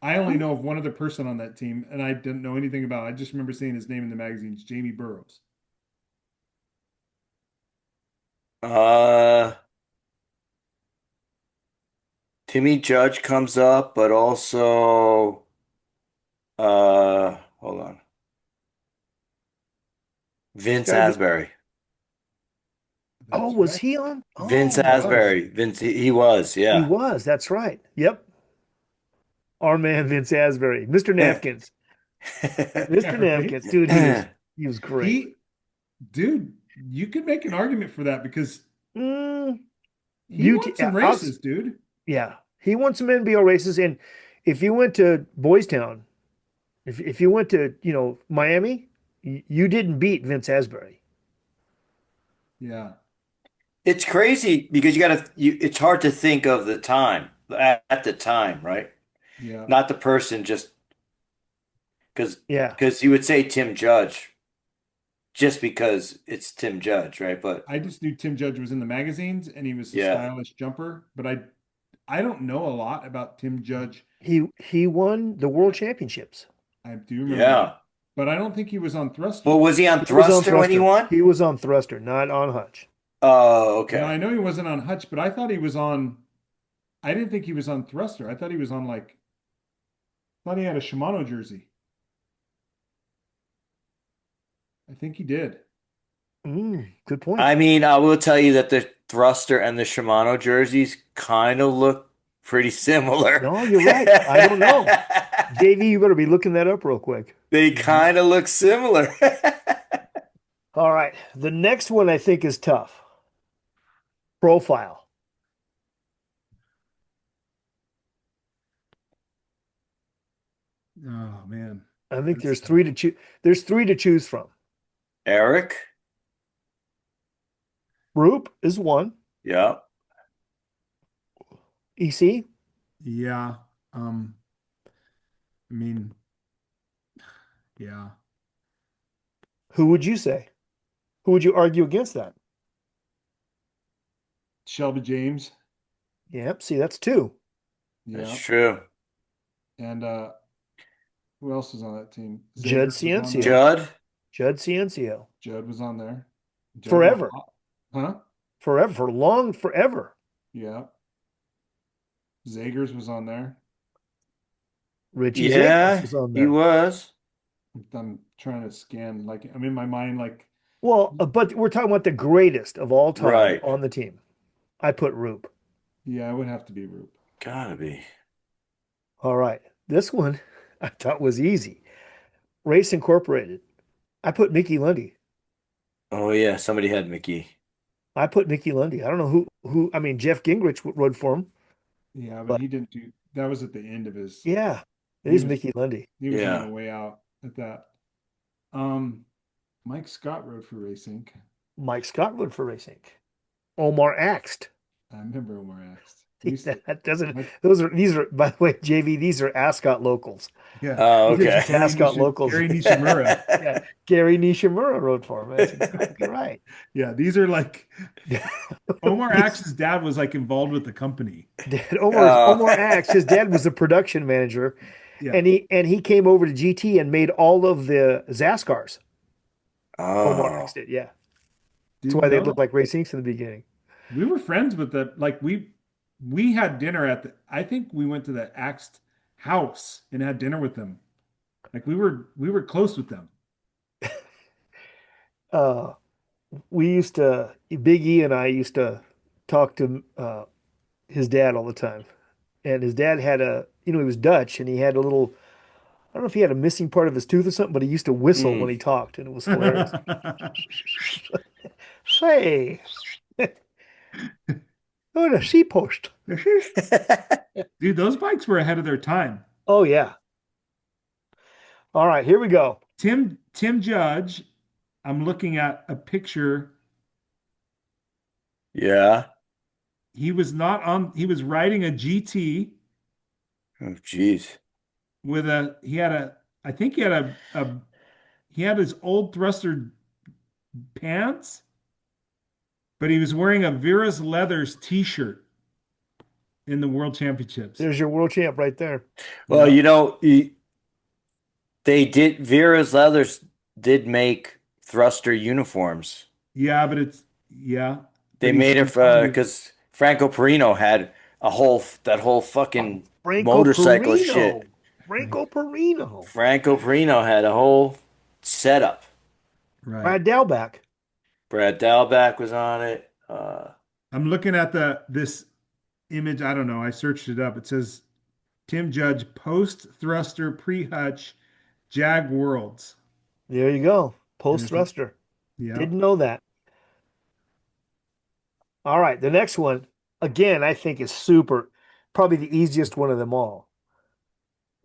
Speaker 4: I only know of one other person on that team, and I didn't know anything about it. I just remember seeing his name in the magazines, Jamie Burrows.
Speaker 3: uh Timmy Judge comes up, but also hold on.
Speaker 2: It's
Speaker 3: Vince
Speaker 2: got to be.
Speaker 3: Asbury.
Speaker 2: Oh,
Speaker 4: That's
Speaker 2: was
Speaker 4: right.
Speaker 2: he on?
Speaker 3: Vince
Speaker 2: Oh,
Speaker 4: He was.
Speaker 3: Asbury. Vince he was,
Speaker 2: he
Speaker 3: yeah.
Speaker 2: was. That's right. Yep. Our man Vince Asbury, Mr. Napkins. Mr.
Speaker 4: Yeah, right.
Speaker 2: Napkins, dude, he was great.
Speaker 4: He, dude, you could make an argument for that because
Speaker 2: Mm,
Speaker 4: he won
Speaker 2: yeah,
Speaker 4: some races, dude.
Speaker 2: yeah, he won some NBL races, and if you went to Boys Town, if you went to Miami, you didn't beat Vince Asbury.
Speaker 4: Yeah,
Speaker 3: It's crazy because it's hard to think of the time at the time, right?
Speaker 4: yeah.
Speaker 3: Not the person, just because
Speaker 2: Yeah,
Speaker 3: you would say Tim Judge just because it's Tim Judge, right? But
Speaker 4: I just knew Tim Judge was in the magazines and he was a
Speaker 3: yeah,
Speaker 4: stylish jumper, but I don't know a lot about Tim Judge.
Speaker 2: he won the world championships.
Speaker 4: I do remember that,
Speaker 3: yeah.
Speaker 4: but I don't think he was on
Speaker 3: Well,
Speaker 4: Thruster.
Speaker 3: was he on
Speaker 2: He was on
Speaker 3: Thruster when he
Speaker 2: thruster.
Speaker 3: won?
Speaker 2: He was on thruster, not on Hutch.
Speaker 3: Oh,
Speaker 4: No,
Speaker 3: okay.
Speaker 4: I know he wasn't on Hutch, but I thought he was on. I didn't think he was on Thruster. I thought he was on like. I thought he had a Shimano jersey. I think he did.
Speaker 2: Good point.
Speaker 3: I mean, I will tell you that the Thruster and the Shimano jerseys kind of look pretty similar.
Speaker 2: No, you're right. I don't know. JV, you better be looking that up real quick.
Speaker 3: They kind of look similar.
Speaker 2: All right. The next one I think is tough. Profile.
Speaker 4: Oh man,
Speaker 2: I think
Speaker 4: that's tough.
Speaker 2: there's three to choose from.
Speaker 3: Eric.
Speaker 2: Roop is one.
Speaker 3: Yeah.
Speaker 2: EC,
Speaker 4: Yeah. Um, I mean, yeah.
Speaker 2: who would you say? Who would you argue against that?
Speaker 4: Shelby James.
Speaker 2: Yep. See, that's two.
Speaker 3: That's
Speaker 4: Yeah.
Speaker 3: true.
Speaker 4: And who else was on that team?
Speaker 2: Judd
Speaker 4: Zagers was on
Speaker 2: Ciencio.
Speaker 4: there.
Speaker 3: Judd.
Speaker 2: Judd Ciencio.
Speaker 4: Judd was on there. Judd was
Speaker 2: Forever.
Speaker 4: hot. Huh?
Speaker 2: Forever. For long, forever.
Speaker 4: Yeah. Zagers was on there.
Speaker 2: Richie Zagos
Speaker 3: Yeah,
Speaker 2: was on
Speaker 3: he
Speaker 2: there.
Speaker 3: was.
Speaker 4: I'm trying to scan, like, I'm in my mind, like,
Speaker 2: Well, but we're talking about the greatest of all time
Speaker 3: Right.
Speaker 2: on the team. I put Roop.
Speaker 4: yeah, it would have to be Roop.
Speaker 3: Gotta be.
Speaker 2: All right. This one I thought was easy. Race Incorporated. I put Mickey Lundy.
Speaker 3: Oh yeah, somebody had Mickey.
Speaker 2: I put Mickey Lundy. I don't know I mean, Jeff Gingrich rode for him,
Speaker 4: Yeah, but
Speaker 2: but
Speaker 4: he didn't do that. Was at the end of his.
Speaker 2: yeah, it
Speaker 4: He
Speaker 2: is
Speaker 4: was
Speaker 2: Mickey Lundy.
Speaker 4: he was on
Speaker 3: Yeah.
Speaker 4: the way out at that. Um, Mike Scott rode for Racing.
Speaker 2: Mike Scott rode for Racing. Omar Axt.
Speaker 4: I remember Omar asked. We used to,
Speaker 2: That doesn't,
Speaker 4: Mike,
Speaker 2: these are, by the way, JV, these are Ascot locals.
Speaker 4: yeah,
Speaker 3: Oh,
Speaker 2: These are
Speaker 3: okay.
Speaker 2: just Ascot locals.
Speaker 4: Gary Nishimura.
Speaker 2: Yeah, Gary Nishimura rode for him. That's exactly right.
Speaker 4: Yeah, these are like Omar Axe's dad was like involved with the company.
Speaker 2: Omar Axe, his dad was the production manager,
Speaker 4: Yeah.
Speaker 2: and he came over to GT and made all of the Zascars. Omar
Speaker 3: Oh.
Speaker 2: Axe did, yeah. That's
Speaker 4: Didn't
Speaker 2: why they
Speaker 4: know.
Speaker 2: looked like Racings in the beginning.
Speaker 4: We were friends with the like we had dinner at the I think we went to the Axed house and had dinner with them. Like we were close with them.
Speaker 2: Uh, Big E and I used to talk to his dad all the time. And his dad had he was Dutch and he had a little, I don't know if he had a missing part of his tooth or something, but he used to whistle when
Speaker 3: Mm.
Speaker 2: he talked and it was hilarious. Say, oh, the sea post.
Speaker 4: Dude, those bikes were ahead of their time.
Speaker 2: Oh, yeah. All right, here we go.
Speaker 4: Tim Judge, I'm looking at a picture.
Speaker 3: Yeah.
Speaker 4: He was riding a GT
Speaker 3: Oh, geez.
Speaker 4: with I think he had his old thruster pants, but he was wearing a Vera's Leathers t-shirt in the World Championships.
Speaker 2: There's your world champ right there.
Speaker 3: Well,
Speaker 4: Yeah.
Speaker 3: they did. Vera's Leathers did make thruster uniforms.
Speaker 4: Yeah, but
Speaker 3: They
Speaker 4: But
Speaker 3: made it
Speaker 4: he's probably-
Speaker 3: because Franco Perino had that whole fucking
Speaker 2: Franco
Speaker 3: motorcycle
Speaker 2: Perino.
Speaker 3: shit.
Speaker 2: Franco Perino.
Speaker 3: Franco Perino had a whole setup.
Speaker 4: right.
Speaker 2: Brad Dalback.
Speaker 3: Brad Dalback was on it.
Speaker 4: I'm looking at this image. I don't know. I searched it up. It says Tim Judge post thruster pre-hutch Jag Worlds.
Speaker 2: There you go. Post
Speaker 4: There's
Speaker 2: thruster.
Speaker 4: Yeah.
Speaker 2: Didn't know that. All right, the next one, again, I think is probably the easiest one of them all.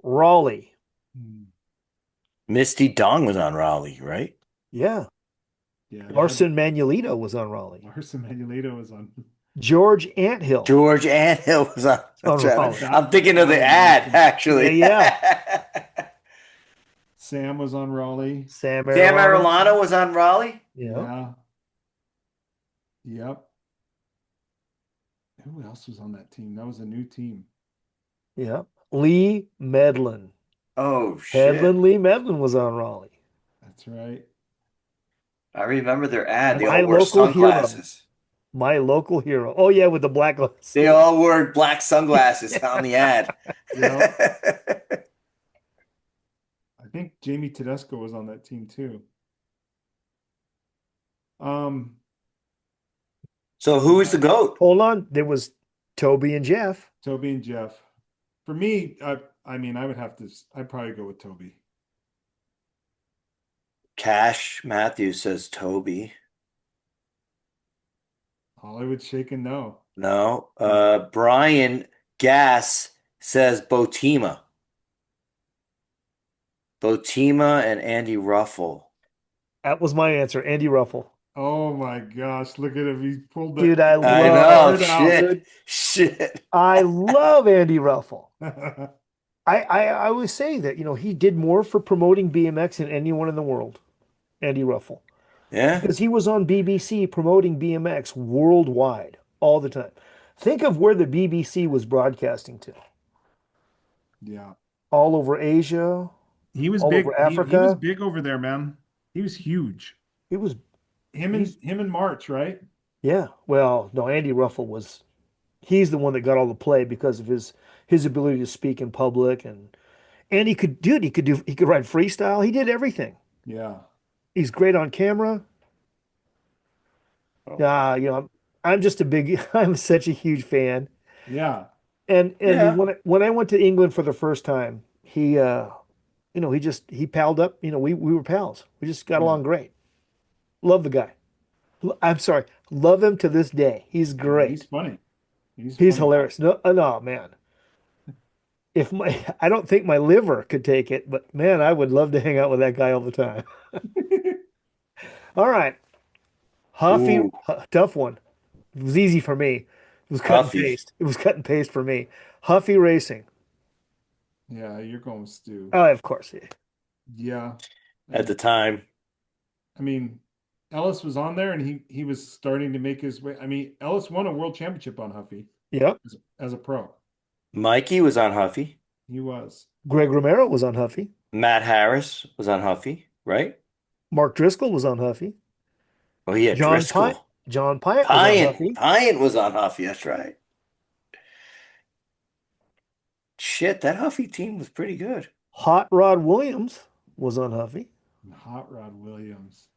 Speaker 2: Raleigh.
Speaker 3: Misty Dong was on Raleigh, right?
Speaker 2: Yeah.
Speaker 4: Yeah.
Speaker 2: Larson Manuelito was on Raleigh.
Speaker 4: Larson Manuelito was on.
Speaker 2: George Anthill.
Speaker 3: George Anthill was on.
Speaker 2: On Raleigh.
Speaker 3: I'm thinking of the ad, actually.
Speaker 2: Yeah.
Speaker 4: Sam was on Raleigh.
Speaker 2: Sam
Speaker 3: Sam
Speaker 2: Arellano.
Speaker 3: Arellano was on Raleigh.
Speaker 2: Yeah.
Speaker 4: Yeah. Yep. Who else was on that team? That was a new team.
Speaker 2: Yeah. Lee Medlin.
Speaker 3: Oh shit!
Speaker 2: Lee Medlin was on Raleigh.
Speaker 4: That's right.
Speaker 3: I remember their ad. They
Speaker 2: My
Speaker 3: all wore
Speaker 2: local hero.
Speaker 3: sunglasses.
Speaker 2: My local hero. Oh, yeah, with the black glasses.
Speaker 3: They all wore black sunglasses on the ad.
Speaker 4: I think Jamie Tedesco was on that team too.
Speaker 3: So who is the GOAT?
Speaker 2: Hold on. There was Toby and Jeff.
Speaker 4: Toby and Jeff. For me, I mean, I'd probably go with Toby.
Speaker 3: Cash Matthews says Toby.
Speaker 4: Hollywood shaking no.
Speaker 3: No. Brian Gass says Botima. Botima and Andy Ruffle.
Speaker 2: That was my answer, Andy Ruffle.
Speaker 4: Oh my gosh, look at him. He pulled
Speaker 2: Dude,
Speaker 4: the
Speaker 2: I
Speaker 3: I
Speaker 2: love,
Speaker 3: know.
Speaker 4: heart out.
Speaker 3: Shit. Shit.
Speaker 2: I love Andy Ruffle. I always say that, he did more for promoting BMX than anyone in the world, Andy Ruffle,
Speaker 3: Yeah.
Speaker 2: because he was on BBC promoting BMX worldwide all the time. Think of where the BBC was broadcasting to.
Speaker 4: Yeah.
Speaker 2: All over Asia,
Speaker 4: He was
Speaker 2: all over
Speaker 4: big. He was
Speaker 2: Africa.
Speaker 4: big over there, man. He was huge.
Speaker 2: It was,
Speaker 4: Him
Speaker 2: he's,
Speaker 4: and March, right?
Speaker 2: yeah. Well, no, Andy Ruffle he's the one that got all the play because of his ability to speak in public and he could ride freestyle. He did everything.
Speaker 4: Yeah.
Speaker 2: He's great on camera.
Speaker 3: Oh.
Speaker 2: I'm just I'm such a huge fan.
Speaker 4: Yeah.
Speaker 2: And
Speaker 3: Yeah.
Speaker 2: when I went to England for the first time, he palled up. We were pals. We just got
Speaker 4: Yeah.
Speaker 2: along great. Love the guy. I'm sorry, love him to this day. He's
Speaker 4: Yeah, he's
Speaker 2: great.
Speaker 4: funny. He's a
Speaker 2: He's
Speaker 4: funny
Speaker 2: hilarious. No, no, man. If my I don't think my liver could take it, but man, I would love to hang out with that guy all the time.
Speaker 4: guy.
Speaker 2: All right, Huffy,
Speaker 3: Ooh,
Speaker 2: tough one. It was easy for me. It was cut and
Speaker 3: Huffy.
Speaker 2: paste. It was cut and paste for me. Huffy Racing.
Speaker 4: Yeah, you're going with Stu.
Speaker 2: Oh, of course.
Speaker 4: Yeah.
Speaker 3: At the time.
Speaker 4: I mean, Ellis was on there and he was starting to make his way. I mean, Ellis won a world championship on Huffy
Speaker 2: Yep.
Speaker 4: as a pro.
Speaker 3: Mikey was on Huffy.
Speaker 4: He was.
Speaker 2: Greg Romero was on Huffy.
Speaker 3: Matt Harris was on Huffy, right?
Speaker 2: Mark Driscoll was on Huffy.
Speaker 3: Oh, yeah,
Speaker 2: John Pyatt.
Speaker 3: Driscoll.
Speaker 2: John Pyatt was on
Speaker 3: Pyatt.
Speaker 2: Huffy.
Speaker 3: Pyatt was on Huffy. That's right. Shit, that Huffy team was pretty good.
Speaker 2: Hot Rod Williams was on Huffy.
Speaker 4: Hot Rod Williams.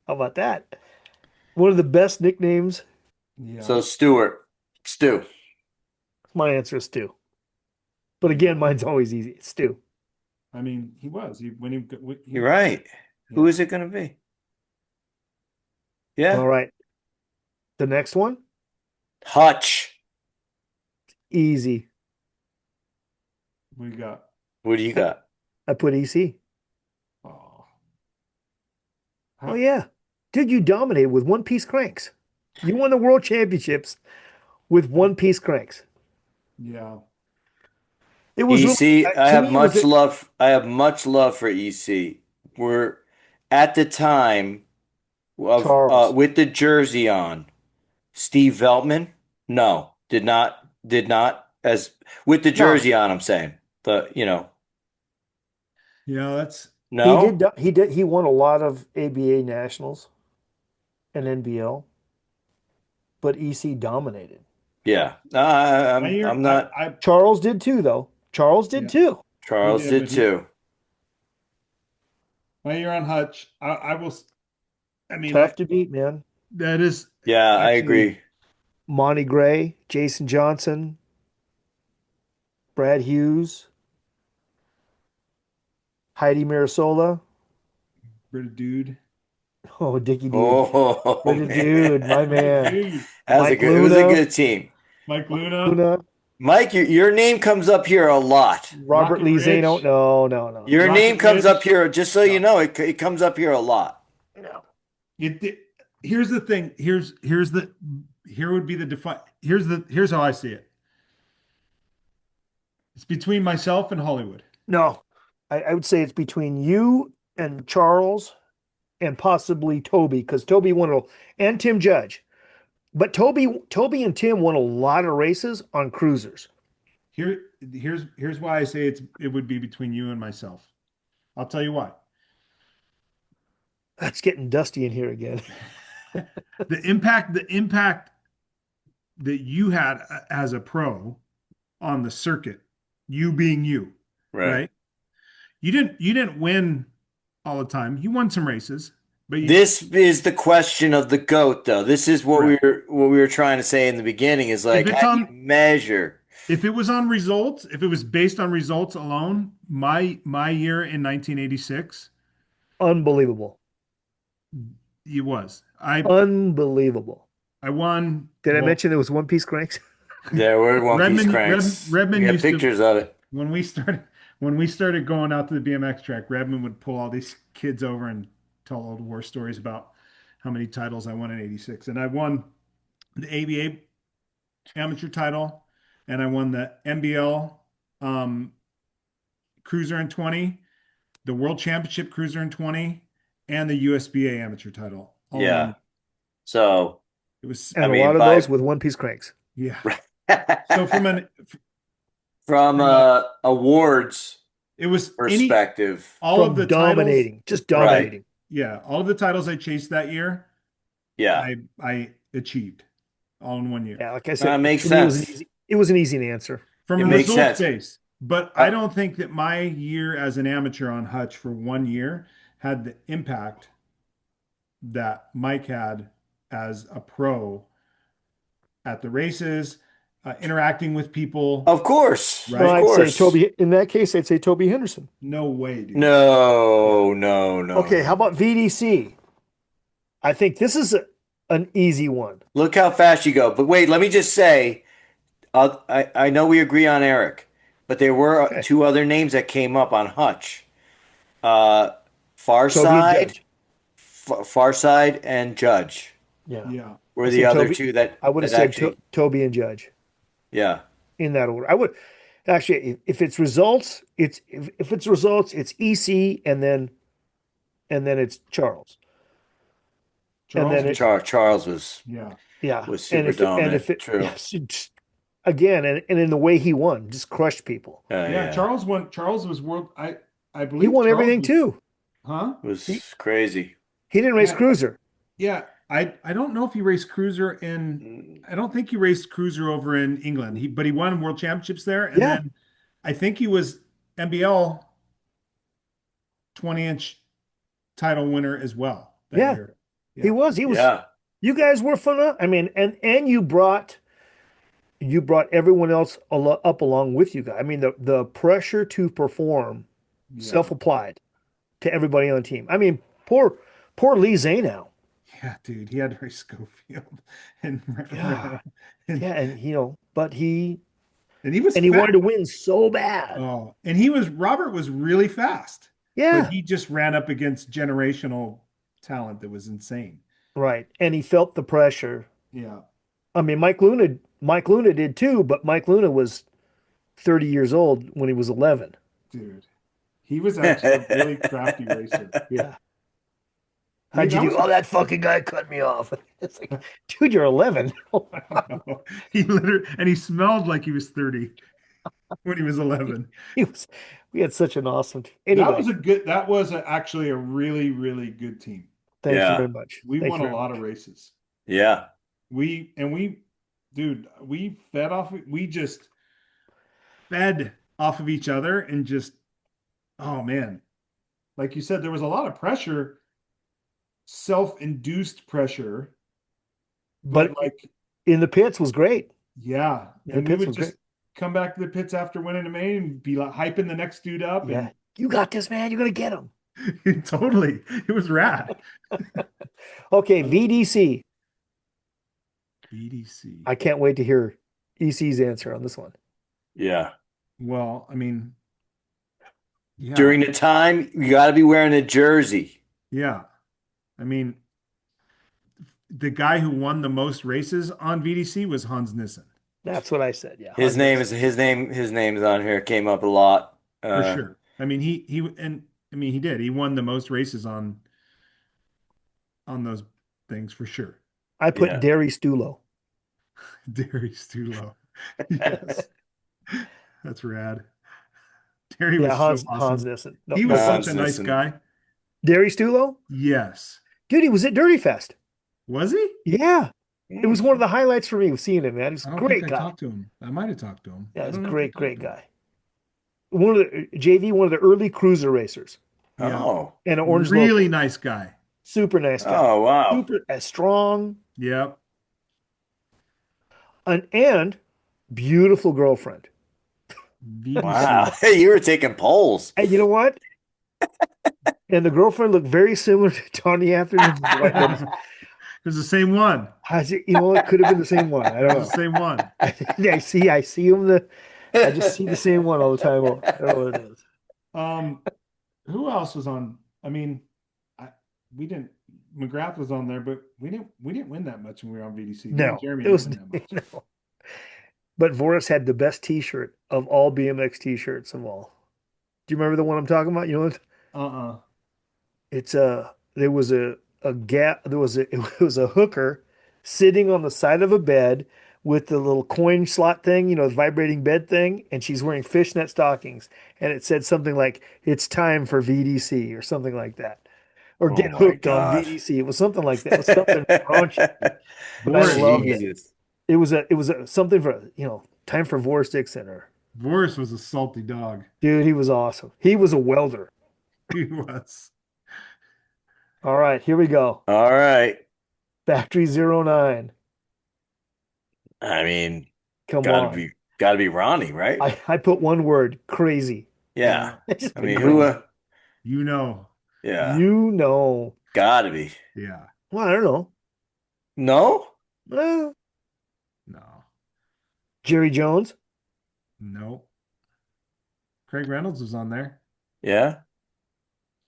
Speaker 2: How about that? One of the best nicknames.
Speaker 4: Yeah.
Speaker 3: So Stu.
Speaker 2: My answer is Stu. But again, mine's always easy. It's Stu.
Speaker 4: I mean, he was.
Speaker 3: You're right.
Speaker 4: Yeah.
Speaker 3: Who is it going to be? Yeah.
Speaker 2: All right. The next one,
Speaker 3: Hutch.
Speaker 2: easy.
Speaker 4: We got.
Speaker 3: What do you got?
Speaker 2: I put EC.
Speaker 4: Oh.
Speaker 2: Oh yeah. Dude, you dominated with one piece cranks. You won the world championships with one piece cranks.
Speaker 4: Yeah.
Speaker 2: It was
Speaker 3: EC,
Speaker 2: really, to me, it was
Speaker 3: I have much love for EC. We're at the time of
Speaker 2: Charles.
Speaker 3: with the jersey on. Steve Veltman? No, did not as with the
Speaker 2: No.
Speaker 3: jersey on, I'm saying.
Speaker 4: Yeah, that's
Speaker 3: No?
Speaker 2: He won a lot of ABA nationals and NBL, but EC dominated.
Speaker 3: Yeah. I'm not.
Speaker 2: Charles did too, though. Charles did
Speaker 4: Yeah.
Speaker 2: too.
Speaker 3: Charles
Speaker 4: He
Speaker 3: did
Speaker 4: but
Speaker 3: too.
Speaker 4: my year on Hutch, I will. I mean,
Speaker 2: Tough to beat, man.
Speaker 4: that is
Speaker 3: Yeah, I
Speaker 4: actually-
Speaker 3: agree.
Speaker 2: Monty Gray, Jason Johnson, Brad Hughes, Heidi Mirasola.
Speaker 4: Brita dude.
Speaker 2: Oh, Dickie Dude.
Speaker 3: Oh,
Speaker 2: Brita
Speaker 3: man.
Speaker 2: Dude, my man.
Speaker 4: Dude.
Speaker 2: Mike
Speaker 3: It was a
Speaker 2: Luna.
Speaker 3: good team.
Speaker 4: Mike Luna.
Speaker 2: Luna,
Speaker 3: Mike, your name comes up here a lot.
Speaker 2: Robert
Speaker 4: Rocket
Speaker 2: Lee Zano.
Speaker 4: Rich.
Speaker 2: No.
Speaker 3: Your
Speaker 4: Rocket
Speaker 3: name comes
Speaker 4: Ridge.
Speaker 3: up here, just so you know, it comes up here a lot.
Speaker 2: No.
Speaker 4: Here's the thing. Here would be the here's how I see it. It's between myself and Hollywood.
Speaker 2: No. I would say it's between you and Charles and possibly Toby, because Toby and Tim Judge. But Toby and Tim won a lot of races on cruisers.
Speaker 4: Here's why I say it would be between you and myself. I'll tell you why.
Speaker 2: It's getting dusty in here again.
Speaker 4: The impact that you had as a pro on the circuit, you being you, right? You didn't win all the time. You won some races, but
Speaker 3: This is the question of the GOAT, though. This is what
Speaker 4: Right.
Speaker 3: we were trying to say in the beginning is like,
Speaker 4: it's
Speaker 3: how do you
Speaker 4: on-
Speaker 3: measure?
Speaker 4: if it was on results, if it was based on results alone, my year in 1986,
Speaker 2: Unbelievable.
Speaker 4: it was. I
Speaker 2: Unbelievable.
Speaker 4: won.
Speaker 2: Did I
Speaker 4: well,
Speaker 2: mention there was one piece cranks?
Speaker 3: There were one piece
Speaker 4: Redmond-
Speaker 3: cranks.
Speaker 4: Redmond
Speaker 3: We got
Speaker 4: used to-
Speaker 3: pictures of it.
Speaker 4: when we started going out to the BMX track, Redmond would pull all these kids over and tell old war stories about how many titles I won in '86, and I won the ABA amateur title, and I won the NBL cruiser in 20, the World Championship cruiser in 20, and the USBA amateur title. All in
Speaker 3: Yeah.
Speaker 4: one.
Speaker 3: So,
Speaker 4: It was,
Speaker 2: And
Speaker 3: I
Speaker 2: a
Speaker 3: mean,
Speaker 2: lot of
Speaker 3: by-
Speaker 2: those with one-piece cranks.
Speaker 4: yeah. So
Speaker 3: from awards
Speaker 4: it was
Speaker 3: perspective,
Speaker 4: all
Speaker 2: From
Speaker 4: of the
Speaker 2: dominating, just dominating.
Speaker 4: yeah, all of the titles I chased that year,
Speaker 3: yeah,
Speaker 4: I achieved all in 1 year.
Speaker 2: Yeah, like I said,
Speaker 3: makes
Speaker 2: to me,
Speaker 3: sense.
Speaker 2: it was an easy answer.
Speaker 4: From
Speaker 3: It
Speaker 4: a
Speaker 3: makes
Speaker 4: results
Speaker 3: sense.
Speaker 4: base. But I don't think that my year as an amateur on Hutch for 1 year had the impact that Mike had as a pro at the races, interacting with people.
Speaker 3: Of course,
Speaker 4: Right.
Speaker 2: No,
Speaker 3: of
Speaker 2: I'd say
Speaker 3: course.
Speaker 2: Toby. In that case, I'd say Toby Henderson.
Speaker 4: No way, dude.
Speaker 3: No.
Speaker 2: Okay, how about VDC? I think this is an easy one.
Speaker 3: Look how fast you go. But wait, let me just say, I know we agree on Eric, but there were
Speaker 2: Okay.
Speaker 3: two other names that came up on Hutch.
Speaker 2: Toby and
Speaker 3: Farside,
Speaker 2: Judge.
Speaker 3: Farside, and Judge
Speaker 2: Yeah.
Speaker 4: Yeah.
Speaker 3: were
Speaker 2: I
Speaker 3: the
Speaker 2: said
Speaker 3: other
Speaker 2: Toby-
Speaker 3: two that
Speaker 2: I would have
Speaker 3: that
Speaker 2: said
Speaker 3: actually,
Speaker 2: Toby and Judge
Speaker 3: yeah,
Speaker 2: in that order. I would actually, if it's results, it's if it's results, it's EC and then it's Charles. And then it-
Speaker 3: Charles was
Speaker 4: Yeah.
Speaker 2: Yeah,
Speaker 3: was
Speaker 2: and
Speaker 3: super dominant.
Speaker 2: True.
Speaker 3: True.
Speaker 2: Yes, again, and in the way he won, just crushed people.
Speaker 4: Yeah. Charles won. Charles was world. I believe
Speaker 2: He won
Speaker 4: Charles
Speaker 2: everything
Speaker 4: was-
Speaker 2: too.
Speaker 4: Huh?
Speaker 3: It was crazy.
Speaker 2: He didn't race
Speaker 4: Yeah.
Speaker 2: cruiser.
Speaker 4: Yeah. I don't know if he raced cruiser in. I don't think he raced cruiser over in England. But he won world championships there, and
Speaker 2: Yeah.
Speaker 4: then I think he was NBL 20-inch title winner as well that
Speaker 2: Yeah.
Speaker 4: year.
Speaker 2: He was.
Speaker 3: Yeah.
Speaker 2: You guys were fun. I mean, and you brought everyone else up along with you guys. I mean, the pressure to perform,
Speaker 4: Yeah.
Speaker 2: self-applied to everybody on the team. I mean, poor Lee Zanow.
Speaker 4: Yeah, dude, he had to race Schofield and
Speaker 2: Yeah.
Speaker 4: and,
Speaker 2: Yeah, and but he
Speaker 4: he was
Speaker 2: he
Speaker 4: fast.
Speaker 2: wanted to win so bad.
Speaker 4: Oh, and Robert was really fast.
Speaker 2: Yeah,
Speaker 4: But he just ran up against generational talent that was insane.
Speaker 2: right. And he felt the pressure.
Speaker 4: Yeah.
Speaker 2: I mean, Mike Luna did too, but Mike Luna was 30 years old when he was 11.
Speaker 4: Dude. He was actually a really crafty racer.
Speaker 2: Yeah.
Speaker 4: I mean,
Speaker 2: How'd you
Speaker 4: that
Speaker 2: do?
Speaker 4: was-
Speaker 2: Oh, that fucking guy cut me off. It's like, dude, you're 11.
Speaker 4: He literally, and he smelled like he was 30 when he was 11.
Speaker 2: We had such an awesome team. Anyway,
Speaker 4: That was actually a really, really good team.
Speaker 2: thank you
Speaker 3: Yeah.
Speaker 2: very much.
Speaker 4: We
Speaker 2: Thank
Speaker 4: won
Speaker 2: you
Speaker 4: a
Speaker 2: very
Speaker 4: lot
Speaker 2: much.
Speaker 4: of races.
Speaker 3: Yeah.
Speaker 4: We just fed off of each other and just, oh man, like you said, there was a lot of pressure, self-induced pressure,
Speaker 2: But
Speaker 4: like,
Speaker 2: in the pits was great.
Speaker 4: yeah.
Speaker 2: The
Speaker 4: And we
Speaker 2: pits
Speaker 4: would
Speaker 2: was
Speaker 4: just come back to the pits after winning a main and be like hyping the next dude up.
Speaker 2: Yeah. You got this, man. You're going to get him.
Speaker 4: And totally. It was rad.
Speaker 2: Okay, VDC.
Speaker 4: BDC.
Speaker 2: I can't wait to hear EC's answer on this one.
Speaker 3: Yeah.
Speaker 4: Well, I mean, yeah.
Speaker 3: During the time, you got to be wearing a jersey.
Speaker 4: Yeah. I mean, the guy who won the most races on VDC was Hans Nissen.
Speaker 2: That's what I said. Yeah.
Speaker 3: His name is on here. Came up a lot.
Speaker 4: For sure. I mean, he did. He won the most races on those things for sure.
Speaker 2: I put
Speaker 3: Yeah.
Speaker 2: Derry Stulo.
Speaker 4: Darius Stulo. Yes. That's rad. Terry was
Speaker 2: Yeah,
Speaker 4: so
Speaker 2: Hans
Speaker 4: awesome.
Speaker 2: Nissen. No,
Speaker 4: He was
Speaker 3: Hans
Speaker 4: such a nice
Speaker 3: Nissen.
Speaker 4: guy.
Speaker 2: Derry Stulo?
Speaker 4: Yes.
Speaker 2: Dude, he was at Dirty Fest.
Speaker 4: Was he?
Speaker 2: Yeah. It was one of the highlights for me of seeing him, man. He's
Speaker 4: I
Speaker 2: a
Speaker 4: don't
Speaker 2: great
Speaker 4: think I
Speaker 2: guy.
Speaker 4: talked to him. I might have talked to him.
Speaker 2: Yeah,
Speaker 4: I
Speaker 2: he's a
Speaker 4: don't know if
Speaker 2: great,
Speaker 4: I
Speaker 2: great
Speaker 4: talked to him.
Speaker 2: guy. One of the JV, one of the early cruiser racers.
Speaker 4: Yeah.
Speaker 3: Oh.
Speaker 2: And an orange
Speaker 4: Really
Speaker 2: logo.
Speaker 4: nice guy.
Speaker 2: Super nice guy.
Speaker 3: Oh, wow.
Speaker 2: Super strong
Speaker 4: Yep.
Speaker 2: and beautiful girlfriend.
Speaker 4: VDC.
Speaker 3: Wow. Hey, you were taking polls.
Speaker 2: And you know what? And the girlfriend looked very similar to Tawny Afternoon's wife.
Speaker 4: It was the same one.
Speaker 2: It could have been the same one. I
Speaker 4: It
Speaker 2: don't
Speaker 4: was the same one.
Speaker 2: know. I see him. I just see the same one all the time. I don't know what it is.
Speaker 4: Who else was on? I mean, we didn't. McGrath was on there, but we didn't win that much when we were on VDC. Me and
Speaker 2: No,
Speaker 4: Jeremy
Speaker 2: it
Speaker 4: didn't
Speaker 2: was
Speaker 4: win that much.
Speaker 2: no. But Voris had the best T-shirt of all BMX T-shirts of all. Do you remember the one I'm talking about? You know what?
Speaker 4: Uh-uh.
Speaker 2: It's there was a gap there was a it was a hooker sitting on the side of a bed with the little coin slot thing, the vibrating bed thing, and she's wearing fishnet stockings, and it said something like "It's time for VDC" or something like that, or
Speaker 3: Oh
Speaker 2: "Get
Speaker 3: my
Speaker 2: hooked on
Speaker 3: God.
Speaker 2: VDC." It was something like that. It was something raunchy, but I
Speaker 4: Boris
Speaker 2: loved it.
Speaker 4: was
Speaker 3: Jesus.
Speaker 2: It was something for time for Vorst Dixon or
Speaker 4: Boris was a salty dog.
Speaker 2: dude. He was awesome. He was a welder.
Speaker 4: He was.
Speaker 2: All right, here we go.
Speaker 3: All right.
Speaker 2: Factory 09.
Speaker 3: I mean,
Speaker 2: Come
Speaker 3: gotta
Speaker 2: on.
Speaker 3: be gotta be Ronnie, right?
Speaker 2: I put one word, crazy.
Speaker 3: Yeah.
Speaker 2: I just
Speaker 3: I
Speaker 2: put
Speaker 3: mean, who
Speaker 2: crazy.
Speaker 4: You know.
Speaker 3: yeah,
Speaker 2: You know.
Speaker 3: gotta be.
Speaker 4: Yeah.
Speaker 2: Well, I don't know.
Speaker 3: No?
Speaker 2: Well,
Speaker 4: No.
Speaker 2: Jerry Jones.
Speaker 4: No. Craig Reynolds was on there.
Speaker 3: Yeah.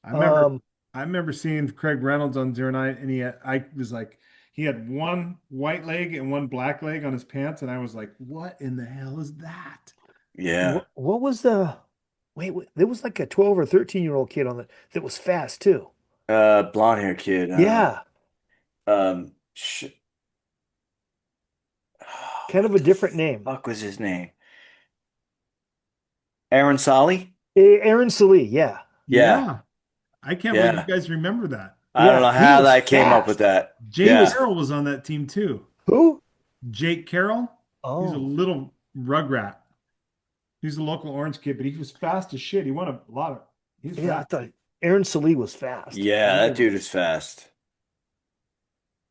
Speaker 4: I remember
Speaker 2: Um,
Speaker 4: I remember seeing Craig Reynolds on zero 09 and I was like he had one white leg and one black leg on his pants and I was like, what in the hell is that?
Speaker 3: Yeah.
Speaker 2: what was the wait, there was like a 12 or 13-year-old kid on that was fast too.
Speaker 3: Blonde hair kid.
Speaker 2: Yeah,
Speaker 3: Sh
Speaker 2: kind of
Speaker 3: what
Speaker 2: a
Speaker 3: the
Speaker 2: different name.
Speaker 3: fuck was his name? Aaron Solly?
Speaker 2: Aaron Salee, yeah.
Speaker 3: Yeah.
Speaker 4: Yeah. I can't believe you
Speaker 3: Yeah.
Speaker 4: guys remember that.
Speaker 3: I don't
Speaker 2: Yeah,
Speaker 3: know
Speaker 2: he
Speaker 3: how
Speaker 2: was
Speaker 3: that came up with
Speaker 2: fast.
Speaker 3: that.
Speaker 2: He
Speaker 4: Jake
Speaker 2: was
Speaker 3: Yeah.
Speaker 4: Carroll was on that team too.
Speaker 2: who?
Speaker 4: Jake Carroll, he's a
Speaker 2: Oh,
Speaker 4: little rugrat. He's a local orange kid, but he was fast as shit. He won a lot of he's
Speaker 2: yeah, I
Speaker 4: fast.
Speaker 2: thought Aaron Salee was fast.
Speaker 3: Yeah,
Speaker 4: Yeah, he
Speaker 3: that dude
Speaker 4: was.
Speaker 3: is fast.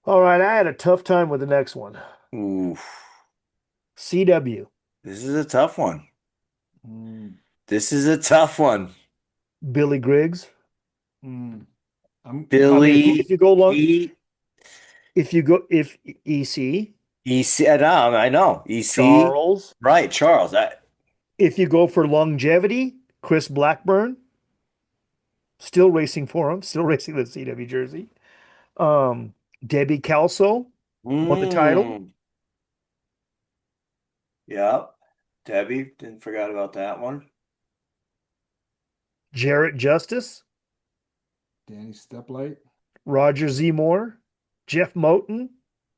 Speaker 2: All right, I had a tough time with the next one.
Speaker 3: Ooh.
Speaker 2: CW,
Speaker 3: This is a tough one.
Speaker 4: Mm,
Speaker 3: This is a tough one.
Speaker 2: Billy Griggs.
Speaker 4: mm. I'm
Speaker 2: I mean, if
Speaker 3: Billy
Speaker 2: you go long,
Speaker 3: E
Speaker 2: if EC,
Speaker 3: EC. I know. EC.
Speaker 2: Charles,
Speaker 3: Right, Charles. That
Speaker 2: if you go for longevity, Chris Blackburn, still racing for him, still racing the CW jersey. Um, Debbie Calso won the title.
Speaker 3: mm, yeah. Debbie, didn't forget about that one.
Speaker 2: Jarrett Justice,
Speaker 4: Danny Steplight.
Speaker 2: Roger Z. Moore, Jeff Moten,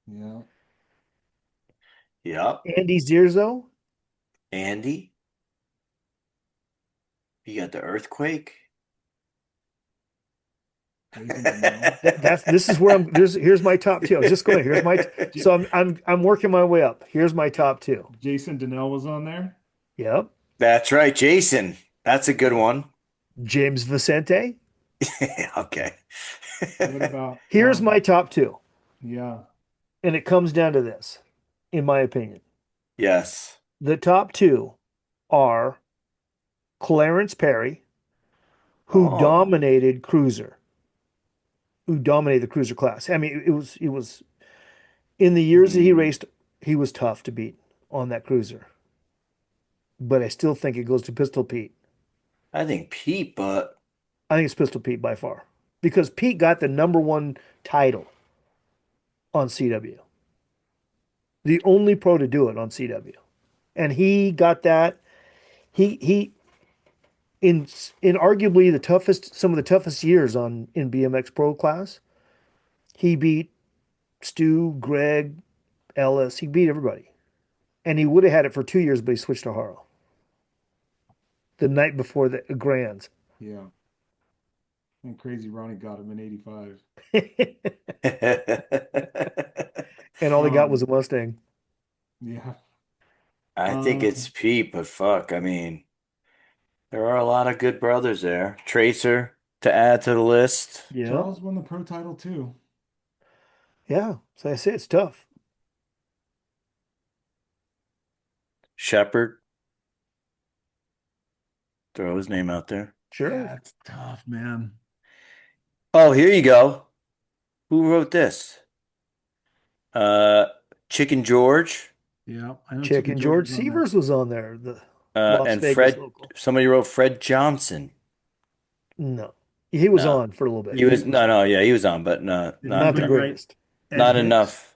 Speaker 4: Yeah.
Speaker 3: Yep.
Speaker 2: Andy Zierzo.
Speaker 3: Andy. You got the earthquake.
Speaker 4: Jason Bernal.
Speaker 2: This is where here's my top two. Just go ahead. Here's my so I'm working my way up. Here's my top two.
Speaker 4: Jason Donnell was on there.
Speaker 2: Yep.
Speaker 3: That's right, Jason. That's a good one.
Speaker 2: James Vicente.
Speaker 3: Okay.
Speaker 4: What about
Speaker 2: Here's my top two.
Speaker 4: yeah.
Speaker 2: And it comes down to this, in my opinion.
Speaker 3: Yes.
Speaker 2: The top two are Clarence Perry, who
Speaker 3: Oh.
Speaker 2: dominated the cruiser class. I mean, it was in the years that he
Speaker 3: Mm,
Speaker 2: raced, he was tough to beat on that cruiser. But I still think it goes to Pistol Pete.
Speaker 3: I think Pete, but
Speaker 2: I think it's Pistol Pete by far. Because Pete got the number one title on CW. The only pro to do it on CW. And he got that. He in in arguably some of the toughest years in BMX Pro class, he beat Stu, Greg, Ellis. He beat everybody. And he would have had it for 2 years, but he switched to Haro the night before the Grands.
Speaker 4: Yeah. And Crazy Ronnie got him in 85.
Speaker 2: And all he got was
Speaker 4: Um,
Speaker 2: a Mustang.
Speaker 4: yeah.
Speaker 3: I think
Speaker 4: Um,
Speaker 3: it's Pete, but fuck, I mean, there are a lot of good brothers there. Tracer to add to the list.
Speaker 2: Yeah.
Speaker 4: Charles won the pro title too.
Speaker 2: Yeah. So I say it's tough.
Speaker 3: Shepard, throw his name out there.
Speaker 2: Sure.
Speaker 4: Yeah, it's tough, man.
Speaker 3: Oh, here you go. Who wrote this? Uh, Chicken George,
Speaker 4: Yeah, I know
Speaker 2: Chick
Speaker 4: Chicken
Speaker 2: and
Speaker 4: George
Speaker 2: George
Speaker 4: was on there.
Speaker 2: Severs was on there, the Las
Speaker 3: and
Speaker 2: Vegas
Speaker 3: Fred.
Speaker 2: local.
Speaker 3: Somebody wrote Fred Johnson.
Speaker 2: No. He was
Speaker 3: No,
Speaker 2: on for a little bit.
Speaker 3: he was no, yeah, he was on, but no,
Speaker 4: Did
Speaker 3: not
Speaker 2: Not the
Speaker 4: anybody
Speaker 3: enough.
Speaker 4: write
Speaker 2: greatest.
Speaker 4: Ed
Speaker 3: Not
Speaker 4: Hicks?
Speaker 3: enough.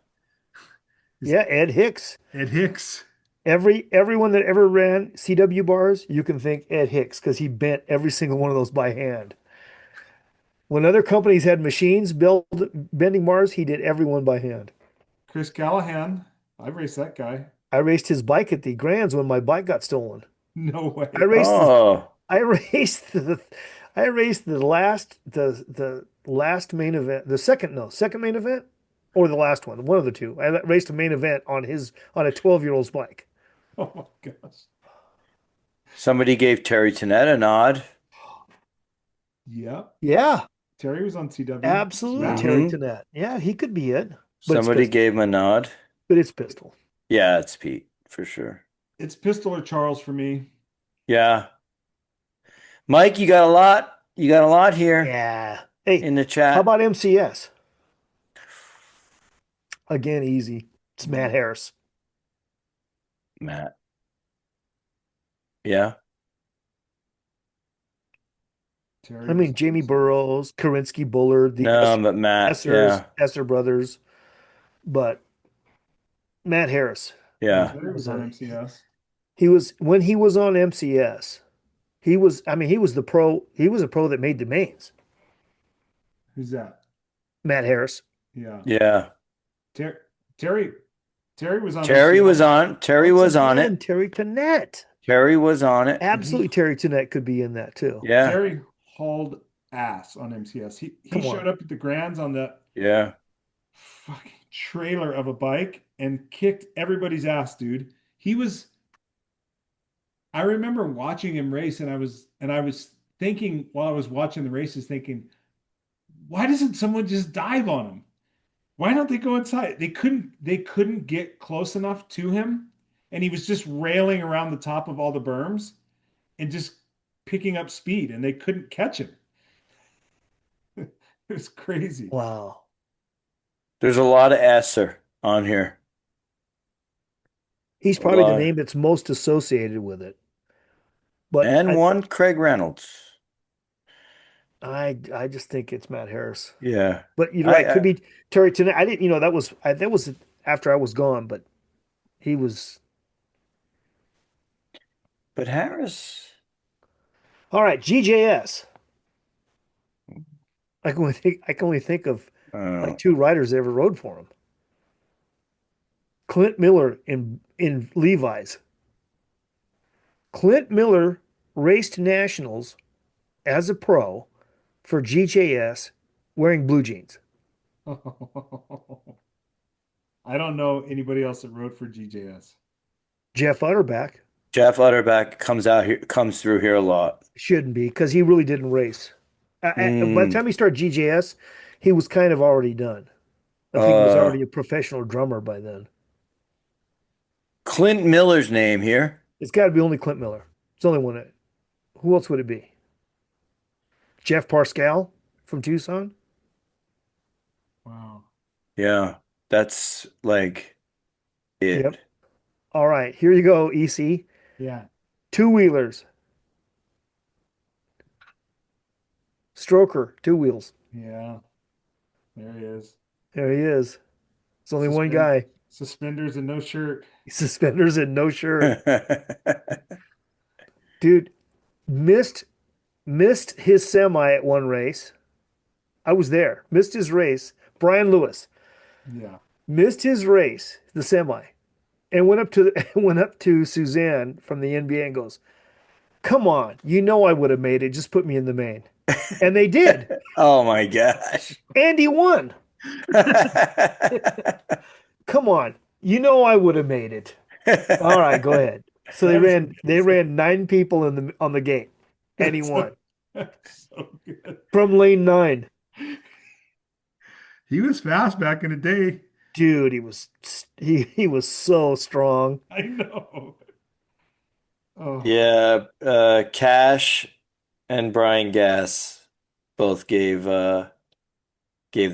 Speaker 4: Is
Speaker 2: Yeah, Ed Hicks.
Speaker 4: Ed Hicks?
Speaker 2: Everyone that ever ran CW bars, you can thank Ed Hicks because he bent every single one of those by hand. When other companies had machines build bending bars, he did everyone by hand.
Speaker 4: Chris Callahan. I raced that guy.
Speaker 2: I raced his bike at the Grands when my bike got stolen.
Speaker 4: No
Speaker 2: I
Speaker 4: way.
Speaker 2: raced the
Speaker 3: Oh,
Speaker 2: I raced the I raced the last main event, the second main event or the last one of the two. I raced a main event on a 12-year-old's bike.
Speaker 4: Oh my gosh.
Speaker 3: somebody gave Terry Tennant a nod.
Speaker 4: Yep.
Speaker 2: Yeah,
Speaker 4: Terry was on CW.
Speaker 2: absolutely
Speaker 4: Matt.
Speaker 2: Terry
Speaker 3: Hmm.
Speaker 2: Tennant. Yeah, he could be it, but it's
Speaker 3: Somebody
Speaker 2: pistol.
Speaker 3: gave him a nod.
Speaker 2: But it's pistol.
Speaker 3: Yeah, it's Pete for sure.
Speaker 4: It's Pistol or Charles for me.
Speaker 3: Yeah, Mike, you got a lot. You got a lot here
Speaker 2: Yeah. Hey,
Speaker 3: in the
Speaker 2: how
Speaker 3: chat.
Speaker 2: about MCS? Again, easy. It's Matt
Speaker 4: Yeah.
Speaker 2: Harris.
Speaker 3: Matt. Yeah.
Speaker 4: Terry
Speaker 2: I
Speaker 4: was
Speaker 2: mean,
Speaker 4: on
Speaker 2: Jamie
Speaker 4: MCS.
Speaker 2: Burrows, Karinsky Bullard, the
Speaker 3: No, but Matt. Yeah.
Speaker 2: Esser brothers, but Matt Harris
Speaker 3: Yeah.
Speaker 4: Terry was
Speaker 2: was
Speaker 4: on
Speaker 2: a
Speaker 4: MCS.
Speaker 2: he was when he was on MCS, he was the pro, he was a pro that made the mains.
Speaker 4: Who's that?
Speaker 2: Matt Harris.
Speaker 4: Yeah.
Speaker 3: Yeah.
Speaker 4: Ter Terry Terry was on
Speaker 3: Terry was
Speaker 4: MCS.
Speaker 3: on. Terry
Speaker 2: Once
Speaker 3: was on
Speaker 2: again,
Speaker 3: it.
Speaker 2: Terry Tennant.
Speaker 3: Terry was on it.
Speaker 4: And he
Speaker 2: Absolutely Terry Tennant could be in that too.
Speaker 3: Yeah.
Speaker 4: Terry hauled ass on MCS. He
Speaker 2: Come
Speaker 4: showed
Speaker 2: on.
Speaker 4: up at the Grands on the
Speaker 3: Yeah.
Speaker 4: fucking trailer of a bike and kicked everybody's ass, dude. He was I remember watching him race and I was thinking while I was watching the races thinking, why doesn't someone just dive on him? Why don't they go inside? They couldn't get close enough to him and he was just railing around the top of all the berms and just picking up speed and they couldn't catch him. It was crazy.
Speaker 2: Wow.
Speaker 3: There's a lot of Esser on here.
Speaker 2: He's
Speaker 3: A
Speaker 2: probably the
Speaker 3: lot.
Speaker 2: name that's most associated with it. But
Speaker 3: And one Craig Reynolds.
Speaker 2: I just think it's Matt Harris.
Speaker 3: Yeah.
Speaker 2: But you're
Speaker 3: I,
Speaker 2: right, could
Speaker 3: I
Speaker 2: be Terry Tennant. I didn't, that was after I was gone, but he was
Speaker 3: but Harris.
Speaker 2: all right. GJS. I can only think of like
Speaker 3: Oh.
Speaker 2: two riders that ever rode for him. Clint Miller in Levi's. Clint Miller raced nationals as a pro for GJS wearing blue jeans.
Speaker 4: I don't know anybody else that rode for GJS.
Speaker 2: Jeff Utterback
Speaker 3: Jeff Utterback comes through here a lot.
Speaker 2: shouldn't be because he really didn't race. By the
Speaker 3: Mm.
Speaker 2: time he started GJS, he was kind of already done. I think he was
Speaker 3: Uh,
Speaker 2: already a professional drummer by then.
Speaker 3: Clint Miller's name here.
Speaker 2: It's got to be only Clint Miller. It's only one. Who else would it be? Jeff Pascal from Tucson?
Speaker 4: Wow.
Speaker 3: Yeah. That's like
Speaker 2: Yep.
Speaker 3: it.
Speaker 2: All right, here you go, EC.
Speaker 4: Yeah.
Speaker 2: Two wheelers. Stroker, two wheels.
Speaker 4: Yeah. There he is.
Speaker 2: There he is. It's only one
Speaker 4: Suspend
Speaker 2: guy.
Speaker 4: Suspenders and no shirt.
Speaker 2: Suspenders and no shirt. Dude, missed his semi at one race. I was there. Missed his race. Brian Lewis
Speaker 4: Yeah.
Speaker 2: missed his race, the semi, and went up to Suzanne from the NBA and goes, "Come on, you know I would have made it. Just put me in the main." And they did.
Speaker 3: Oh my gosh.
Speaker 2: And he won. Come on, you know I would have made it. All right, go ahead. So they ran nine people on the gate, and he won
Speaker 4: So good.
Speaker 2: from lane 9.
Speaker 4: He was fast back in the day.
Speaker 2: Dude, he was so strong.
Speaker 4: I know. Oh,
Speaker 3: Yeah, Cash and Brian Gass both gave the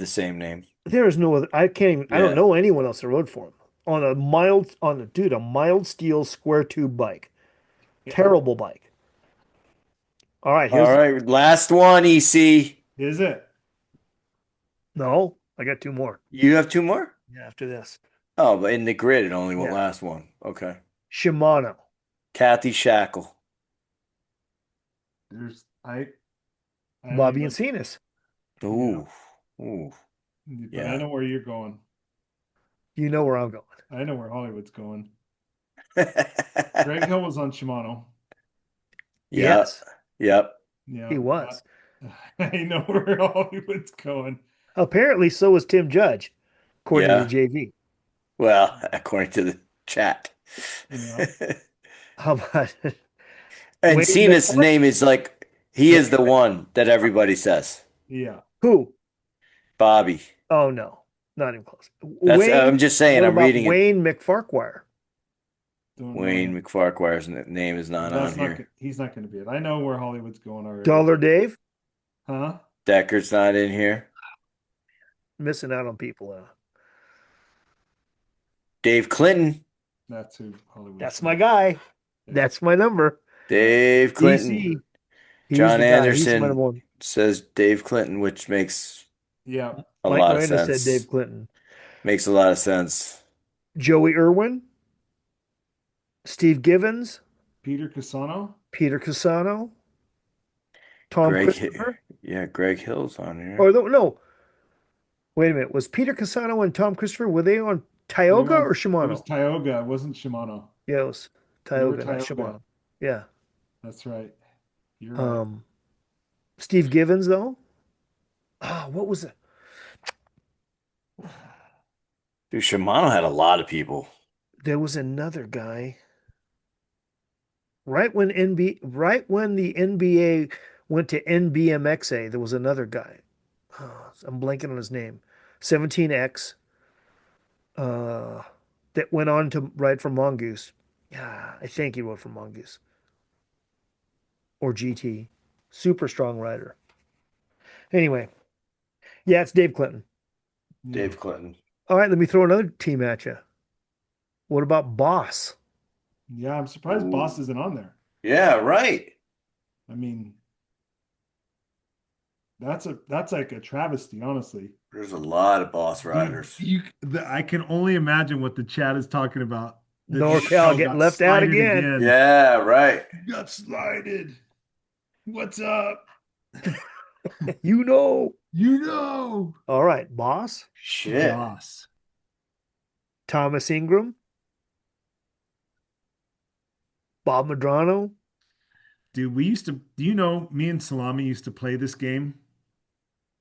Speaker 3: same name.
Speaker 2: There is no other. I can't even. I don't
Speaker 3: Yeah.
Speaker 2: know anyone else that rode for him on a mild steel square tube bike.
Speaker 4: yeah.
Speaker 2: Terrible bike. All right,
Speaker 3: All right, last one, EC.
Speaker 4: Is it?
Speaker 2: No, I got two more.
Speaker 3: You have two more?
Speaker 2: Yeah, after this.
Speaker 3: Oh, but in the grid, it only went
Speaker 2: Yeah.
Speaker 3: last one. Okay.
Speaker 2: Shimano.
Speaker 3: Kathy Shackle.
Speaker 4: There's I don't
Speaker 2: Bobby
Speaker 4: even,
Speaker 2: Encinas.
Speaker 3: Ooh. Ooh.
Speaker 4: but
Speaker 3: Yeah.
Speaker 4: I know where you're going.
Speaker 2: You know where I'm going.
Speaker 4: I know where Hollywood's going. Greg Hill was on Shimano.
Speaker 3: Yep.
Speaker 2: Yes,
Speaker 3: Yep.
Speaker 4: Yeah,
Speaker 2: he was.
Speaker 4: I know where Hollywood's going.
Speaker 2: Apparently, so was Tim Judge, according to
Speaker 3: Yeah.
Speaker 2: JV.
Speaker 3: Well, according to the chat.
Speaker 4: Yeah.
Speaker 2: How about
Speaker 3: And
Speaker 2: Wayne
Speaker 3: Cena's
Speaker 2: McCoy?
Speaker 3: name is like he is the one that everybody says.
Speaker 4: Yeah.
Speaker 2: Who?
Speaker 3: Bobby.
Speaker 2: Oh no, not even close.
Speaker 3: That's
Speaker 2: Wayne.
Speaker 3: I'm just saying,
Speaker 2: What
Speaker 3: I'm
Speaker 2: about
Speaker 3: reading it.
Speaker 2: Wayne McFarquhar?
Speaker 4: Don't know
Speaker 3: Wayne
Speaker 4: him.
Speaker 3: McFarquhar's name is not on
Speaker 4: That's not
Speaker 3: here.
Speaker 4: he's not gonna be it. I know where Hollywood's going already.
Speaker 2: Dollar Dave?
Speaker 4: Huh?
Speaker 3: Decker's not in here.
Speaker 2: Missing out on people.
Speaker 3: Dave Clinton.
Speaker 4: That's who Hollywood's
Speaker 2: That's
Speaker 4: going.
Speaker 2: my guy.
Speaker 4: Yeah.
Speaker 2: That's my number.
Speaker 3: Dave Clinton.
Speaker 2: DC. He's
Speaker 3: John
Speaker 2: the guy. He's my number
Speaker 3: Anderson
Speaker 2: one.
Speaker 3: says Dave Clinton, which makes
Speaker 4: Yeah.
Speaker 3: a
Speaker 2: Mike
Speaker 3: lot of
Speaker 2: Miranda said
Speaker 3: sense.
Speaker 2: Dave Clinton.
Speaker 3: Makes a lot of sense.
Speaker 2: Joey Irwin, Steve Givens,
Speaker 4: Peter Casano.
Speaker 2: Peter Casano, Tom
Speaker 3: Greg,
Speaker 2: Christopher.
Speaker 3: yeah, Greg Hill's on here.
Speaker 2: Or no, wait a minute. Was Peter Casano and Tom Christopher, were they on
Speaker 4: They were
Speaker 2: Tioga
Speaker 4: on-
Speaker 2: or
Speaker 4: It was
Speaker 2: Shimano?
Speaker 4: Tioga. It wasn't Shimano.
Speaker 2: Yeah, it was
Speaker 4: They were
Speaker 2: Tioga, not
Speaker 4: Tioga.
Speaker 2: Shimano. Yeah.
Speaker 4: That's right. You're right.
Speaker 2: Steve Givens, though. What was it?
Speaker 3: Dude, Shimano had a lot of people.
Speaker 2: There was another guy. Right when the NBA went to NBMXA, there was another guy. I'm blanking on his name. 17X. That went on to ride for Mongoose. Yeah, I think he rode for Mongoose or GT. Super strong rider. Anyway, yeah, it's Dave Clinton.
Speaker 4: Yeah.
Speaker 3: Dave Clinton.
Speaker 2: All right, let me throw another team at you. What about Boss?
Speaker 4: Yeah, I'm surprised
Speaker 3: Ooh.
Speaker 4: Boss isn't on there.
Speaker 3: Yeah, right.
Speaker 4: I mean, that's like a travesty, honestly.
Speaker 3: There's a lot of boss riders.
Speaker 4: I can only imagine what the chat is talking about. That
Speaker 2: NorCal getting
Speaker 4: got
Speaker 2: left out
Speaker 4: slighted
Speaker 2: again.
Speaker 3: Yeah, right.
Speaker 4: Got slighted. What's up?
Speaker 2: You know.
Speaker 4: You know.
Speaker 2: All right, Boss,
Speaker 3: Shit.
Speaker 4: Boss.
Speaker 2: Thomas Ingram, Bob Madrano.
Speaker 4: Dude, me and Salami used to play this game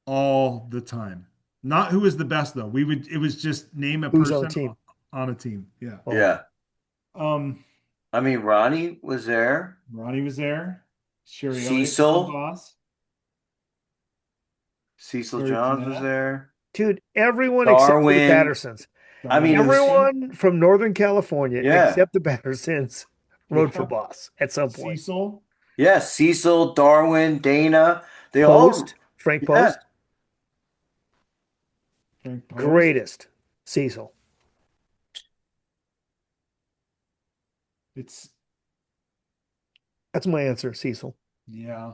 Speaker 4: all the time. Not who was the best though. It was just name a
Speaker 2: Who's
Speaker 4: person
Speaker 2: on the team?
Speaker 4: on a team. Yeah.
Speaker 2: Oh.
Speaker 3: Yeah.
Speaker 4: I
Speaker 3: mean, Ronnie was there.
Speaker 4: Ronnie was there. Sherry Elliott was
Speaker 3: Cecil.
Speaker 4: the boss.
Speaker 3: Cecil
Speaker 4: Terry
Speaker 3: Johns
Speaker 4: Tanat.
Speaker 3: was there.
Speaker 2: Dude, everyone except for the
Speaker 3: Darwin.
Speaker 2: Pattersons.
Speaker 3: I mean,
Speaker 4: Darwin.
Speaker 2: Everyone from Northern California
Speaker 3: Yeah.
Speaker 2: except the Pattersons rode for
Speaker 4: Yeah.
Speaker 2: Boss at some point.
Speaker 4: Cecil.
Speaker 3: Yeah, Cecil, Darwin, Dana. They
Speaker 2: Post,
Speaker 3: all.
Speaker 2: Frank
Speaker 3: Yeah.
Speaker 2: Post,
Speaker 4: Frank Post.
Speaker 2: greatest. Cecil. That's my answer, Cecil.
Speaker 4: Yeah.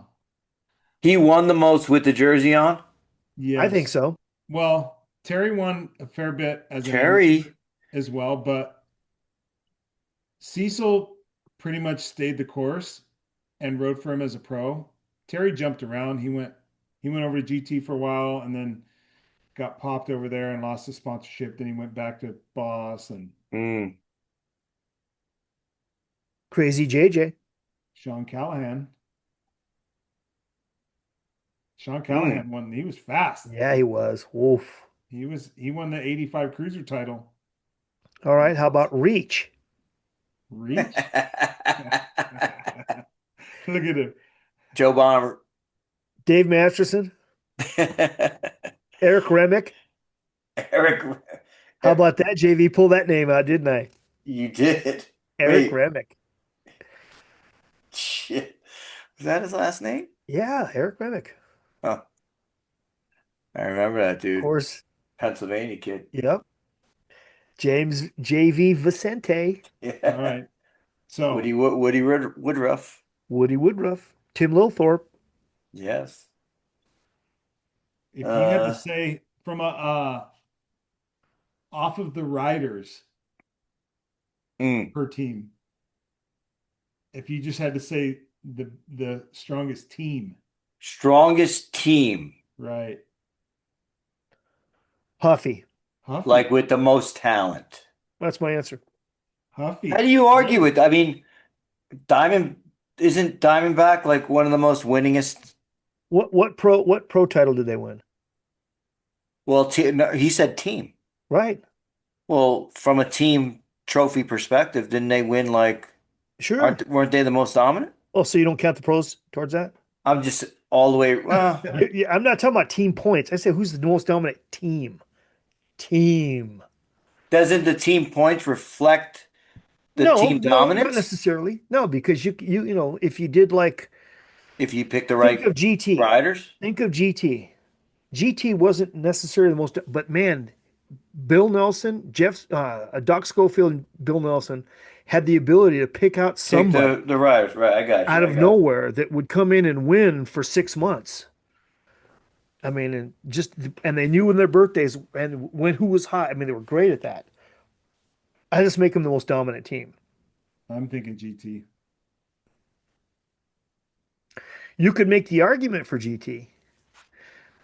Speaker 3: He won the most with the jersey on.
Speaker 4: Yes.
Speaker 2: I think so.
Speaker 4: Well, Terry won a fair bit as an
Speaker 3: Terry.
Speaker 4: amateur as well, but Cecil pretty much stayed the course and rode for him as a pro. Terry jumped around. He went over to GT for a while and then got popped over there and lost his sponsorship. Then he went back to Boss and
Speaker 2: Crazy JJ.
Speaker 4: Sean Callahan. Sean Callahan won. He was fast.
Speaker 2: Yeah, he was. Woof.
Speaker 4: He won the 85 cruiser title.
Speaker 2: All right. How about Reach?
Speaker 4: Reach. Look at him.
Speaker 3: Joe Bomber.
Speaker 2: Dave Masterson. Eric Remick.
Speaker 3: Eric.
Speaker 2: How about that, JV? Pull that name out, didn't I?
Speaker 3: You did.
Speaker 2: Eric
Speaker 3: Wait.
Speaker 2: Remick.
Speaker 3: Shit. Was that his last name?
Speaker 2: Yeah, Eric Remick.
Speaker 3: Oh. I remember that dude.
Speaker 2: Of course.
Speaker 3: Pennsylvania kid.
Speaker 2: Yep. James JV Vicente.
Speaker 3: Yeah.
Speaker 4: All right. So
Speaker 3: Woody Woodruff.
Speaker 2: Woody Woodruff. Tim Lilthorpe.
Speaker 3: Yes.
Speaker 4: If you had to
Speaker 3: Uh,
Speaker 4: say from a off of the riders
Speaker 3: mm.
Speaker 4: per team, if you just had to say the strongest team,
Speaker 3: Strongest team,
Speaker 4: right?
Speaker 2: Huffy.
Speaker 3: like
Speaker 4: Huffy,
Speaker 3: with the most talent.
Speaker 2: That's my answer.
Speaker 3: How
Speaker 4: Huffy,
Speaker 3: do you argue
Speaker 4: really?
Speaker 3: with? I mean, Diamond isn't Diamondback like one of the most winningest?
Speaker 2: What pro title did they win?
Speaker 3: Well, no, he said team.
Speaker 2: Right.
Speaker 3: Well, from a team trophy perspective, didn't they win like
Speaker 2: Sure.
Speaker 3: weren't they the most dominant?
Speaker 2: Oh, so you don't count the pros towards that?
Speaker 3: I'm just all the way. Well,
Speaker 2: Yeah, I'm not talking about team points. I say who's the most dominant team? Team.
Speaker 3: doesn't the team points reflect the
Speaker 2: No,
Speaker 3: team
Speaker 2: no, not
Speaker 3: dominance
Speaker 2: necessarily. No, because if you did like
Speaker 3: if you pick the
Speaker 2: think
Speaker 3: right
Speaker 2: of GT.
Speaker 3: riders?
Speaker 2: Think of GT. GT wasn't necessarily the most, but man, Bill Nelson, Doc Schofield, and Bill Nelson had the ability to pick out
Speaker 3: Pick
Speaker 2: somebody
Speaker 3: the riders, right? I got
Speaker 2: out
Speaker 3: you. I
Speaker 2: of
Speaker 3: got
Speaker 2: nowhere that would come in and win for 6 months. I mean, and they knew when their birthdays and when who was hot. I mean, they were great at that. I just make them the most dominant team.
Speaker 4: I'm thinking GT.
Speaker 2: You could make the argument for GT,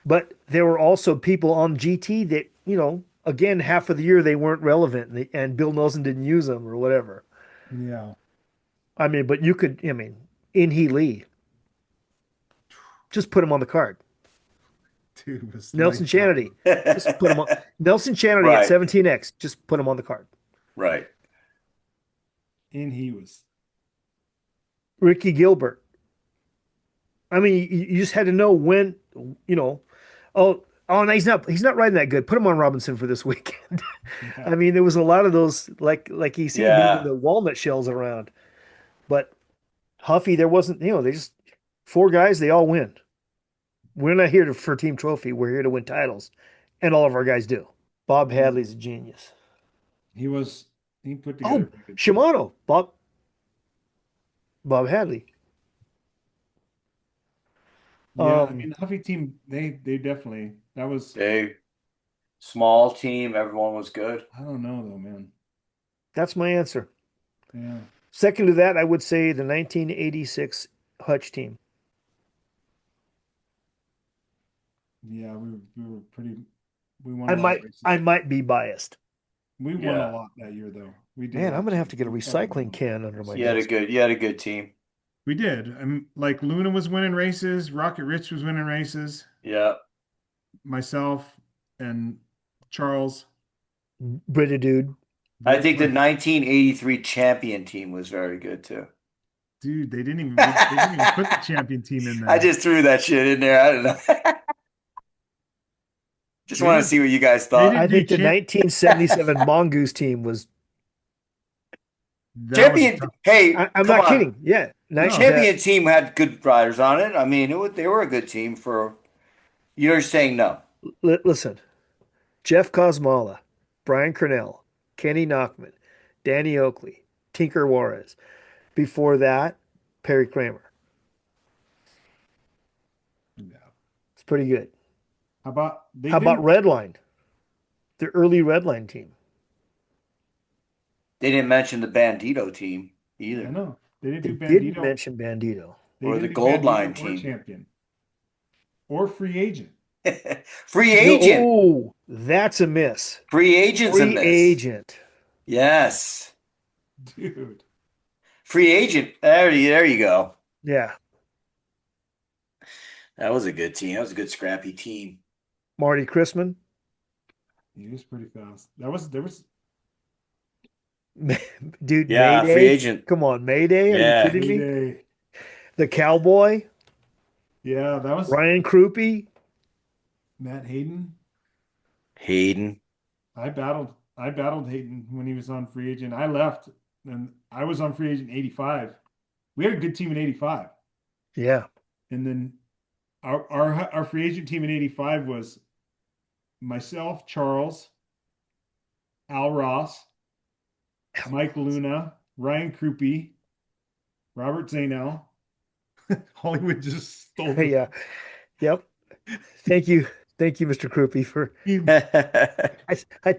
Speaker 2: but there were also people on GT that, again, half of the year they weren't relevant and Bill Nelson didn't use them or whatever.
Speaker 4: Yeah,
Speaker 2: I mean, but you could, I mean, In He Lee, just put him on the card.
Speaker 4: dude was
Speaker 2: Nelson
Speaker 4: lights out.
Speaker 2: Chanity, just put him on. Nelson Chanity at
Speaker 3: right,
Speaker 2: 17X, just put him on the card.
Speaker 3: right.
Speaker 4: And he was.
Speaker 2: Ricky Gilbert. I mean, you just had to know when, you know, oh, no, he's not riding that good. Put him on Robinson for this weekend.
Speaker 4: Yeah.
Speaker 2: I mean, there was a lot of those, like you see moving
Speaker 3: Yeah.
Speaker 2: the walnut shells around. But Huffy, there wasn't, they just four guys, they all win. We're not here for team trophy. We're here to win titles, and all of our guys do. Bob Hadley's a genius.
Speaker 4: He was. He put together a
Speaker 2: Oh,
Speaker 4: pretty good team.
Speaker 2: Shimano, Bob Hadley.
Speaker 4: Yeah, I
Speaker 2: Um,
Speaker 4: mean, the Huffy team, they definitely that was.
Speaker 3: Big, small team. Everyone was good.
Speaker 4: I don't know though, man.
Speaker 2: that's my answer.
Speaker 4: Yeah,
Speaker 2: Second to that, I would say the 1986 Hutch team.
Speaker 4: yeah, we were pretty. We won
Speaker 2: I
Speaker 4: a lot of
Speaker 2: might
Speaker 4: races.
Speaker 2: I might be biased.
Speaker 4: We won a
Speaker 3: Yeah.
Speaker 4: lot that year though. We did
Speaker 2: Man, I'm gonna have
Speaker 4: actually.
Speaker 2: to get a
Speaker 4: We fucking
Speaker 2: recycling
Speaker 4: won a lot
Speaker 2: can
Speaker 4: of
Speaker 2: under my
Speaker 4: races.
Speaker 2: desk.
Speaker 3: You had a good team.
Speaker 4: We did. Like Luna was winning races. Rocket Rich was winning races.
Speaker 3: Yeah.
Speaker 4: Myself and Charles.
Speaker 2: Brita dude.
Speaker 3: I think the
Speaker 4: Like,
Speaker 3: 1983 champion team was very good too.
Speaker 4: dude, they didn't even put the champion team in
Speaker 3: I
Speaker 4: there.
Speaker 3: just threw that shit in there. I don't know. Just
Speaker 4: They
Speaker 3: want to
Speaker 4: didn't
Speaker 3: see what you guys
Speaker 4: they
Speaker 3: thought.
Speaker 2: I
Speaker 4: didn't do
Speaker 2: think the 1977 Mongoose team was.
Speaker 4: that was a
Speaker 3: Champion,
Speaker 4: tough.
Speaker 3: hey,
Speaker 2: I'm
Speaker 3: come
Speaker 2: not
Speaker 3: on.
Speaker 2: kidding. Yeah,
Speaker 3: The
Speaker 4: No,
Speaker 3: champion team had good riders on it. I mean, they were a good team for. You're saying no.
Speaker 2: listen, Jeff Kosmala, Brian Cornell, Kenny Knockman, Danny Oakley, Tinker Juarez. Before that, Perry Kramer.
Speaker 4: yeah.
Speaker 2: It's pretty good.
Speaker 4: How about they
Speaker 2: How about
Speaker 4: didn't?
Speaker 2: Redline? The early Redline team.
Speaker 3: They didn't mention the Bandito team
Speaker 4: I
Speaker 3: either,
Speaker 4: know they didn't
Speaker 2: They
Speaker 4: do
Speaker 2: didn't
Speaker 4: Bandito.
Speaker 2: mention Bandito.
Speaker 4: They
Speaker 3: or the
Speaker 4: didn't do
Speaker 3: Gold Line
Speaker 4: Bandito or
Speaker 3: team.
Speaker 4: champion or free agent.
Speaker 3: Free
Speaker 2: No,
Speaker 3: agent.
Speaker 2: oh, that's a miss.
Speaker 3: Free agent's a
Speaker 2: Free
Speaker 3: miss.
Speaker 2: agent.
Speaker 3: Yes.
Speaker 4: Dude,
Speaker 3: Free agent. There you go.
Speaker 2: Yeah.
Speaker 3: That was a good team. That was a good scrappy team.
Speaker 2: Marty Chrisman.
Speaker 4: he was pretty fast. There was
Speaker 2: Dude,
Speaker 3: Yeah, free
Speaker 2: Mayday.
Speaker 3: agent.
Speaker 2: Come on, Mayday. Are you
Speaker 3: Yeah.
Speaker 2: kidding me?
Speaker 4: Mayday.
Speaker 2: The Cowboy,
Speaker 4: Yeah, that was
Speaker 2: Ryan Krupe.
Speaker 4: Matt Hayden.
Speaker 3: Hayden.
Speaker 4: I battled Hayden when he was on free agent. I left and I was on free agent 85. We had a good team in 85.
Speaker 2: Yeah.
Speaker 4: And then our free agent team in 85 was myself, Charles, Al Ross, Mike Luna, Ryan Krupe, Robert Zainel, Hollywood just stole the
Speaker 2: Yeah. Yep. Thank you, Mr. Krupe, for
Speaker 4: team.
Speaker 2: I, I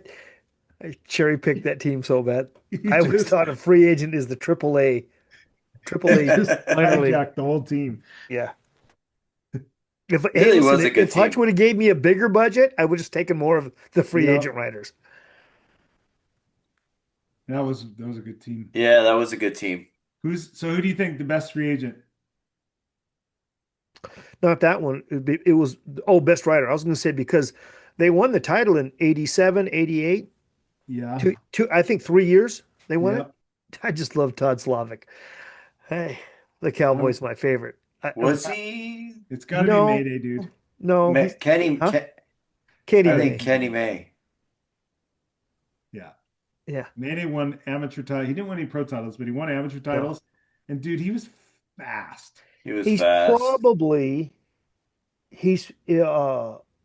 Speaker 2: I cherry picked that team so bad.
Speaker 4: He
Speaker 2: I always
Speaker 4: just
Speaker 2: thought a free agent is the triple
Speaker 4: he
Speaker 2: A
Speaker 4: just
Speaker 2: minor league.
Speaker 4: hijacked the whole team.
Speaker 2: Yeah. If hey,
Speaker 3: Really
Speaker 2: listen,
Speaker 3: was a good
Speaker 2: if Hutch
Speaker 3: team.
Speaker 2: would have gave me a bigger budget, I would just taken more of the free
Speaker 4: Yeah,
Speaker 2: agent writers.
Speaker 4: that was a good team.
Speaker 3: Yeah, that was a good team.
Speaker 4: Who do you think the best free agent?
Speaker 2: Not that one. It was best writer. I was going to say because they won the title in 87, 88.
Speaker 4: Yeah,
Speaker 2: I think 3 years they won it.
Speaker 4: yeah.
Speaker 2: I just love Todd Slavic. Hey, the
Speaker 4: Um,
Speaker 2: Cowboy's my favorite.
Speaker 3: Was he
Speaker 4: it's got to be
Speaker 2: No,
Speaker 4: Mayday, dude.
Speaker 2: no, he's
Speaker 3: Kenny?
Speaker 2: huh? Katie
Speaker 3: I think
Speaker 2: May.
Speaker 3: Kenny May.
Speaker 4: Yeah,
Speaker 2: Yeah.
Speaker 4: Mayday won amateur title. He didn't win any pro titles, but he won amateur
Speaker 2: No.
Speaker 4: titles. And dude, he was fast.
Speaker 3: He was
Speaker 2: He's
Speaker 3: fast.
Speaker 2: probably he's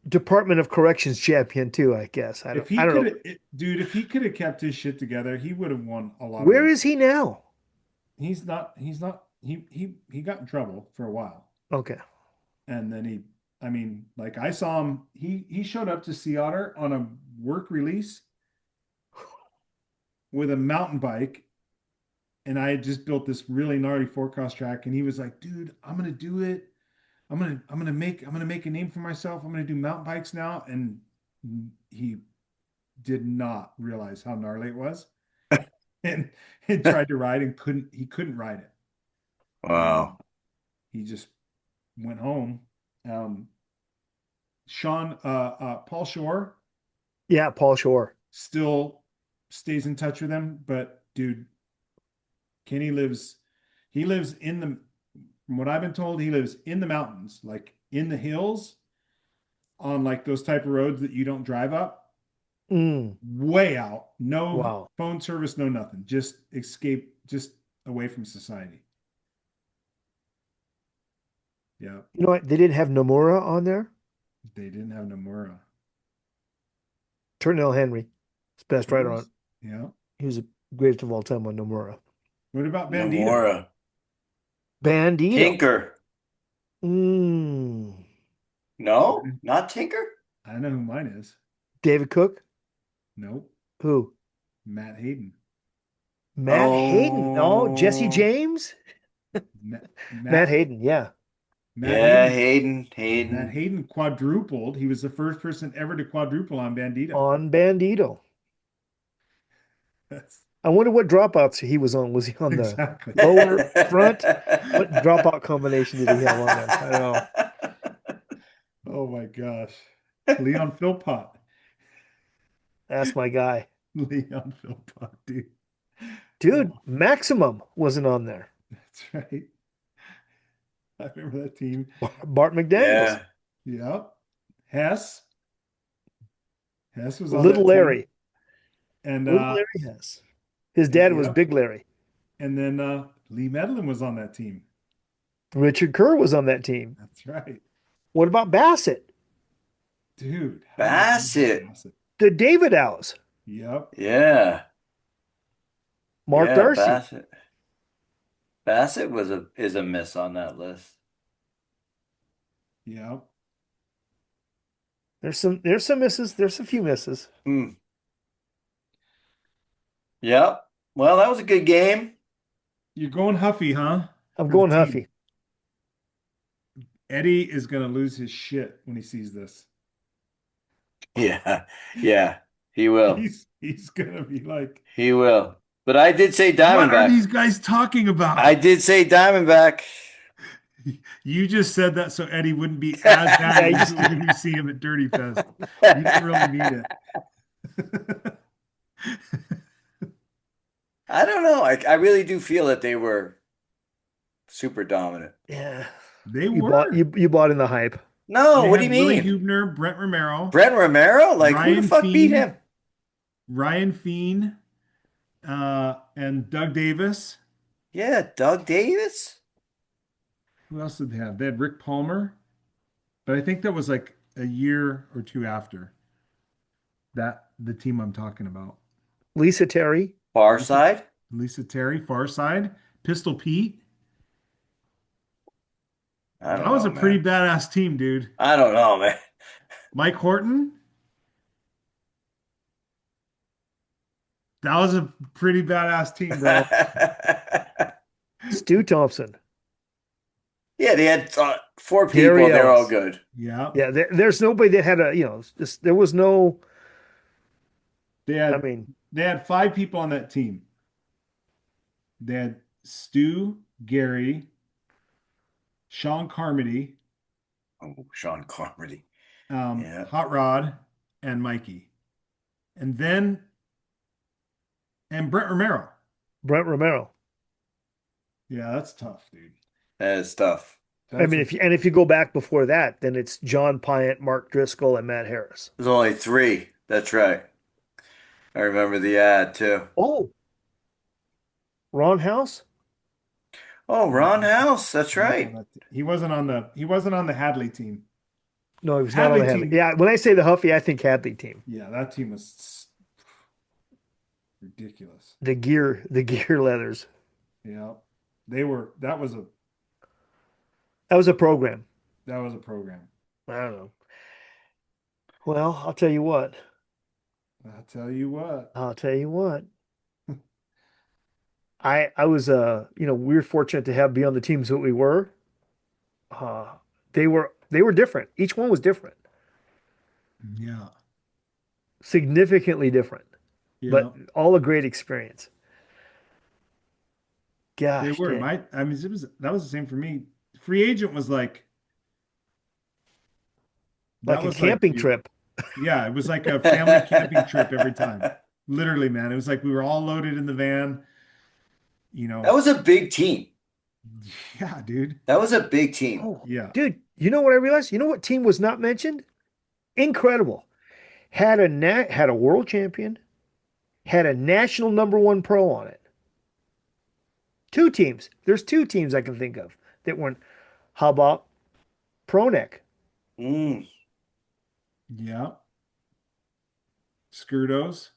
Speaker 2: Department of Corrections champion too, I guess.
Speaker 4: If
Speaker 2: I
Speaker 4: he
Speaker 2: don't
Speaker 4: could
Speaker 2: know.
Speaker 4: have, dude, if he could have kept his shit together, he would have won a lot of
Speaker 2: Where
Speaker 4: races.
Speaker 2: is he now?
Speaker 4: He's not. He's not. He got in trouble for a while,
Speaker 2: Okay.
Speaker 4: and then I mean, like I saw him. He showed up to Sea Otter on a work release with a mountain bike, and I had just built this really gnarly four cross track, and he was like, "Dude, I'm gonna do it. I'm gonna make a name for myself. I'm gonna do mountain bikes now." And he did not realize how gnarly it was, and tried to ride and couldn't ride it.
Speaker 3: Wow.
Speaker 4: He just went home. Um, Paul Shore
Speaker 2: Yeah, Paul Shore.
Speaker 4: still stays in touch with him, but dude, Kenny he lives from what I've been told, he lives in the mountains, like in the hills on like those type of roads that you don't drive up,
Speaker 2: Mm,
Speaker 4: way out, no
Speaker 2: wow.
Speaker 4: phone service, no nothing, just escape, just away from society. Yeah,
Speaker 2: You know what? They didn't have Nomura on there.
Speaker 4: they didn't have Nomura.
Speaker 2: Turnell Henry, his best
Speaker 4: Who
Speaker 2: writer on.
Speaker 4: was? Yeah.
Speaker 2: He was the greatest of all time on Nomura.
Speaker 4: What about Bandito?
Speaker 3: Nomura.
Speaker 2: Bandito.
Speaker 3: Tinker.
Speaker 2: Mm,
Speaker 3: No, not Tinker.
Speaker 4: I know who mine is.
Speaker 2: David Cook.
Speaker 4: Nope.
Speaker 2: Who?
Speaker 4: Matt Hayden.
Speaker 2: Matt Hayden. No, Jesse
Speaker 3: Oh,
Speaker 2: James.
Speaker 4: Matt,
Speaker 2: Matt Hayden. Yeah,
Speaker 4: Matt
Speaker 3: yeah,
Speaker 4: Hayden. Matt
Speaker 3: Hayden.
Speaker 4: Hayden quadrupled. He was the first person ever to quadruple on Bandito.
Speaker 2: on Bandito.
Speaker 4: That's
Speaker 2: I wonder what dropouts he was on. Was he on the
Speaker 4: exactly.
Speaker 2: lower front? What dropout combination did he have on there? I don't know.
Speaker 4: Oh my gosh. Leon Philpott.
Speaker 2: That's my guy.
Speaker 4: Leon Philpott, dude.
Speaker 2: Dude,
Speaker 4: Oh,
Speaker 2: Maximum wasn't on there.
Speaker 4: that's right. I remember that team.
Speaker 2: Bart McDaniels.
Speaker 3: Yeah.
Speaker 4: Yep. Hess. Hess was on
Speaker 2: Little
Speaker 4: that team.
Speaker 2: Larry.
Speaker 4: And
Speaker 2: Little Larry Hess. His dad was
Speaker 4: yep.
Speaker 2: Big Larry.
Speaker 4: And then Lee Medlin was on that team.
Speaker 2: Richard Kerr was on that team.
Speaker 4: That's right.
Speaker 2: What about Bassett?
Speaker 4: Dude. How did you
Speaker 3: Bassett.
Speaker 4: do Bassett?
Speaker 2: The David Owls.
Speaker 4: Yep.
Speaker 3: Yeah.
Speaker 2: Mark
Speaker 3: Yeah,
Speaker 2: Darcy.
Speaker 3: Bassett. Bassett is a miss on that list.
Speaker 4: Yep.
Speaker 2: There's some misses. There's a few misses.
Speaker 3: Hmm. Yep. Well, that was a good game.
Speaker 4: You're going Huffy, huh?
Speaker 2: I'm
Speaker 4: For the
Speaker 2: going
Speaker 4: team.
Speaker 2: Huffy.
Speaker 4: Eddie is going to lose his shit when he sees this.
Speaker 3: Yeah. Yeah. He will.
Speaker 4: He's going to be like,
Speaker 3: He will. But I did say
Speaker 4: what are
Speaker 3: Diamondback.
Speaker 4: these guys talking about?
Speaker 3: I did say Diamondback.
Speaker 4: You just said that so Eddie wouldn't be as mad
Speaker 2: Yeah,
Speaker 4: as when you see him at Dirty Fest. You didn't really need it.
Speaker 3: I don't know. I really do feel that they were super dominant.
Speaker 2: Yeah.
Speaker 4: They
Speaker 2: You
Speaker 4: were.
Speaker 2: bought you bought in the hype.
Speaker 3: No,
Speaker 4: They
Speaker 3: what do you
Speaker 4: had Willie
Speaker 3: mean?
Speaker 4: Hubner, Brent Romero,
Speaker 3: Brent Romero? Like, who
Speaker 4: Ryan
Speaker 3: the fuck beat
Speaker 4: Fiend.
Speaker 3: him?
Speaker 4: Ryan Fiend, and Doug Davis.
Speaker 3: Yeah, Doug Davis?
Speaker 4: Who else did they have? They had Rick Palmer, but I think that was like a year or two after that. The team I'm talking about:
Speaker 2: Lisa Terry.
Speaker 3: Farside?
Speaker 4: Lisa Terry, Farside, Pistol Pete.
Speaker 3: I
Speaker 4: That
Speaker 3: don't
Speaker 4: was
Speaker 3: know,
Speaker 4: a pretty
Speaker 3: man.
Speaker 4: badass team, dude.
Speaker 3: I don't know, man.
Speaker 4: Mike Horton, that was a pretty badass team, bro.
Speaker 2: Stu Thompson,
Speaker 3: Yeah, they had four people
Speaker 2: Gary
Speaker 3: and they're all
Speaker 2: Ellis.
Speaker 3: good.
Speaker 4: Yeah.
Speaker 2: Yeah, there's nobody that had there was no.
Speaker 4: They
Speaker 2: I
Speaker 4: had
Speaker 2: mean,
Speaker 4: they had five people on that team. They had Stu, Gary, Sean Carmody,
Speaker 3: Oh, Sean Carmody. Yeah.
Speaker 4: Hot Rod, and Mikey. And then and Brett Romero.
Speaker 2: Brent Romero.
Speaker 4: Yeah, that's tough, dude.
Speaker 3: That is tough.
Speaker 2: I
Speaker 4: That's
Speaker 2: mean,
Speaker 4: a
Speaker 2: if you go back before that, then it's John Pyatt, Mark Driscoll, and Matt Harris.
Speaker 3: There's only three. That's right. I remember the ad too.
Speaker 2: Oh, Ron House?
Speaker 3: Oh, Ron House. That's right.
Speaker 4: he wasn't on the Hadley team.
Speaker 2: No, he was not on
Speaker 4: Hadley
Speaker 2: the Hadley.
Speaker 4: team,
Speaker 2: Yeah, when I say the Huffy, I think Hadley team.
Speaker 4: yeah, that team was ridiculous.
Speaker 2: The gear leathers.
Speaker 4: Yeah.
Speaker 2: That was a program.
Speaker 4: That was a program.
Speaker 2: I don't know. Well, I'll tell you what.
Speaker 4: I'll tell you what.
Speaker 2: I'll tell you what. I was we were fortunate to have be on the teams that we were. Uh they were different. Each one was different,
Speaker 4: Yeah.
Speaker 2: significantly different,
Speaker 4: Yeah.
Speaker 2: but all a great experience.
Speaker 4: They
Speaker 2: Gosh,
Speaker 4: were.
Speaker 2: dang.
Speaker 4: I mean, that was the same for me. Free agent was like that
Speaker 2: Like a
Speaker 4: was like
Speaker 2: camping trip.
Speaker 4: yeah, it was like a family camping trip every time. Literally, man. It was like we were all loaded in the van, you
Speaker 3: That
Speaker 4: know.
Speaker 3: was a big team.
Speaker 4: Yeah, dude.
Speaker 3: That was a big team.
Speaker 2: Oh,
Speaker 4: Yeah.
Speaker 2: dude, you know what I realized? You know what team was not mentioned? Incredible. Had a world champion, had a national number one pro on it. Two teams. There's two teams I can think of that weren't. How about Pronek?
Speaker 3: Mm.
Speaker 4: Yeah. Skirdos,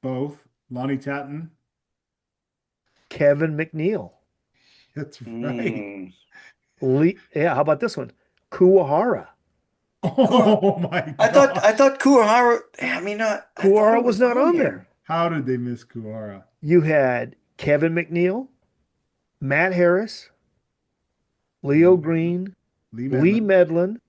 Speaker 4: both. Lonnie Tatton.
Speaker 2: Kevin McNeil.
Speaker 4: That's right.
Speaker 3: Mm.
Speaker 2: Yeah, how about this one? Kuwahara.
Speaker 4: Oh my
Speaker 3: I thought
Speaker 4: gosh.
Speaker 3: Kuwahara. I mean, I thought
Speaker 2: Kuwahara
Speaker 3: it
Speaker 2: was
Speaker 3: was
Speaker 2: not
Speaker 3: on
Speaker 2: on
Speaker 3: here.
Speaker 2: there.
Speaker 4: How did they miss Kuara?
Speaker 2: You had Kevin McNeil, Matt Harris,
Speaker 4: Lee
Speaker 2: Leo
Speaker 4: Medlin.
Speaker 2: Green,
Speaker 4: Lee
Speaker 2: Lee
Speaker 4: Medlin.
Speaker 2: Medlin,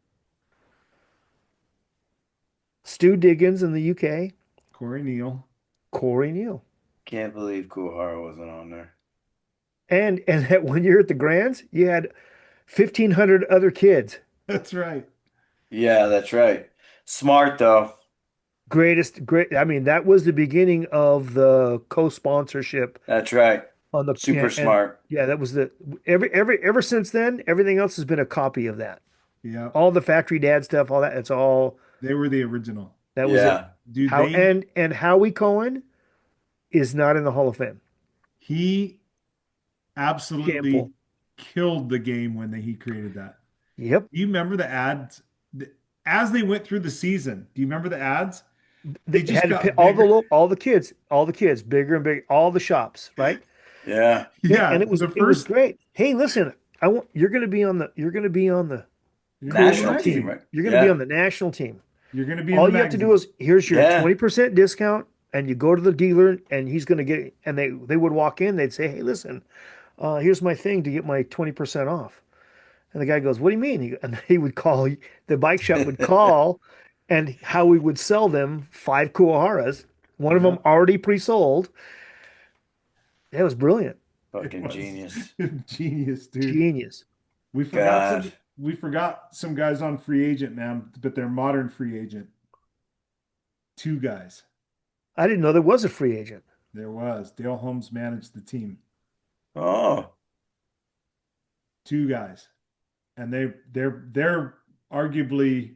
Speaker 2: Stu Diggins in the UK,
Speaker 4: Corey Neal.
Speaker 2: Corey Neal.
Speaker 3: Can't believe Kuwahara wasn't on there.
Speaker 2: And that one year at the Grands, you had 1,500 other kids.
Speaker 4: That's right.
Speaker 3: Yeah, that's right. Smart though.
Speaker 2: Great. I mean, that was the beginning of the co-sponsorship
Speaker 3: That's right.
Speaker 2: on the
Speaker 3: Super
Speaker 2: and
Speaker 3: smart.
Speaker 2: yeah, that was the ever since then, everything else has been a copy of that.
Speaker 4: Yeah.
Speaker 2: All the factory dad stuff, all that, it's all
Speaker 4: They were the original.
Speaker 2: that was it.
Speaker 3: Yeah.
Speaker 4: Dude,
Speaker 2: How and Howie Cohen is not in the Hall of Fame.
Speaker 4: he absolutely
Speaker 2: Shameful.
Speaker 4: killed the game when he created that.
Speaker 2: Yep.
Speaker 4: Do you remember the ads as they went through the season? Do you remember the ads? They
Speaker 2: They
Speaker 4: just
Speaker 2: had to pay
Speaker 4: got bigger.
Speaker 2: all the kids, bigger and bigger, all the shops, right?
Speaker 3: Yeah.
Speaker 2: Yeah,
Speaker 4: Yeah,
Speaker 2: and
Speaker 4: the
Speaker 2: it was
Speaker 4: first
Speaker 2: great. Hey, listen, you're gonna be on the
Speaker 4: you're gonna be on
Speaker 3: National
Speaker 4: that
Speaker 3: team,
Speaker 4: team.
Speaker 3: right?
Speaker 2: you're gonna be
Speaker 3: Yeah.
Speaker 2: on the national team.
Speaker 4: You're gonna be in
Speaker 2: All
Speaker 4: the
Speaker 2: you have to do
Speaker 4: magazine.
Speaker 2: is here's your
Speaker 3: Yeah.
Speaker 2: 20% discount, and you go to the dealer, and he's gonna get. And they would walk in, they'd say, "Hey, listen, here's my thing to get my 20% off." And the guy goes, "What do you mean?" And he would call the bike shop would call, and how we would sell them 5 Kuaharas, one of
Speaker 4: Yeah,
Speaker 2: them already pre-sold. It was brilliant,
Speaker 4: it
Speaker 3: Fucking
Speaker 4: was
Speaker 3: genius.
Speaker 4: genius, dude.
Speaker 2: genius.
Speaker 3: God.
Speaker 4: We forgot some guys on free agent, man, but they're modern free agent. Two guys.
Speaker 2: I didn't know there was a free agent.
Speaker 4: There was. Dale Holmes managed the team.
Speaker 3: Oh.
Speaker 4: Two guys. And they're arguably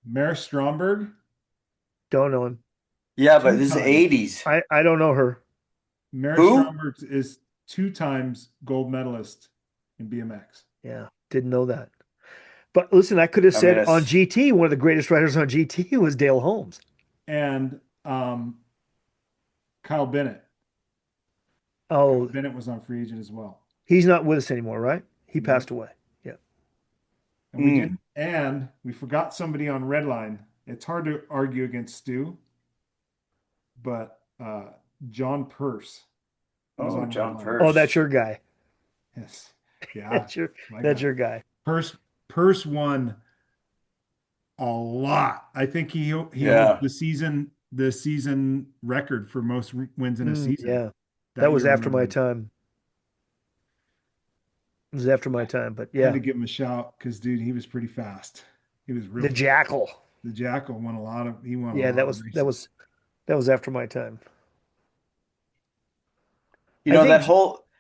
Speaker 4: Mare Stromberg,
Speaker 2: Don't know him.
Speaker 3: Yeah, but
Speaker 4: two
Speaker 3: this is
Speaker 4: times.
Speaker 3: 80s.
Speaker 2: I don't know her.
Speaker 4: Mare
Speaker 3: Who?
Speaker 4: Stromberg is 2 times gold medalist in BMX.
Speaker 2: Yeah, didn't know that. But listen, I could have
Speaker 3: I mean,
Speaker 2: said on
Speaker 3: it's
Speaker 2: GT, one of the greatest riders on GT was Dale Holmes.
Speaker 4: And Kyle Bennett. Kyle
Speaker 2: Oh,
Speaker 4: Bennett was on free agent as well.
Speaker 2: he's not with us anymore, right? He
Speaker 4: Yep.
Speaker 2: passed away. Yeah.
Speaker 4: And we didn't, and we forgot somebody on red line. It's hard to argue against Stu, but John Purse was
Speaker 3: Oh,
Speaker 4: on red
Speaker 3: John
Speaker 4: line.
Speaker 2: Oh, that's
Speaker 3: Purse.
Speaker 2: your guy.
Speaker 4: Yes. Yeah,
Speaker 2: That's your
Speaker 4: my
Speaker 2: that's
Speaker 4: guy.
Speaker 2: your guy.
Speaker 4: Purse won a lot. I think he holds
Speaker 3: Yeah.
Speaker 4: the season record for most wins in a season.
Speaker 2: Yeah. That
Speaker 4: That
Speaker 2: was
Speaker 4: year on
Speaker 2: after
Speaker 4: red
Speaker 2: my
Speaker 4: line.
Speaker 2: time. It was after my time, but
Speaker 4: I had
Speaker 2: yeah.
Speaker 4: to give him a shout because dude, he was pretty fast. He was real
Speaker 2: The
Speaker 4: fast.
Speaker 2: Jackal.
Speaker 4: The Jackal won a lot of he won a
Speaker 2: Yeah,
Speaker 4: lot
Speaker 2: that
Speaker 4: of
Speaker 2: was that
Speaker 4: races.
Speaker 2: was that was after my time.
Speaker 3: You
Speaker 2: I
Speaker 3: know,
Speaker 2: think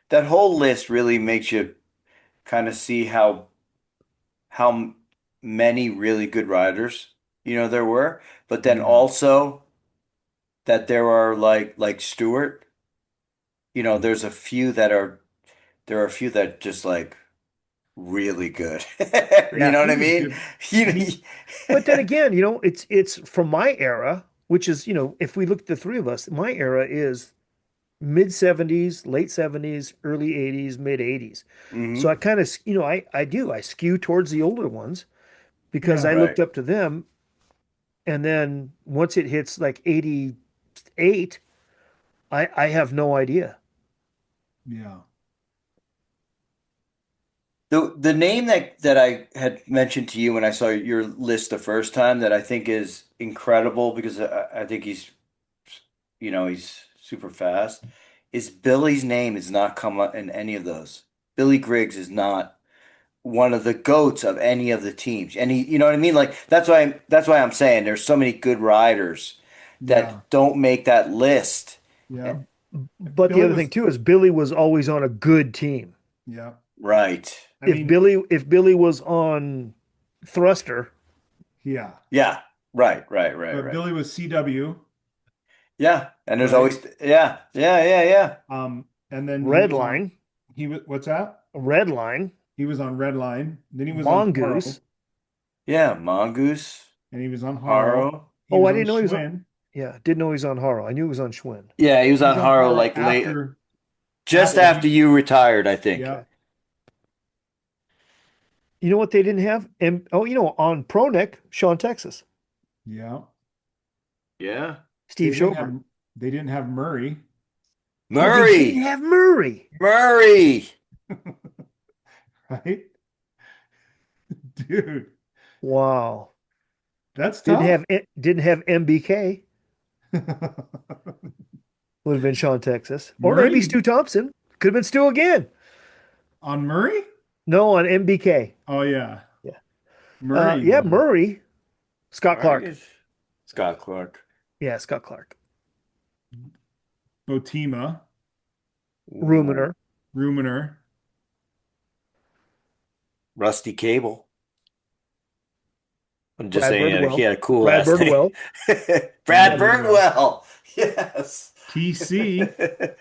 Speaker 3: that whole list really makes you kind of see how many really good riders, there were, but then
Speaker 4: Yeah.
Speaker 3: also that there are like Stewart, there are a few that just like really good. You
Speaker 2: yeah.
Speaker 3: know what
Speaker 4: He
Speaker 3: I
Speaker 4: was
Speaker 3: mean?
Speaker 4: good.
Speaker 3: You,
Speaker 4: And he
Speaker 2: But then again, it's from my era, which is, if we look at the three of us, my era is mid 70s, late 70s, early 80s, mid 80s. So
Speaker 3: hmm
Speaker 2: I kind of, I skew towards the older ones because
Speaker 4: yeah.
Speaker 2: I
Speaker 3: Right.
Speaker 2: looked up to them. And then once it hits like 88, I have no idea.
Speaker 4: Yeah.
Speaker 3: The name that I had mentioned to you when I saw your list the first time that I think is incredible because I think he's super fast is Billy's name is not come up in any of those. Billy Griggs is not one of the goats of any of the teams. And you know what I mean? Like that's why I'm saying there's so many good riders
Speaker 4: Yeah.
Speaker 3: that don't make that list.
Speaker 4: Yeah.
Speaker 2: But the
Speaker 4: Billy
Speaker 2: other thing
Speaker 4: was
Speaker 2: too is Billy was always on a good team.
Speaker 4: yeah.
Speaker 3: Right.
Speaker 4: I
Speaker 2: If
Speaker 4: mean,
Speaker 2: Billy was on Thruster,
Speaker 4: yeah.
Speaker 3: Yeah. Right.
Speaker 4: But Billy was CW,
Speaker 3: Yeah. And there's
Speaker 4: right?
Speaker 3: always yeah.
Speaker 4: And then
Speaker 2: Redline,
Speaker 4: what's that?
Speaker 2: Redline,
Speaker 4: He was on Red Line. Then he was on
Speaker 2: Mongoose.
Speaker 4: Toro,
Speaker 3: Yeah, Mongoose,
Speaker 4: and he was on Haro.
Speaker 3: Haro.
Speaker 4: He
Speaker 2: Oh,
Speaker 4: was
Speaker 2: I
Speaker 4: on
Speaker 2: didn't know he was on.
Speaker 4: Schwinn.
Speaker 2: Yeah, didn't know he was on Haro. I knew he was on Schwinn.
Speaker 3: Yeah, he was
Speaker 4: He was
Speaker 3: on
Speaker 4: on
Speaker 3: Haro
Speaker 4: Haro
Speaker 3: like late, just
Speaker 4: after
Speaker 3: after
Speaker 4: he
Speaker 3: you retired, I think.
Speaker 4: yeah.
Speaker 2: Okay. You know what they didn't have? And on Pronek, Sean Texas,
Speaker 4: Yeah.
Speaker 3: Yeah.
Speaker 4: They
Speaker 2: Steve
Speaker 4: didn't
Speaker 2: Schober.
Speaker 4: have they didn't have Murray,
Speaker 2: Oh, they didn't
Speaker 3: Murray.
Speaker 2: have Murray.
Speaker 3: Murray.
Speaker 4: right? Dude,
Speaker 2: Wow.
Speaker 4: that's
Speaker 2: Didn't
Speaker 4: tough.
Speaker 2: have didn't have MBK. Would have been Sean Texas, or maybe
Speaker 4: Murray
Speaker 2: Stu Thompson. Could have been Stu again.
Speaker 4: on Murray?
Speaker 2: No, on MBK.
Speaker 4: Oh yeah.
Speaker 2: Yeah.
Speaker 4: Murray.
Speaker 2: Yeah, Murray. Scott
Speaker 3: Murray
Speaker 2: Clark.
Speaker 3: is Scott Clark.
Speaker 2: Yeah, Scott Clark.
Speaker 4: Botima,
Speaker 3: Ooh.
Speaker 2: Ruminer.
Speaker 4: Ruminer.
Speaker 3: Rusty Cable. I'm just
Speaker 2: Brad
Speaker 3: saying he
Speaker 2: Birdwell.
Speaker 3: had a cool
Speaker 2: Brad
Speaker 3: last name.
Speaker 2: Birdwell.
Speaker 3: Brad
Speaker 4: Brad
Speaker 2: Brad,
Speaker 4: Birdwell.
Speaker 3: Birdwell. Yes.
Speaker 4: TC
Speaker 2: Todd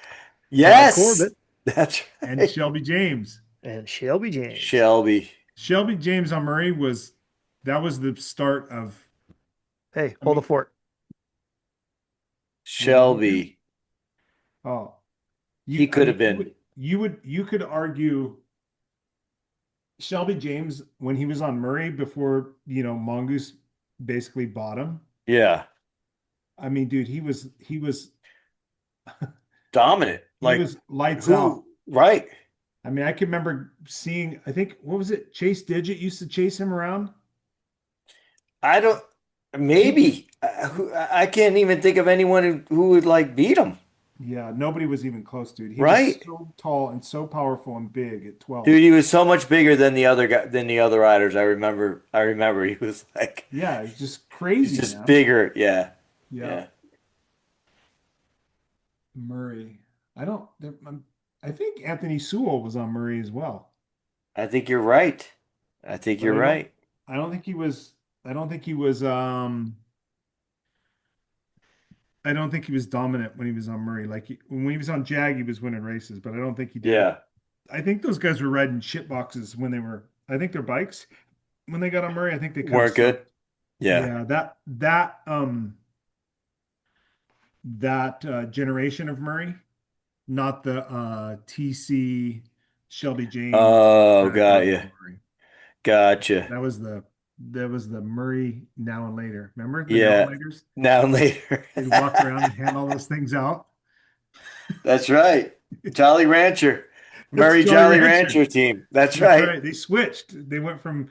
Speaker 3: Yes.
Speaker 2: Corbett
Speaker 3: That's
Speaker 4: and
Speaker 3: right.
Speaker 4: Shelby James.
Speaker 2: and Shelby James.
Speaker 3: Shelby.
Speaker 4: Shelby James on Murray that was the start of
Speaker 2: Hey,
Speaker 4: I
Speaker 2: hold the
Speaker 4: mean,
Speaker 2: fort.
Speaker 4: what did he do?
Speaker 3: Shelby.
Speaker 4: Oh,
Speaker 3: He
Speaker 4: I
Speaker 3: could
Speaker 4: mean
Speaker 3: have been.
Speaker 4: you could argue Shelby James when he was on Murray before, Mongoose basically bought him.
Speaker 3: Yeah.
Speaker 4: I mean, dude, he was
Speaker 3: Dominant.
Speaker 4: he
Speaker 3: Like
Speaker 4: was lights out.
Speaker 3: who? Right.
Speaker 4: I mean, I can remember seeing, I think, what was it? Chase Digit used to chase him around.
Speaker 3: I don't. Maybe. I can't even think of anyone who would like beat him.
Speaker 4: Yeah, nobody was even close, dude. He was
Speaker 3: Right.
Speaker 4: so tall and so powerful and big at 12.
Speaker 3: Dude, he was so much bigger than the other guy than the other riders. I remember he was like
Speaker 4: Yeah, it's just
Speaker 3: he's
Speaker 4: crazy,
Speaker 3: just
Speaker 4: man.
Speaker 3: bigger. Yeah.
Speaker 4: Yeah,
Speaker 3: Yeah.
Speaker 4: Murray. I think Anthony Sewell was on Murray as well,
Speaker 3: I think you're right. I think
Speaker 4: but
Speaker 3: you're right.
Speaker 4: I don't think he was, I don't think he was dominant when he was on Murray. Like when he was on Jag, he was winning races, but I don't think he did.
Speaker 3: Yeah.
Speaker 4: I think those guys were riding shit boxes I think their bikes when they got on Murray, I think they kind of
Speaker 3: Weren't good.
Speaker 4: sucked.
Speaker 3: Yeah.
Speaker 4: Yeah, that generation of Murray, not the TC Shelby James.
Speaker 3: Oh, got
Speaker 4: Robbie
Speaker 3: you.
Speaker 4: Murray.
Speaker 3: Gotcha.
Speaker 4: That was the Murray now and later. Remember the now and
Speaker 3: Yeah.
Speaker 4: laters?
Speaker 3: Now and later.
Speaker 4: They'd walk around and hand all those things out.
Speaker 3: That's right. Jolly Rancher.
Speaker 4: That's
Speaker 3: Murray
Speaker 4: Jolly
Speaker 3: Jolly
Speaker 4: Rancher.
Speaker 3: Rancher team. That's
Speaker 4: That's
Speaker 3: right.
Speaker 4: right. They switched. They went from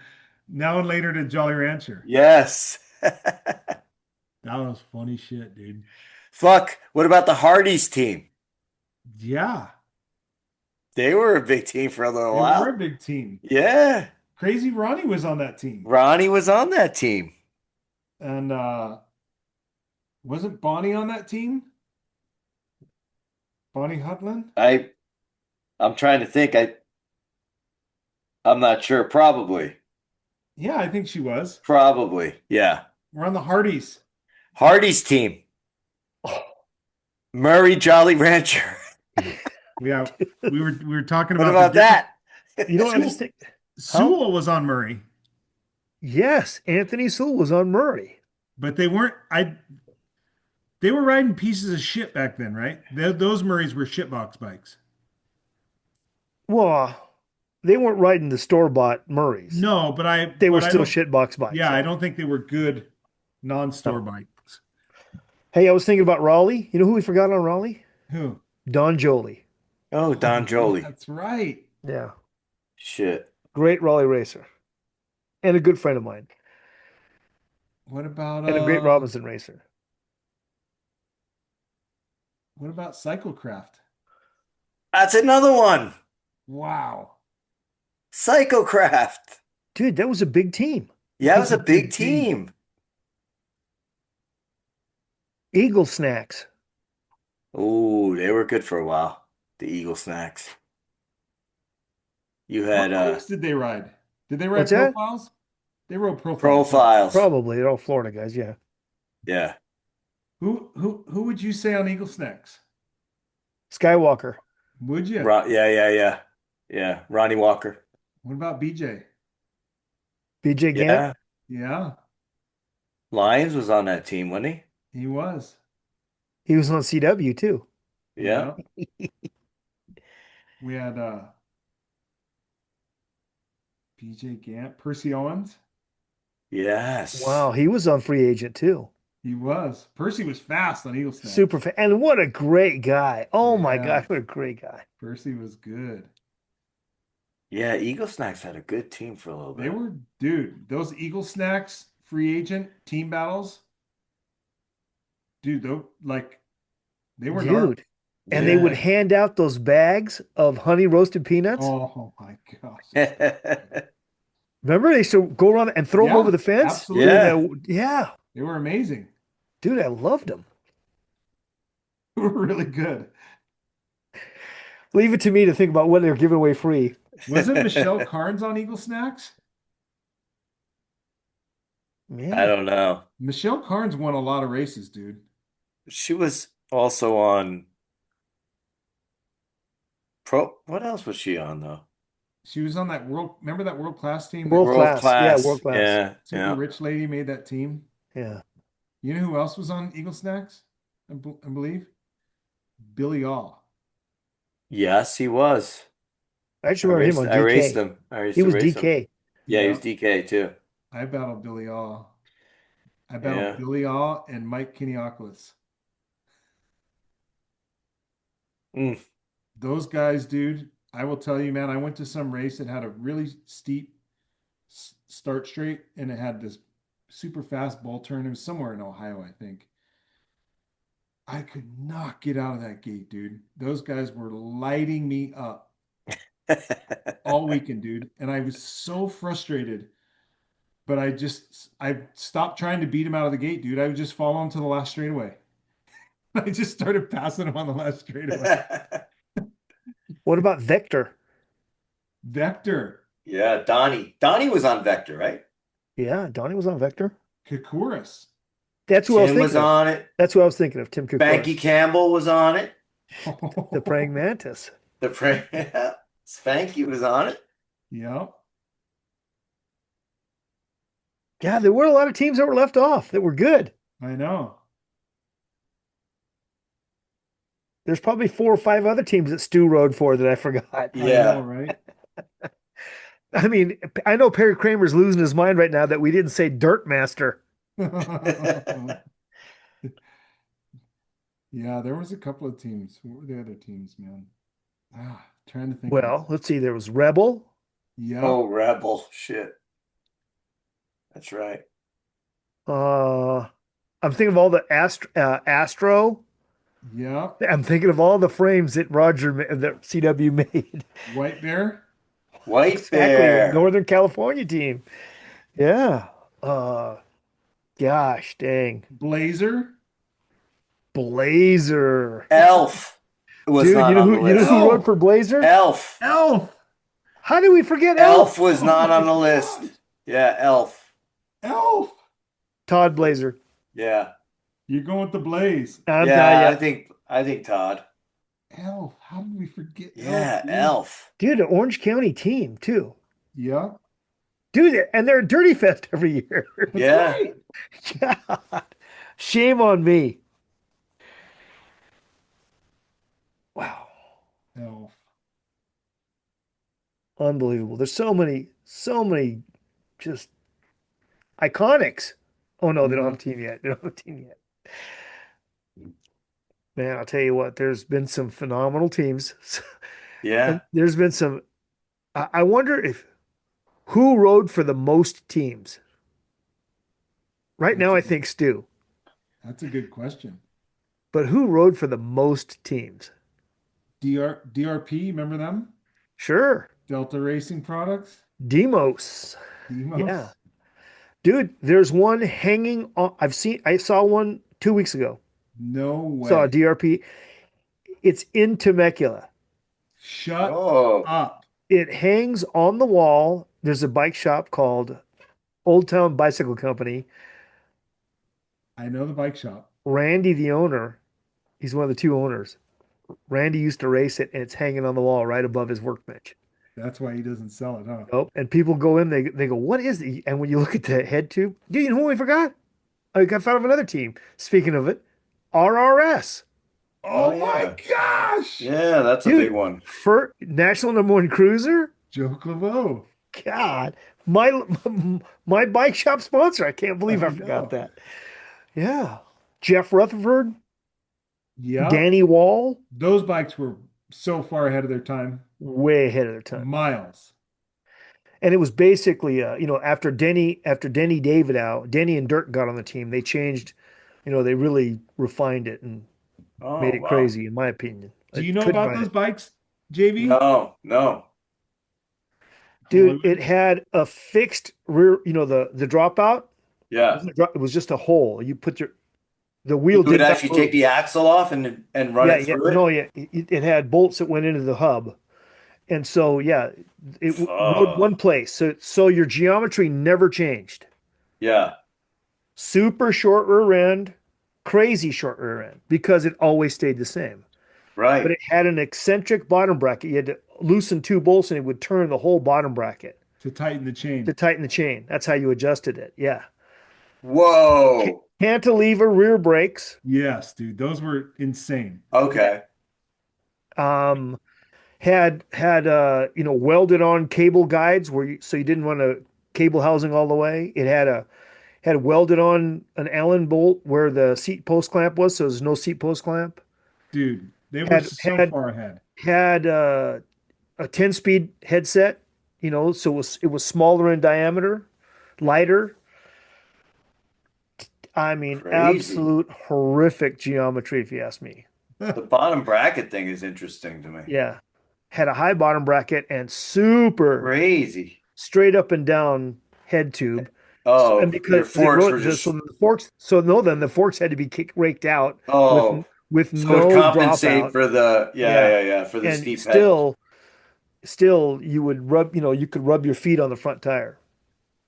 Speaker 4: now and later to Jolly Rancher.
Speaker 3: Yes.
Speaker 4: That was funny shit, dude.
Speaker 3: Fuck. What about the Hardys team?
Speaker 4: Yeah.
Speaker 3: They were a big team for a little
Speaker 4: They
Speaker 3: while.
Speaker 4: were a big team.
Speaker 3: Yeah.
Speaker 4: Crazy Ronnie was on that team.
Speaker 3: Ronnie was on that team.
Speaker 4: And wasn't Bonnie on that team? Bonnie Hutland?
Speaker 3: I'm trying to think. I'm not sure. Probably.
Speaker 4: Yeah, I think she was.
Speaker 3: Probably. Yeah.
Speaker 4: We're on the Hardys.
Speaker 3: Hardy's team. Murray Jolly Rancher.
Speaker 4: Yeah, we were talking
Speaker 3: What
Speaker 4: about
Speaker 3: about that?
Speaker 2: You know, I just think,
Speaker 4: Sewell was on Murray,
Speaker 2: yes, Anthony Sewell was on Murray.
Speaker 4: but they weren't. They were riding pieces of shit back then, right? Those Murrays were shitbox bikes.
Speaker 2: Well, they weren't riding the store-bought Murrays.
Speaker 4: No,
Speaker 2: They were
Speaker 4: but I
Speaker 2: still
Speaker 4: don't-
Speaker 2: shitbox bikes.
Speaker 4: Yeah, I don't think they were good non-store
Speaker 2: No.
Speaker 4: bikes.
Speaker 2: Hey, I was thinking about Raleigh. You know who we forgot on Raleigh?
Speaker 4: Who?
Speaker 2: Don Jolie.
Speaker 3: Oh, Don Jolie.
Speaker 4: That's right.
Speaker 2: Yeah.
Speaker 3: Shit.
Speaker 2: Great Raleigh racer. And a good friend of mine.
Speaker 4: What about
Speaker 2: And a great Robinson racer.
Speaker 4: What about Cyclecraft?
Speaker 3: That's another one.
Speaker 4: Wow.
Speaker 3: Psychocraft.
Speaker 2: Dude, that was a big team.
Speaker 3: Yeah, it was a big team.
Speaker 2: Eagle Snacks.
Speaker 3: Oh, they were good for a while. The Eagle Snacks. You had
Speaker 4: What bikes did they ride? Did they ride
Speaker 2: What's that?
Speaker 4: profiles? They rode profiles.
Speaker 3: profiles.
Speaker 2: Probably. They're all Florida guys, yeah.
Speaker 3: Yeah.
Speaker 4: Who would you say on Eagle Snacks?
Speaker 2: Skywalker.
Speaker 4: Would you?
Speaker 3: Yeah. Yeah. Ronnie Walker.
Speaker 4: What about BJ?
Speaker 2: BJ Gant.
Speaker 3: Yeah.
Speaker 4: Yeah,
Speaker 3: Lyons was on that team, wasn't he?
Speaker 4: he was.
Speaker 2: He was on CW too.
Speaker 3: Yeah.
Speaker 4: We had BJ Gant, Percy Owens.
Speaker 3: Yes.
Speaker 2: Wow, he was on free agent too.
Speaker 4: He was. Percy was fast on Eagle Snacks.
Speaker 2: Super fan. And what a great guy. Oh my
Speaker 4: Yeah.
Speaker 2: gosh, what a great guy.
Speaker 4: Percy was good.
Speaker 3: Yeah, Eagle Snacks had a good team for a little bit.
Speaker 4: They were, dude, those Eagle Snacks free agent team battles. Dude, they were gnarly.
Speaker 2: Dude. And they would hand out those bags of honey roasted peanuts.
Speaker 4: Oh my gosh.
Speaker 2: Remember they used to go around and throw them
Speaker 4: Yeah,
Speaker 2: over the fence?
Speaker 4: absolutely.
Speaker 3: Yeah.
Speaker 2: Yeah.
Speaker 4: They were amazing.
Speaker 2: Dude, I loved them.
Speaker 4: They were really good.
Speaker 2: Leave it to me to think about what they're giving away free.
Speaker 4: Wasn't Michelle Carnes on Eagle Snacks?
Speaker 2: Man.
Speaker 3: I don't know.
Speaker 4: Michelle Carnes won a lot of races, dude.
Speaker 3: She was also on What else was she on though?
Speaker 4: She was on that remember that world class team?
Speaker 2: World class. Yeah, world class.
Speaker 3: Yeah,
Speaker 4: Super
Speaker 3: yeah.
Speaker 4: rich lady made that team.
Speaker 2: Yeah.
Speaker 4: You know who else was on Eagle Snacks? I believe Billy All.
Speaker 3: Yes, he was.
Speaker 2: I just remember him on DK.
Speaker 3: I raced him.
Speaker 2: He was
Speaker 3: to race him.
Speaker 2: DK.
Speaker 3: Yeah, he was DK too.
Speaker 4: I battled Billy All. I battled
Speaker 3: Yeah.
Speaker 4: Billy All and Mike Kinneopolis.
Speaker 3: Mm.
Speaker 4: Those guys, dude, I will tell you, man, I went to some race that had a really steep start straight and it had this super fast ball turn. It was somewhere in Ohio, I think. I could not get out of that gate, dude. Those guys were lighting me up all weekend, dude. And I was so frustrated. But I stopped trying to beat him out of the gate, dude. I would just follow him to the last straightaway. I just started passing him on the last straightaway.
Speaker 2: What about Vector?
Speaker 4: Vector,
Speaker 3: Yeah, Donnie. Donnie was on Vector, right?
Speaker 2: Yeah, Donnie was on Vector.
Speaker 4: Koukouris.
Speaker 2: That's who I was
Speaker 3: Tim
Speaker 2: thinking
Speaker 3: was
Speaker 2: of.
Speaker 3: on it.
Speaker 2: That's who I was thinking of. Tim Cook.
Speaker 3: Banky Campbell was on it.
Speaker 2: The praying mantis.
Speaker 3: Spanky was on it.
Speaker 4: Yep.
Speaker 2: Yeah, there were a lot of teams that were left off that were good.
Speaker 4: I know.
Speaker 2: There's probably 4 or 5 other teams that Stu rode for that I forgot.
Speaker 4: I know,
Speaker 3: Yeah.
Speaker 4: right?
Speaker 2: I mean, I know Perry Kramer's losing his mind right now that we didn't say Dirt Master.
Speaker 4: Yeah, there was a couple of teams. What were the other teams, man? Trying to think of.
Speaker 2: Well, let's see. There was Rebel.
Speaker 4: Yep,
Speaker 3: Oh, Rebel. Shit. That's right.
Speaker 2: Uh, I'm thinking of all the Astro.
Speaker 4: yep.
Speaker 2: I'm thinking of all the frames that CW made.
Speaker 4: White Bear.
Speaker 3: White
Speaker 2: Exactly,
Speaker 3: Bear.
Speaker 2: Northern California team. Yeah. Uh, Gosh dang.
Speaker 4: Blazer.
Speaker 2: Blazer.
Speaker 3: Elf was
Speaker 2: Dude,
Speaker 3: not on the
Speaker 2: you know who
Speaker 3: list.
Speaker 2: rode for Blazer?
Speaker 3: Elf.
Speaker 4: Elf.
Speaker 2: How did we forget
Speaker 3: Elf
Speaker 2: Elf?
Speaker 3: was
Speaker 4: Oh
Speaker 3: not
Speaker 4: my
Speaker 3: on the list.
Speaker 4: God.
Speaker 3: Yeah, Elf.
Speaker 4: Elf.
Speaker 2: Todd Blazer.
Speaker 3: Yeah.
Speaker 4: You're going with the Blaze.
Speaker 2: I'm telling
Speaker 3: Yeah,
Speaker 2: you.
Speaker 3: I think Todd.
Speaker 4: Elf. How did we forget Elf,
Speaker 3: Yeah,
Speaker 4: dude?
Speaker 3: Elf.
Speaker 2: Dude, an Orange County team too.
Speaker 4: Yep.
Speaker 2: Dude, and they're a Dirty Fest every year.
Speaker 4: That's
Speaker 3: Yeah.
Speaker 4: right.
Speaker 2: God. Shame on me. Wow.
Speaker 4: Elf.
Speaker 2: Unbelievable. There's so many just iconics. Oh no, they don't have a
Speaker 4: Yep.
Speaker 2: team yet. They don't have a team yet. Man, I'll tell you what, there's been some phenomenal teams. And
Speaker 3: Yeah.
Speaker 2: there's been some I wonder if who rode for the most teams. Right
Speaker 4: That's
Speaker 2: now
Speaker 4: a
Speaker 2: I
Speaker 4: good,
Speaker 2: think Stu,
Speaker 4: that's a good question.
Speaker 2: but who rode for the most teams?
Speaker 4: DRP, remember them?
Speaker 2: Sure.
Speaker 4: Delta Racing Products?
Speaker 2: Demos. Yeah.
Speaker 4: Demos?
Speaker 2: Dude, there's one hanging on. I saw one 2 weeks ago.
Speaker 4: No
Speaker 2: Saw a
Speaker 4: way.
Speaker 2: DRP. It's in Temecula.
Speaker 4: Shut
Speaker 3: Oh.
Speaker 4: up.
Speaker 2: It hangs on the wall. There's a bike shop called Old Town Bicycle Company.
Speaker 4: I know the bike shop.
Speaker 2: Randy, the owner, he's one of the two owners. Randy used to race it, and it's hanging on the wall right above his workbench.
Speaker 4: That's why he doesn't sell it, huh?
Speaker 2: Nope. And people go in, they go, "What is it?" And when you look at the head tube, dude, you know what we forgot? I got thought of another team. Speaking of it, RRS.
Speaker 3: Oh,
Speaker 4: Oh
Speaker 3: yeah.
Speaker 4: my gosh.
Speaker 3: Yeah, that's a big
Speaker 2: Dude,
Speaker 3: one.
Speaker 2: for national number one cruiser.
Speaker 4: Joe Claveau.
Speaker 2: God, my my bike shop sponsor. I can't believe I
Speaker 4: I
Speaker 2: forgot
Speaker 4: know.
Speaker 2: that. Yeah. Jeff Rutherford,
Speaker 4: Yep.
Speaker 2: Danny Wall,
Speaker 4: Those bikes were so far ahead of their time.
Speaker 2: way ahead of their time.
Speaker 4: Miles.
Speaker 2: And it was basically, after Denny David out, Denny and Dirk got on the team. They changed, they really refined it and
Speaker 3: Oh,
Speaker 2: made it
Speaker 3: wow.
Speaker 2: crazy, in my opinion.
Speaker 4: Do
Speaker 2: I
Speaker 4: you know
Speaker 2: couldn't
Speaker 4: about
Speaker 2: find
Speaker 4: those
Speaker 2: it.
Speaker 4: bikes, JV?
Speaker 3: No, no.
Speaker 2: Dude,
Speaker 4: Hollywood?
Speaker 2: it had a fixed rear, the dropout. It
Speaker 3: Yeah.
Speaker 2: wasn't a drop, it was just a hole. You put the
Speaker 3: You
Speaker 2: wheel
Speaker 3: would
Speaker 2: did not
Speaker 3: actually take
Speaker 2: move.
Speaker 3: the axle off and run
Speaker 2: Yeah,
Speaker 3: it
Speaker 2: yeah,
Speaker 3: through
Speaker 2: no,
Speaker 3: it?
Speaker 2: yeah. It had bolts that went into the hub. And so, yeah, it rode
Speaker 3: Oh.
Speaker 2: one place. So your geometry never changed.
Speaker 3: Yeah.
Speaker 2: Super short rear end, crazy short rear end because it always stayed the same. But
Speaker 3: Right.
Speaker 2: it had an eccentric bottom bracket. You had to loosen two bolts and it would turn the whole bottom bracket
Speaker 4: To tighten the
Speaker 2: to
Speaker 4: chain.
Speaker 2: tighten the chain. That's how you adjusted it. Yeah.
Speaker 3: Whoa.
Speaker 2: Cantilever rear brakes.
Speaker 4: Yes, dude. Those were insane.
Speaker 2: Yeah.
Speaker 3: Okay.
Speaker 2: Um, had welded on cable guides so you didn't want a cable housing all the way. It had welded on an Allen bolt where the seat post clamp was, so there's no seat post clamp.
Speaker 4: Dude, they were
Speaker 2: Had
Speaker 4: so
Speaker 2: had
Speaker 4: far ahead.
Speaker 2: had a 10-speed headset, so it was smaller in diameter, lighter. I mean,
Speaker 3: Crazy.
Speaker 2: absolute horrific geometry, if you ask me.
Speaker 3: The bottom bracket thing is interesting to me.
Speaker 2: Yeah. Had a high bottom bracket and super
Speaker 3: Crazy.
Speaker 2: straight up and down head tube. So, and
Speaker 3: Oh, your
Speaker 2: because it
Speaker 3: forks
Speaker 2: wrote
Speaker 3: were
Speaker 2: this, so
Speaker 3: just
Speaker 2: the forks, so no, then the forks had to be raked out with
Speaker 3: oh,
Speaker 2: with
Speaker 3: so it
Speaker 2: no
Speaker 3: compensate
Speaker 2: dropout.
Speaker 3: for the
Speaker 2: Yeah.
Speaker 3: for the
Speaker 2: And
Speaker 3: steep head.
Speaker 2: still you would you could rub your feet on the front tire.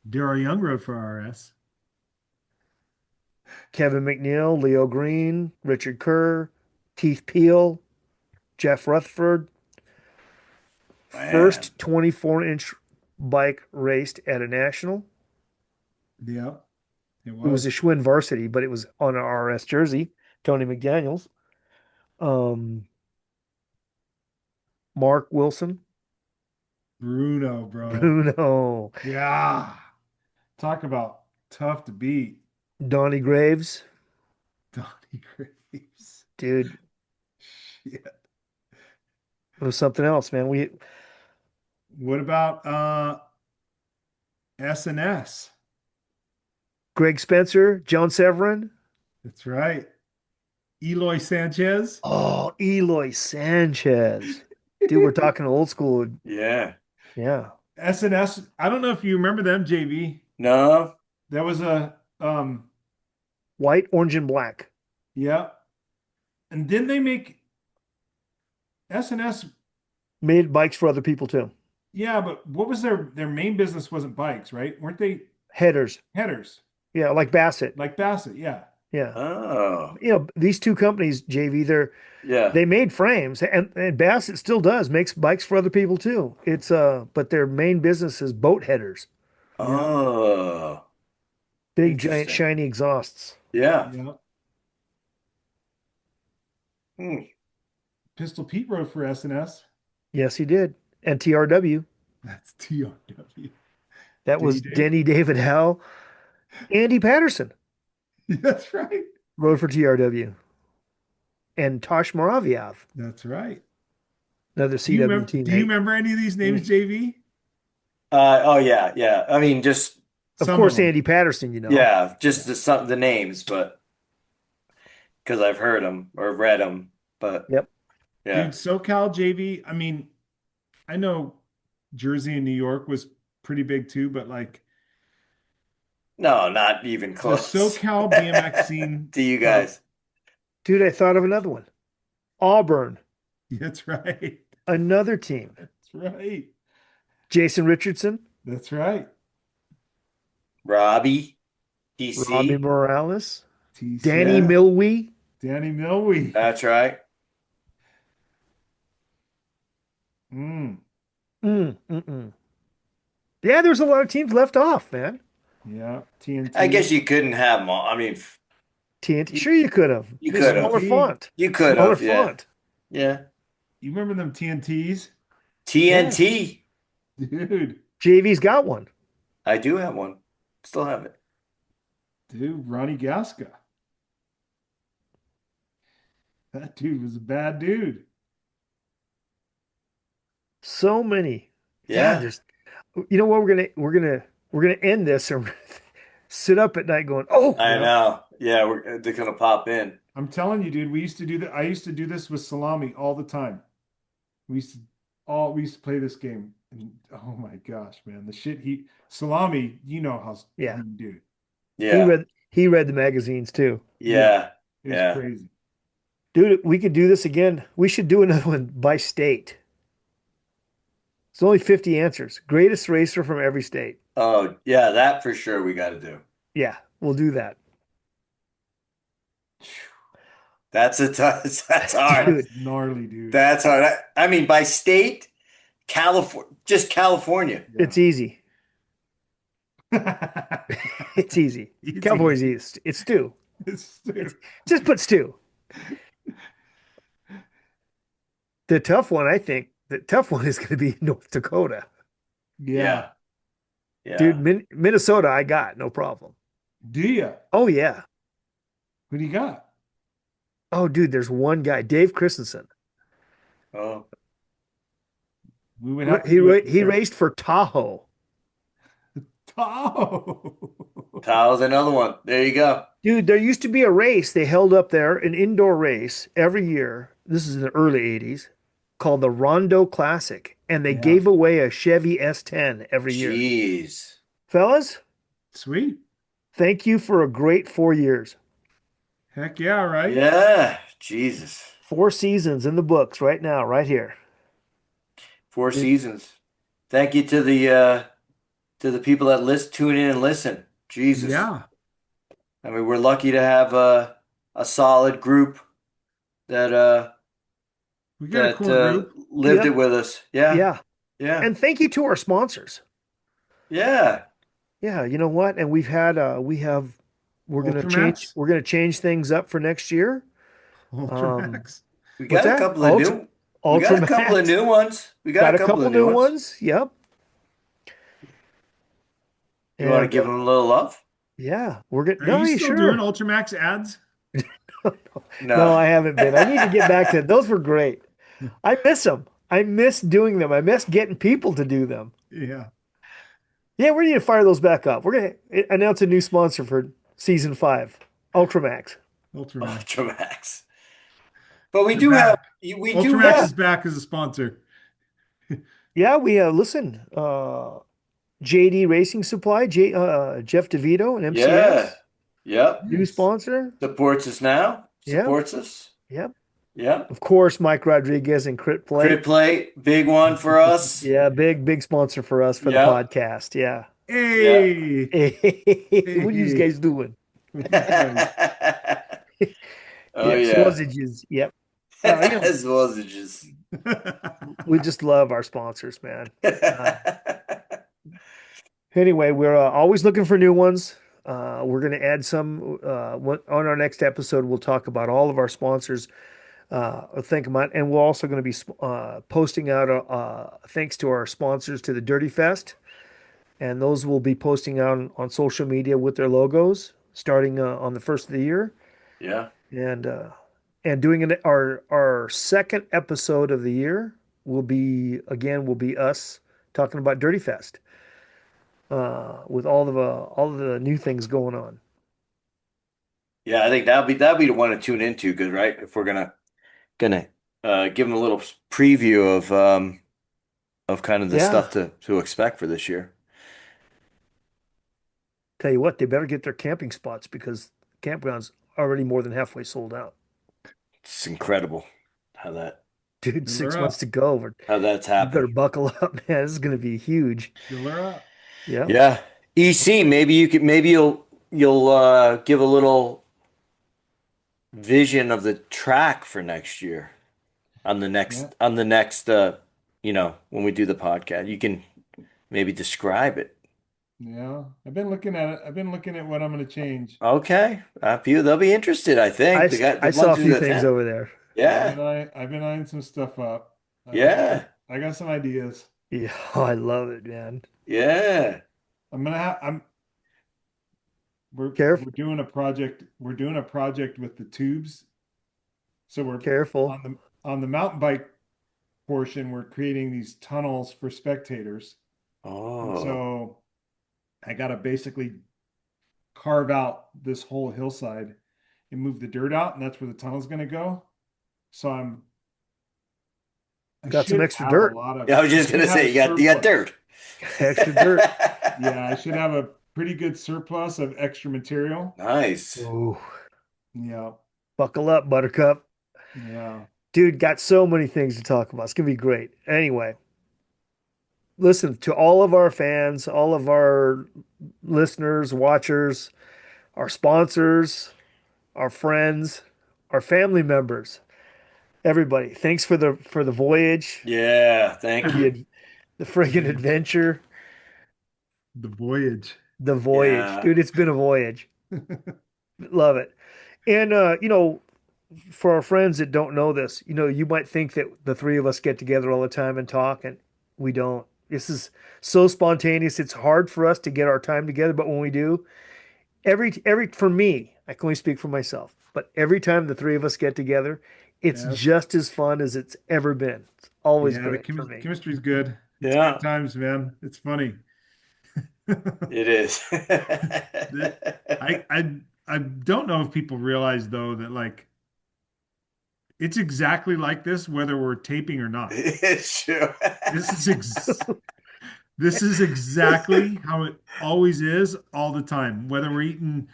Speaker 4: Daryl Young rode for RS.
Speaker 2: Kevin McNeil, Leo Green, Richard Kerr, Keith Peel, Jeff Rutherford.
Speaker 3: Man.
Speaker 2: First 24-inch bike raced at a national.
Speaker 4: Yep, it
Speaker 2: It was a
Speaker 4: was.
Speaker 2: Schwinn varsity, but it was on an RS jersey. Tony McDaniels. Mark Wilson,
Speaker 4: Bruno, bro.
Speaker 2: Bruno,
Speaker 4: Yeah. Talk about tough to beat.
Speaker 2: Donnie Graves,
Speaker 4: Donnie Graves.
Speaker 2: dude.
Speaker 4: Shit.
Speaker 2: It was something else, man.
Speaker 4: What about SNS?
Speaker 2: Greg Spencer, John Severin.
Speaker 4: That's right. Eloy Sanchez.
Speaker 2: Oh, Eloy Sanchez. Dude, we're talking old school.
Speaker 3: Yeah.
Speaker 2: Yeah.
Speaker 4: SNS. I don't know if you remember them, JV.
Speaker 3: No.
Speaker 4: That was a
Speaker 2: White, orange, and black.
Speaker 4: yeah. And then they make SNS.
Speaker 2: Made bikes for other people too.
Speaker 4: Yeah, but what was their main business wasn't bikes, right? Weren't they
Speaker 2: Headers.
Speaker 4: headers?
Speaker 2: Yeah, like Bassett.
Speaker 4: Like Bassett, yeah.
Speaker 2: Yeah.
Speaker 3: Oh.
Speaker 2: These two companies, JV,
Speaker 3: Yeah.
Speaker 2: they made frames, and Bassett still does, makes bikes for other people too. But their main business is boat headers.
Speaker 4: Yeah.
Speaker 3: Oh.
Speaker 2: Big giant
Speaker 3: Interesting.
Speaker 2: shiny exhausts.
Speaker 3: Yeah.
Speaker 4: Yeah.
Speaker 3: Hmm.
Speaker 4: Pistol Pete rode for SNS.
Speaker 2: Yes, he did. And TRW.
Speaker 4: That's TRW.
Speaker 2: That
Speaker 4: Denny
Speaker 2: was
Speaker 4: Dave.
Speaker 2: Denny David Hell. Andy Patterson
Speaker 4: That's right.
Speaker 2: rode for TRW. And Tosh Moraviev,
Speaker 4: That's right.
Speaker 2: another
Speaker 4: Do you
Speaker 2: CW
Speaker 4: remember, do you
Speaker 2: teammate.
Speaker 4: remember any of these names, JV?
Speaker 3: Oh yeah, yeah. I mean, just
Speaker 2: Of
Speaker 4: Some
Speaker 2: course,
Speaker 4: of them.
Speaker 2: Andy Patterson, you know.
Speaker 3: yeah, just the names, but because I've heard them or read them, but
Speaker 2: Yep.
Speaker 3: yeah.
Speaker 4: Dude, SoCal JV. I mean, I know Jersey and New York was pretty big too, but like
Speaker 3: No, not even
Speaker 4: the
Speaker 3: close.
Speaker 4: SoCal BMX scene.
Speaker 3: To you guys.
Speaker 2: Dude, I thought of another one. Auburn,
Speaker 4: That's right.
Speaker 2: another team.
Speaker 4: That's right.
Speaker 2: Jason Richardson,
Speaker 4: That's right.
Speaker 3: Robbie,
Speaker 2: Robbie
Speaker 3: DC.
Speaker 2: Morales,
Speaker 4: TC.
Speaker 2: Danny
Speaker 3: Yeah.
Speaker 2: Milwee.
Speaker 4: Danny Milwee.
Speaker 3: That's right.
Speaker 4: Mm.
Speaker 2: Mm. Yeah, there's a lot of teams left off, man.
Speaker 4: Yeah. TNT.
Speaker 3: I guess you couldn't have them all. I mean,
Speaker 2: TNT, sure you could have.
Speaker 3: you
Speaker 2: Just
Speaker 3: could have.
Speaker 2: smaller font.
Speaker 3: You could
Speaker 2: Smaller
Speaker 3: have, yeah.
Speaker 2: font.
Speaker 3: Yeah.
Speaker 4: You remember them TNTs?
Speaker 3: TNT.
Speaker 4: Dude.
Speaker 2: JV's got one.
Speaker 3: I do have one. Still have it.
Speaker 4: Dude, Ronnie Gasca. That dude was a bad dude.
Speaker 2: So many.
Speaker 3: Yeah.
Speaker 2: Just you know what we're gonna end this and sit up at night going, oh,
Speaker 3: I know. Yeah, they're gonna pop in.
Speaker 4: I'm telling you, dude, we used to do that. I used to do this with Salami all the time. We used to play this game. And oh my gosh, man. The shit Salami, you know how
Speaker 2: Yeah.
Speaker 4: he do.
Speaker 3: Yeah.
Speaker 2: He read the magazines too.
Speaker 3: Yeah.
Speaker 4: It was
Speaker 3: Yeah.
Speaker 4: crazy.
Speaker 2: Dude, we could do this again. We should do another one by state. It's only 50 answers. Greatest racer from every state.
Speaker 3: Oh, yeah, that for sure we got to do.
Speaker 2: Yeah, we'll do that.
Speaker 3: That's that's hard.
Speaker 2: Dude.
Speaker 4: That's gnarly, dude.
Speaker 3: That's hard. I mean, by state, California, just California.
Speaker 4: Yeah.
Speaker 2: It's easy. It's easy.
Speaker 4: Easy.
Speaker 2: Cowboys East. It's stew.
Speaker 4: It's-
Speaker 2: Just put stew. The tough one is going to be North Dakota.
Speaker 4: yeah.
Speaker 3: Yeah.
Speaker 2: Dude, Minnesota, I got no problem.
Speaker 4: Do you?
Speaker 2: Oh, yeah.
Speaker 4: What do you got?
Speaker 2: Oh, dude, there's one guy, Dave Christensen.
Speaker 3: Oh,
Speaker 4: We would have to
Speaker 2: He
Speaker 4: do it
Speaker 2: he
Speaker 4: there.
Speaker 2: raced for Tahoe.
Speaker 4: Oh.
Speaker 3: Tahoe's another one. There you go.
Speaker 2: Dude, there used to be a race they held up there, an indoor race every year. This is in the early 80s, called the Rondo Classic. And they
Speaker 4: Yeah.
Speaker 2: gave away a Chevy S10 every year.
Speaker 3: Jeez.
Speaker 2: Fellas,
Speaker 4: Sweet.
Speaker 2: thank you for a great 4 years.
Speaker 4: Heck yeah, right?
Speaker 3: Yeah. Jesus.
Speaker 2: 4 seasons in the books right now, right here.
Speaker 3: 4 seasons. Thank you to the people that tune in and listen. Jesus.
Speaker 4: Yeah.
Speaker 3: I mean, we're lucky to have a solid group that
Speaker 4: We got a
Speaker 3: that
Speaker 4: cool group.
Speaker 3: lived
Speaker 2: Yep.
Speaker 3: it with us. Yeah.
Speaker 2: Yeah.
Speaker 3: Yeah.
Speaker 2: And thank you to our sponsors.
Speaker 3: Yeah.
Speaker 2: Yeah, you know what? And we're gonna
Speaker 4: Ultramax?
Speaker 2: change things up for next year.
Speaker 4: Ultramax.
Speaker 3: We
Speaker 2: What's
Speaker 3: got a
Speaker 2: that?
Speaker 3: couple of new. We got a couple of
Speaker 2: Ultramax.
Speaker 3: new ones. We got
Speaker 2: Got
Speaker 3: a
Speaker 2: a
Speaker 3: couple
Speaker 2: couple
Speaker 3: of new
Speaker 2: new
Speaker 3: ones.
Speaker 2: ones. Yep.
Speaker 3: You want to
Speaker 2: And
Speaker 3: give them a little love?
Speaker 2: yeah, we're getting.
Speaker 4: Are
Speaker 2: No,
Speaker 4: you
Speaker 2: you
Speaker 4: still doing
Speaker 2: sure?
Speaker 4: Ultramax ads?
Speaker 3: No.
Speaker 2: No, I haven't been. I need to get back to it. Those were great. I miss them. I miss doing them. I miss getting people to do them.
Speaker 4: Yeah.
Speaker 2: Yeah, we need to fire those back up. We're gonna announce a new sponsor for season 5, Ultramax.
Speaker 4: Ultramax.
Speaker 3: Ultramax. But we
Speaker 4: They're
Speaker 3: do have
Speaker 4: back.
Speaker 3: we do
Speaker 4: Ultramax
Speaker 3: have
Speaker 4: is back as a sponsor.
Speaker 2: Yeah, we listen. JD Racing Supply, Jeff DeVito and
Speaker 3: yeah.
Speaker 2: MCS,
Speaker 3: Yep.
Speaker 2: new
Speaker 4: Nice.
Speaker 2: sponsor.
Speaker 3: Supports us now.
Speaker 2: Yep,
Speaker 3: Supports us.
Speaker 2: yep.
Speaker 3: Yep.
Speaker 2: Of course, Mike Rodriguez and Crit
Speaker 3: Crit
Speaker 2: Plate.
Speaker 3: plate, big one for us.
Speaker 2: Yeah, big sponsor for us for the
Speaker 3: Yep.
Speaker 2: podcast. Yeah.
Speaker 3: Yep.
Speaker 4: Hey.
Speaker 2: Hey, what are you
Speaker 4: Hey.
Speaker 2: guys doing?
Speaker 4: What are you guys?
Speaker 3: Oh
Speaker 2: Yeah,
Speaker 3: yeah.
Speaker 2: sausages. Yep.
Speaker 3: As well as it just
Speaker 2: We just love our sponsors, man. Anyway, we're always looking for new ones. We're going to add some on our next episode. We'll talk about all of our sponsors. Think about, and we're also going to be posting out thanks to our sponsors to the Dirty Fest, and those will be posting out social media with their logos starting on the first of the year,
Speaker 3: Yeah.
Speaker 2: and doing our second episode of the year will be us talking about Dirty Fest with all of the new things going on.
Speaker 3: Yeah, I think that'll be the one to tune into, good, right? If we're gonna give them a little preview of kind of the
Speaker 2: Yeah,
Speaker 3: stuff to expect for this year.
Speaker 2: tell you what, they better get their camping spots because campground's already more than halfway sold out.
Speaker 3: It's incredible how that
Speaker 2: Dude,
Speaker 4: Fill her
Speaker 2: 6 months
Speaker 4: up.
Speaker 2: to go.
Speaker 3: how that's
Speaker 2: You better
Speaker 3: happened.
Speaker 2: buckle up, man. This is going to be huge.
Speaker 4: Fill her up.
Speaker 2: Yeah.
Speaker 3: Yeah. EC, maybe you'll give a little vision of the track for next year on the
Speaker 4: Yeah.
Speaker 3: next when we do the podcast. You can maybe describe it.
Speaker 4: Yeah. I've been looking at it. I've been looking at what I'm going to change.
Speaker 3: Okay. They'll be interested, I think.
Speaker 2: I
Speaker 3: The
Speaker 2: saw a
Speaker 3: ones who
Speaker 2: few things
Speaker 3: attend.
Speaker 2: over there.
Speaker 3: Yeah.
Speaker 4: I've been eyeing some stuff up.
Speaker 3: Yeah.
Speaker 4: I got some ideas.
Speaker 2: Yeah, I love it, man.
Speaker 3: Yeah.
Speaker 4: I'm we're
Speaker 2: Careful,
Speaker 4: doing a project. We're doing a project with the tubes. So we're
Speaker 2: careful.
Speaker 4: on the mountain bike portion, we're creating these tunnels for spectators. And
Speaker 3: Oh.
Speaker 4: so I got to basically carve out this whole hillside and move the dirt out, and that's where the tunnel's going to go. So I
Speaker 2: Got some
Speaker 4: should
Speaker 2: extra
Speaker 4: have
Speaker 2: dirt.
Speaker 4: a lot of.
Speaker 3: Yeah, I was
Speaker 4: I
Speaker 3: just
Speaker 4: should
Speaker 3: gonna
Speaker 4: have
Speaker 3: say
Speaker 4: a
Speaker 3: you got
Speaker 4: surplus.
Speaker 3: dirt.
Speaker 2: Extra dirt.
Speaker 4: Yeah, I should have a pretty good surplus of extra material.
Speaker 3: Nice.
Speaker 2: Ooh,
Speaker 4: Yeah,
Speaker 2: buckle up, Buttercup.
Speaker 4: yeah,
Speaker 2: Dude, got so many things to talk about. It's going to be great. Anyway, listen to all of our fans, all of our listeners, watchers, our sponsors, our friends, our family members, everybody. Thanks for the voyage,
Speaker 3: Yeah,
Speaker 2: for
Speaker 3: thank you.
Speaker 2: the friggin' adventure,
Speaker 4: the voyage.
Speaker 2: the voyage.
Speaker 3: Yeah.
Speaker 2: Dude, it's been a voyage. Love it. And for our friends that don't know this, you might think that the three of us get together all the time and talk, and we don't. This is so spontaneous. It's hard for us to get our time together, but when we do, every for me, I can only speak for myself, but every time the three of us get together, it's
Speaker 4: Yes.
Speaker 2: just as fun as it's ever been. It's always
Speaker 4: Yeah, the
Speaker 2: great for me.
Speaker 4: chemistry's good. It's
Speaker 3: Yeah,
Speaker 4: good times, man. It's funny.
Speaker 3: it is.
Speaker 4: I don't know if people realize though that like it's exactly like this whether we're taping or not.
Speaker 3: It's true.
Speaker 4: This is exactly how it always is all the time. Whether we're eating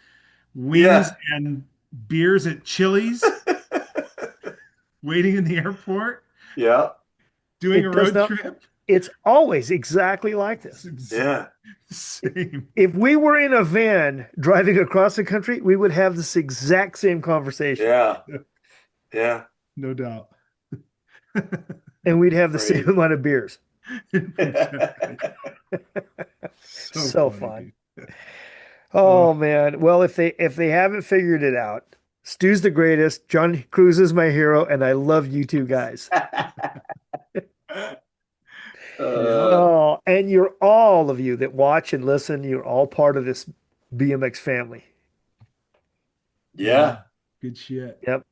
Speaker 4: wings
Speaker 3: Yeah.
Speaker 4: and beers at Chili's, waiting in the airport,
Speaker 3: Yeah.
Speaker 4: doing a
Speaker 2: It does
Speaker 4: road
Speaker 2: not.
Speaker 4: trip.
Speaker 2: It's always exactly like
Speaker 4: It's
Speaker 2: this.
Speaker 3: Yeah.
Speaker 4: same.
Speaker 2: If we were in a van driving across the country, we would have this exact same conversation,
Speaker 3: Yeah. Yeah.
Speaker 4: No doubt.
Speaker 2: and we'd have the
Speaker 3: Great.
Speaker 2: same amount of beers.
Speaker 4: Exactly.
Speaker 2: So
Speaker 4: funny,
Speaker 2: fun.
Speaker 4: dude.
Speaker 2: Oh man. Well, if they haven't figured it out, Stu's the greatest. John Cruz is my hero, and I love you two guys. And you're all of you that watch and listen, you're all part of this BMX family.
Speaker 3: Yeah.
Speaker 4: Good shit.
Speaker 2: Yep.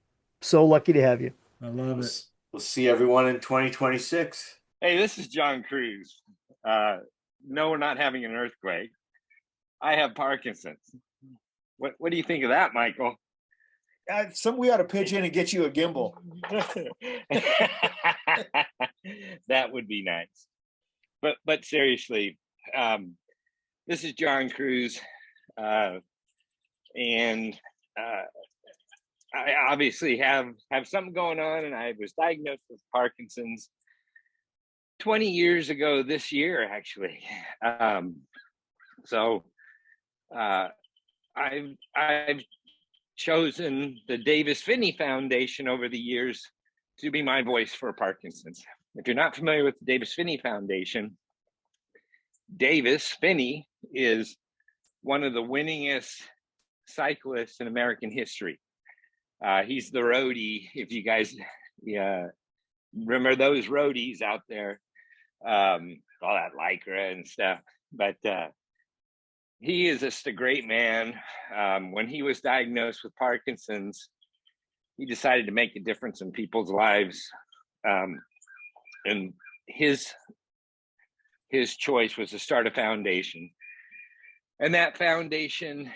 Speaker 2: So lucky to have you.
Speaker 4: I love
Speaker 3: We'll,
Speaker 4: it.
Speaker 3: we'll see everyone in 2026.
Speaker 5: Hey, this is John Cruz. No, we're not having an earthquake. I have Parkinson's. What do you think of that, Michael?
Speaker 6: We ought to pitch in and get you a gimbal.
Speaker 5: That would be nice. But seriously, this is John Cruz, and I obviously have something going on, and I was diagnosed with Parkinson's 20 years ago this year, actually. So I've chosen the Davis Finney Foundation over the years to be my voice for Parkinson's. If you're not familiar with the Davis Finney Foundation, Davis Finney is one of the winningest cyclists in American history. He's the roadie, if you guys remember those roadies out there, all that Lycra and stuff. But he is just a great man. When he was diagnosed with Parkinson's, he decided to make a difference in people's lives. And his choice was to start a foundation. And that foundation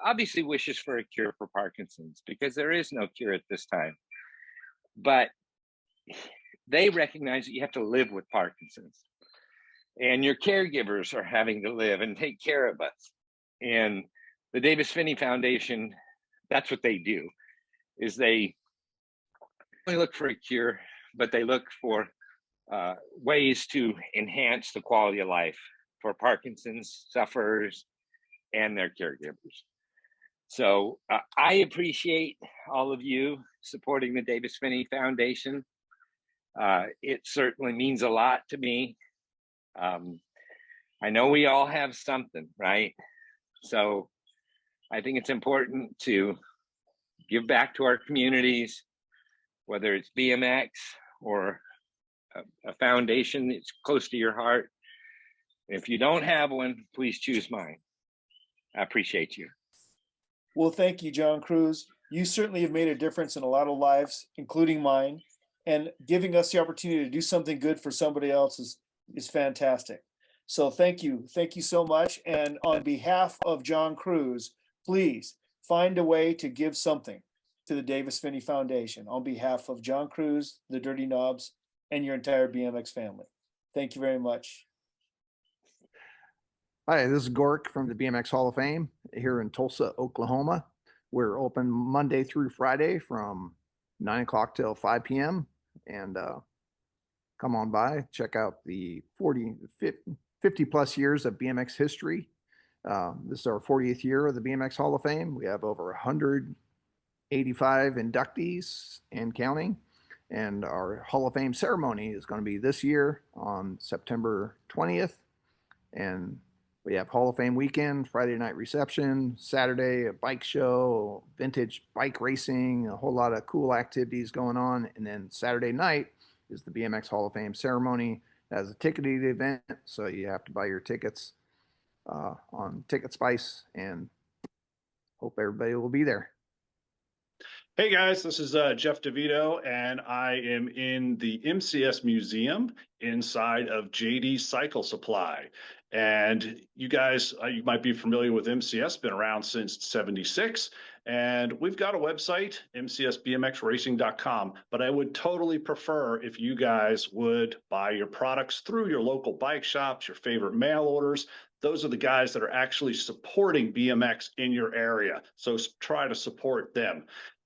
Speaker 5: obviously wishes for a cure for Parkinson's, because there is no cure at this time. But they recognize that you have to live with Parkinson's. And your caregivers are having to live and take care of us. And the Davis Finney Foundation, that's what they do, is they only look for a cure, but they look for ways to enhance the quality of life for Parkinson's sufferers and their caregivers. So I appreciate all of you supporting the Davis Finney Foundation. It certainly means a lot to me. I know we all have something, right? So I think it's important to give back to our communities, whether it's BMX or a foundation that's close to your heart. If you don't have one, please choose mine. I appreciate you.
Speaker 6: Well, thank you, John Cruz. You certainly have made a difference in a lot of lives, including mine, and giving us the opportunity to do something good for somebody else is fantastic. So thank you. Thank you so much. And on behalf of John Cruz, please find a way to give something to the Davis Finney Foundation on behalf of John Cruz, the Dirty Knobs, and your entire BMX family. Thank you very much.
Speaker 7: Hi, this is Gork from the BMX Hall of Fame here in Tulsa, Oklahoma. We're open Monday through Friday from 9 o'clock till 5 p.m. And come on by, check out the 50 plus years of BMX history. This is our 40th year of the BMX Hall of Fame. We have over 185 inductees and counting. And our Hall of Fame ceremony is going to be this year on September 20th. And we have Hall of Fame weekend, Friday night reception, Saturday a bike show, vintage bike racing, a whole lot of cool activities going on. And then Saturday night is the BMX Hall of Fame ceremony as a ticketed event. So you have to buy your tickets on Ticket Spice, and hope everybody will be there.
Speaker 8: Hey guys, this is Jeff DeVito, and I am in the MCS Museum inside of JD Cycle Supply. And you guys, you might be familiar with MCS, been around since '76. And we've got a website, mcsbmxracing.com. But I would totally prefer if you guys would buy your products through your local bike shops, your favorite mail orders. Those are the guys that are actually supporting BMX in your area. So try to support them.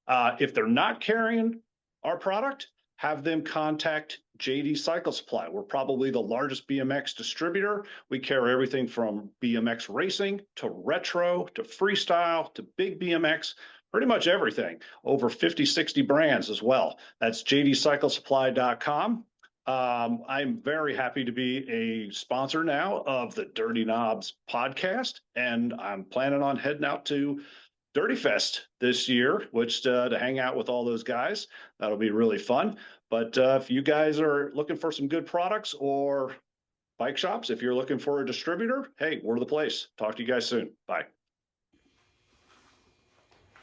Speaker 8: If they're not carrying our product, have them contact JD Cycle Supply. We're probably the largest BMX distributor. We carry everything from BMX racing to retro to freestyle to big BMX, pretty much everything. Over 50, 60 brands as well. That's jdcyclesupply.com. I'm very happy to be a sponsor now of the Dirty Knobs podcast, and I'm planning on heading out to Dirty Fest this year, which to hang out with all those guys. That'll be really fun. But if you guys are looking for some good products or bike shops. If you're looking for a distributor, hey, we're the place. Talk to you guys soon. Bye.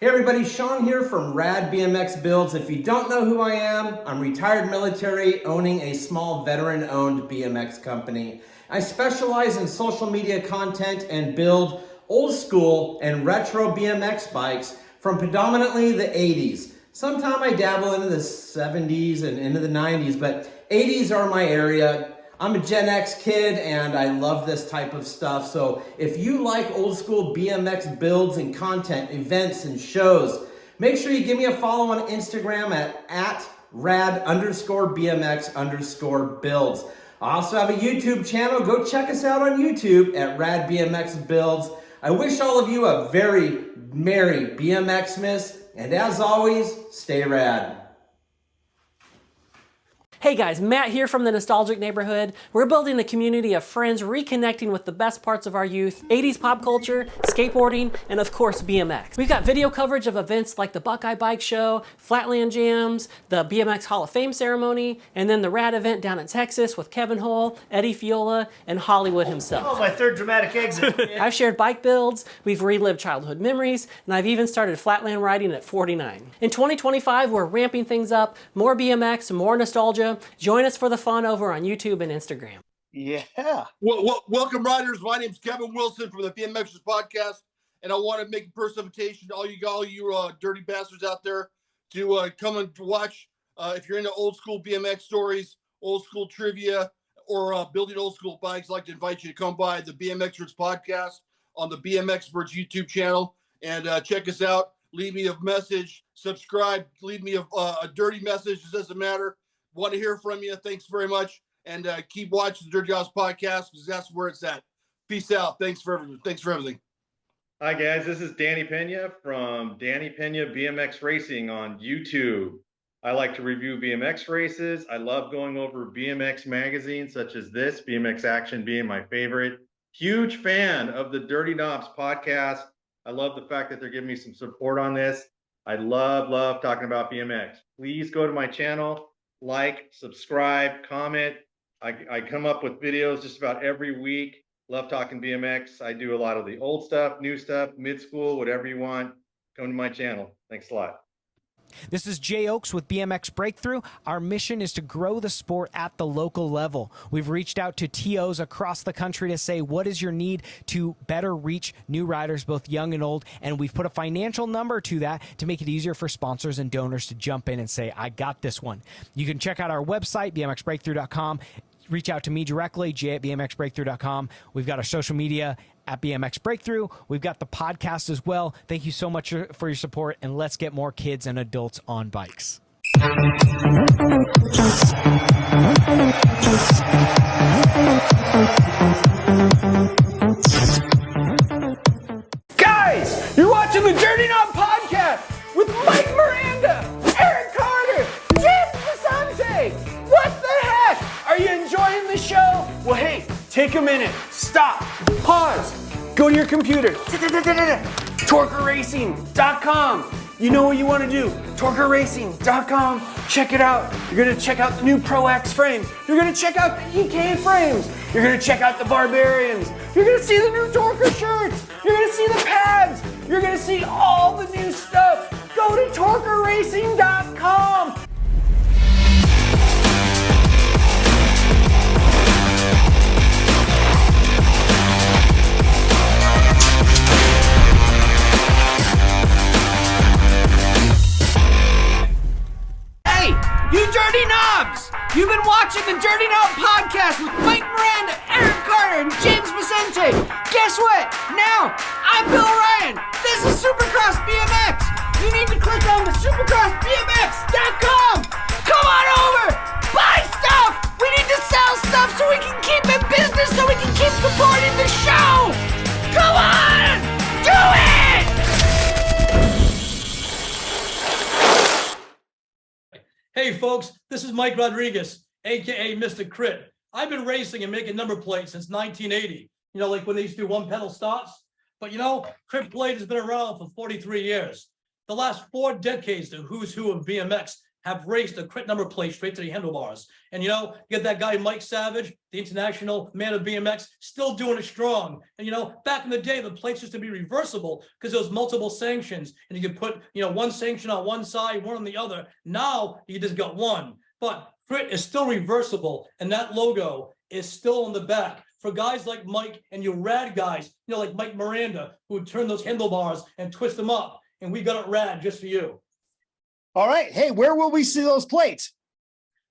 Speaker 9: Hey everybody, Sean here from Rad BMX Builds. If you don't know who I am, I'm retired military owning a small veteran-owned BMX company. I specialize in social media content and build old school and retro BMX bikes from predominantly the 80s. Sometimes I dabble into the 70s and into the 90s, but 80s are my area. I'm a Gen X kid and I love this type of stuff. So if you like old school BMX builds and content, events and shows, make sure you give me a follow on Instagram at rad_BMX_builds. I also have a YouTube channel. Go check us out on YouTube at Rad BMX Builds. I wish all of you a very merry BMXmas, and as always, stay rad.
Speaker 10: Hey guys, Matt here from the Nostalgic Neighborhood. We're building a community of friends reconnecting with the best parts of our youth, 80s pop culture, skateboarding, and of course BMX. We've got video coverage of events like the Buckeye Bike Show, Flatland Jams, the BMX Hall of Fame ceremony, and then the Rad event down in Texas with Kevin Hull, Eddie Fiola, and Hollywood himself.
Speaker 2: Oh, my third dramatic exit.
Speaker 10: I've shared bike builds, we've relived childhood memories, and I've even started flatland riding at 49. In 2025, we're ramping things up, more BMX, more nostalgia. Join us for the fun over on YouTube and Instagram.
Speaker 6: Yeah.
Speaker 11: Well, welcome, riders. My name's Kevin Wilson from the BMXers podcast, and I want to make a personal invitation to all you dirty bastards out there to come and watch. If you're into old school BMX stories, old school trivia, or building old school bikes, I'd like to invite you to come by the BMXers podcast on the BMXers YouTube channel and check us out. Leave me a message, subscribe, leave me a dirty message. It doesn't matter. Want to hear from you. Thanks very much. And keep watching the Dirty Jobs podcast because that's where it's at. Peace out. Thanks for everything.
Speaker 12: Hi, guys. This is Danny Pena from Danny Pena BMX Racing on YouTube. I like to review BMX races. I love going over BMX magazines such as this, BMX Action being my favorite. Huge fan of the Dirty Knobs podcast. I love the fact that they're giving me some support on this. I love talking about BMX. Please go to my channel. Like, subscribe, comment. I come up with videos just about every week. Love talking BMX. I do a lot of the old stuff, new stuff, mid-school, whatever you want. Come to my channel. Thanks a lot.
Speaker 13: This is Jay Oaks with BMX Breakthrough. Our mission is to grow the sport at the local level. We've reached out to TOs across the country to say, what is your need to better reach new riders, both young and old? And we've put a financial number to that to make it easier for sponsors and donors to jump in and say, I got this one. You can check out our website, bmxbreakthrough.com. Reach out to me directly, jay@bmxbreakthrough.com. We've got our social media at BMX Breakthrough. We've got the podcast as well. Thank you so much for your support, and let's get more kids and adults on bikes.
Speaker 14: Guys, you're watching the Dirty Knob podcast with Mike Miranda, Eric Carter, James Vicente. What the heck? Are you enjoying the show? Well, hey, take a minute. Stop. Pause. Go to your computer. TorqueRacing.com. You know what you want to do. TorqueRacing.com. Check it out. You're going to check out the new Pro X frame. You're going to check out the EK frames. You're going to check out the Barbarians. You're going to see the new Torquer shirts. You're going to see the pads. You're going to see all the new stuff. Go to TorqueRacing.com.
Speaker 15: You dirty knobs! You've been watching the Dirty Knob podcast with Mike Miranda, Eric Carter, and James Vicente. Guess what? Now, I'm Bill Ryan. This is Supercross BMX. You need to click on the supercrossbmx.com. Come on over. Buy stuff. We need to sell stuff so we can keep in business, so we can keep supporting the show. Come on. Do it.
Speaker 16: Hey folks, this is Mike Rodriguez, aka Mr. Crit. I've been racing and making number plates since 1980. You know, like when they used to do one pedal starts. But you know, Crit Blade has been around for 43 years. The last 4 decades, the who's who of BMX have raced a crit number plate straight to the handlebars. And you get that guy Mike Savage, the international man of BMX, still doing it strong. And back in the day, the plates used to be reversible because there was multiple sanctions, and you could put one sanction on one side, one on the other. Now you just got one, but crit is still reversible, and that logo is still on the back for guys like Mike and you rad guys, like Mike Miranda, who would turn those handlebars and twist them up. And we got it rad just for you.
Speaker 6: All right. Hey, where will we see those plates?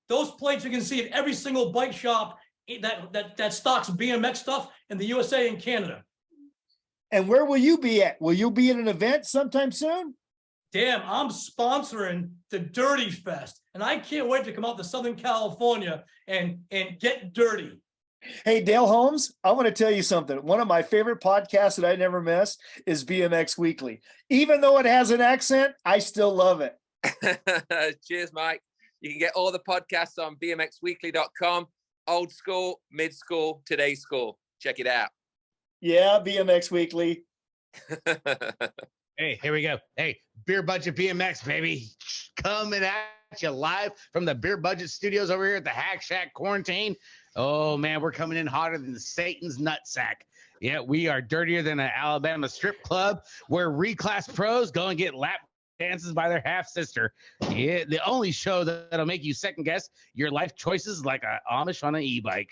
Speaker 16: Those plates you can see at every single bike shop that stocks BMX stuff in the USA and Canada.
Speaker 6: And where will you be at? Will you be at an event sometime soon?
Speaker 16: Damn, I'm sponsoring the Dirty Fest, and I can't wait to come out to Southern California and get dirty.
Speaker 6: Hey, Dale Holmes, I want to tell you something. One of my favorite podcasts that I never miss is BMX Weekly. Even though it has an accent, I still love it.
Speaker 17: Cheers, Mike. You can get all the podcasts on bmxweekly.com. Old school, mid school, today's school. Check it out.
Speaker 6: Yeah, BMX Weekly.
Speaker 18: Hey, here we go. Hey, Beer Budget BMX, baby. Coming at you live from the Beer Budget studios over here at the Hack Shack Quarantine. Oh, man, we're coming in hotter than Satan's nutsack. Yeah, we are dirtier than an Alabama strip club where reclass pros go and get lap dances by their half-sister. Yeah, the only show that'll make you second-guess your life choices like a Amish on an e-bike.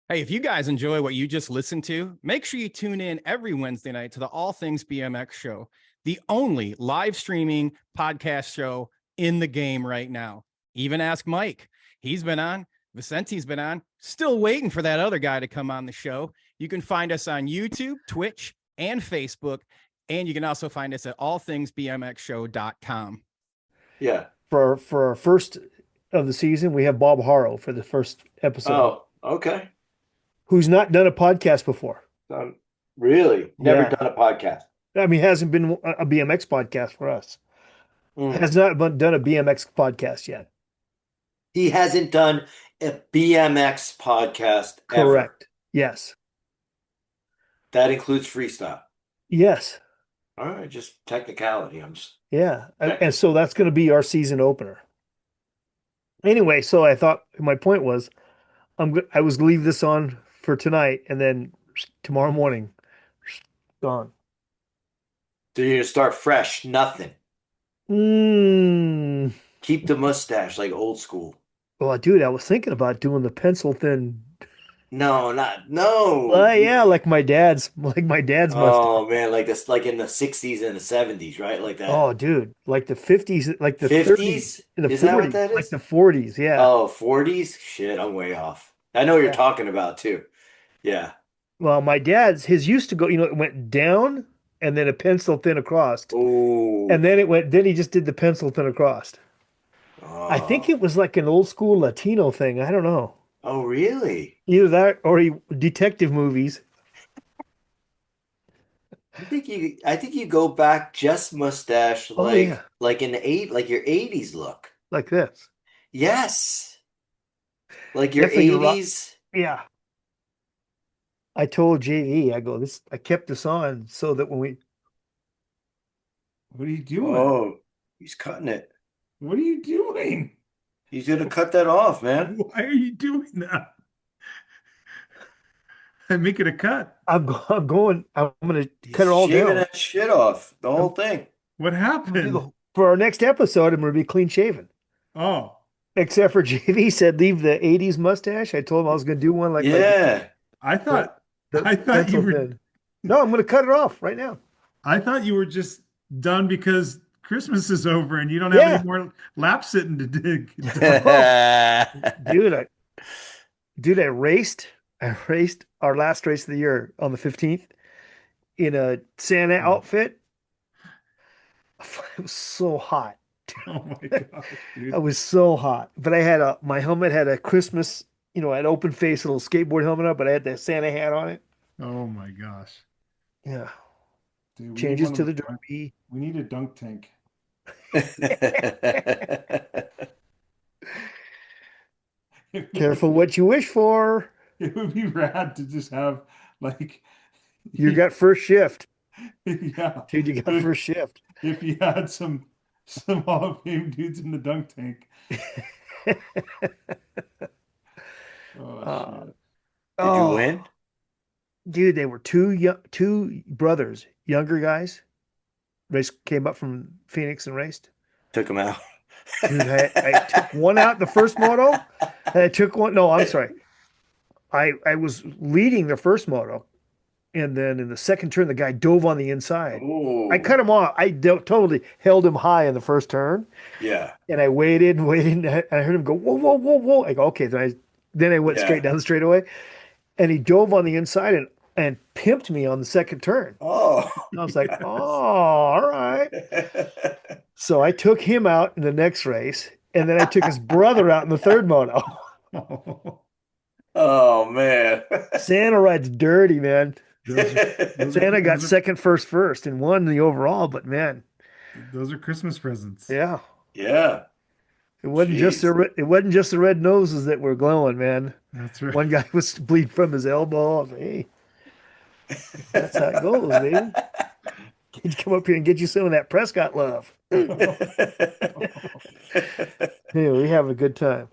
Speaker 19: Hey, if you guys enjoy what you just listened to, make sure you tune in every Wednesday night to the All Things BMX show, the only live streaming podcast show in the game right now. Even ask Mike. He's been on. Vicente's been on. Still waiting for that other guy to come on the show. You can find us on YouTube, Twitch, and Facebook. And you can also find us at allthingsbmxshow.com.
Speaker 3: Yeah.
Speaker 2: For our first of the season, we have Bob Harrow for the first episode.
Speaker 3: Oh, okay.
Speaker 2: Who's not done a podcast before.
Speaker 3: Really? Never
Speaker 2: Yeah.
Speaker 3: done a podcast.
Speaker 2: I mean, hasn't been a BMX podcast for us.
Speaker 3: Mm.
Speaker 2: Has not done a BMX podcast yet.
Speaker 3: He hasn't done a BMX podcast ever.
Speaker 2: Correct. Yes.
Speaker 3: That includes freestyle.
Speaker 2: Yes.
Speaker 3: All right, just technicality. I'm just
Speaker 2: Yeah. And so that's going to be our season opener. Anyway, so I thought my point was I was going to leave this on for tonight, and then tomorrow morning, gone.
Speaker 3: So you're gonna start fresh, nothing. Keep the mustache like old school.
Speaker 2: Well, dude, I was thinking about doing the pencil thin.
Speaker 3: No.
Speaker 2: Yeah, like my dad's mustache.
Speaker 3: Oh man, like this, like in the 60s and the 70s, right? Like that.
Speaker 2: Oh, dude, like the 50s, like the
Speaker 3: 50s?
Speaker 2: 30s, and the
Speaker 3: Is
Speaker 2: 40s,
Speaker 3: that what that is?
Speaker 2: like the 40s. Yeah.
Speaker 3: Oh, 40s? Shit, I'm way off. I know what you're talking about too. Yeah.
Speaker 2: Well, my dad's, his used to go, it went down and then a pencil thin across.
Speaker 3: Ooh.
Speaker 2: And then then he just did the pencil thin across. I think it was like an old school Latino thing. I don't know.
Speaker 3: Oh, really?
Speaker 2: Either that or detective movies.
Speaker 3: I think you go back just mustache like in the like your 80s look.
Speaker 2: Like this.
Speaker 3: Yes. Like your
Speaker 2: Definitely
Speaker 3: 80s.
Speaker 2: Yeah. I told JV, I kept this on so that when we.
Speaker 4: What are you doing?
Speaker 3: Oh, he's cutting it.
Speaker 4: What are you doing?
Speaker 3: He's gonna cut that off, man.
Speaker 4: Why are you doing that? I'm making a cut.
Speaker 2: I'm going to cut it all
Speaker 3: Shaving
Speaker 2: down.
Speaker 3: that shit off, the whole thing.
Speaker 4: What happened?
Speaker 2: For our next episode, I'm going to be clean shaven.
Speaker 4: Oh.
Speaker 2: Except for JV said leave the 80s mustache. I told him I was going to do one like
Speaker 4: I thought you were.
Speaker 2: thin. No, I'm going to cut it off right now.
Speaker 4: I thought you were just done because Christmas is over and you don't have any more lap sitting to dig.
Speaker 2: Dude, I raced our last race of the year on the 15th in a Santa outfit. It was so hot.
Speaker 4: Oh my gosh, dude.
Speaker 2: I was so hot. But I had my helmet had a Christmas, I had open face little skateboard helmet up, but I had the Santa hat on it.
Speaker 4: Oh my gosh.
Speaker 2: Yeah.
Speaker 4: Dude,
Speaker 2: Changes to the derby.
Speaker 4: We need a dunk tank.
Speaker 2: Careful what you wish for.
Speaker 4: It would be rad to just have like
Speaker 2: you got first shift.
Speaker 4: Yeah.
Speaker 2: Dude, you got first shift.
Speaker 4: If you had some Some Hall of Fame dudes in the dunk tank. Oh, shit.
Speaker 3: Did you win?
Speaker 2: Dude, they were two brothers, younger guys. Came up from Phoenix and raced.
Speaker 3: Took him out.
Speaker 2: Dude, I took one out in the first moto, and I took one. No, I'm sorry. I was leading the first moto, and then in the second turn, the guy dove on the inside.
Speaker 3: Ooh.
Speaker 2: I cut him off. I totally held him high in the first turn.
Speaker 3: Yeah.
Speaker 2: And I waited and waited, and I heard him go, whoa, whoa, whoa, whoa. I go, okay. Then I went straight down the straightaway, and he dove on the inside and pimped me on the second turn.
Speaker 3: Oh.
Speaker 2: And I was like, oh, all right. So I took him out in the next race, and then I took his brother out in the third moto.
Speaker 3: Oh, man.
Speaker 2: Santa rides dirty, man. Santa got second, first, and won the overall, but man.
Speaker 4: Those are Christmas presents.
Speaker 2: Yeah.
Speaker 3: Yeah.
Speaker 2: It wasn't just the red noses that were glowing, man.
Speaker 4: That's right.
Speaker 2: One guy was bleeding from his elbow. I was like, hey, that's how it goes, baby. He'd come up here and get you some of that Prescott love. Hey, we have a good time.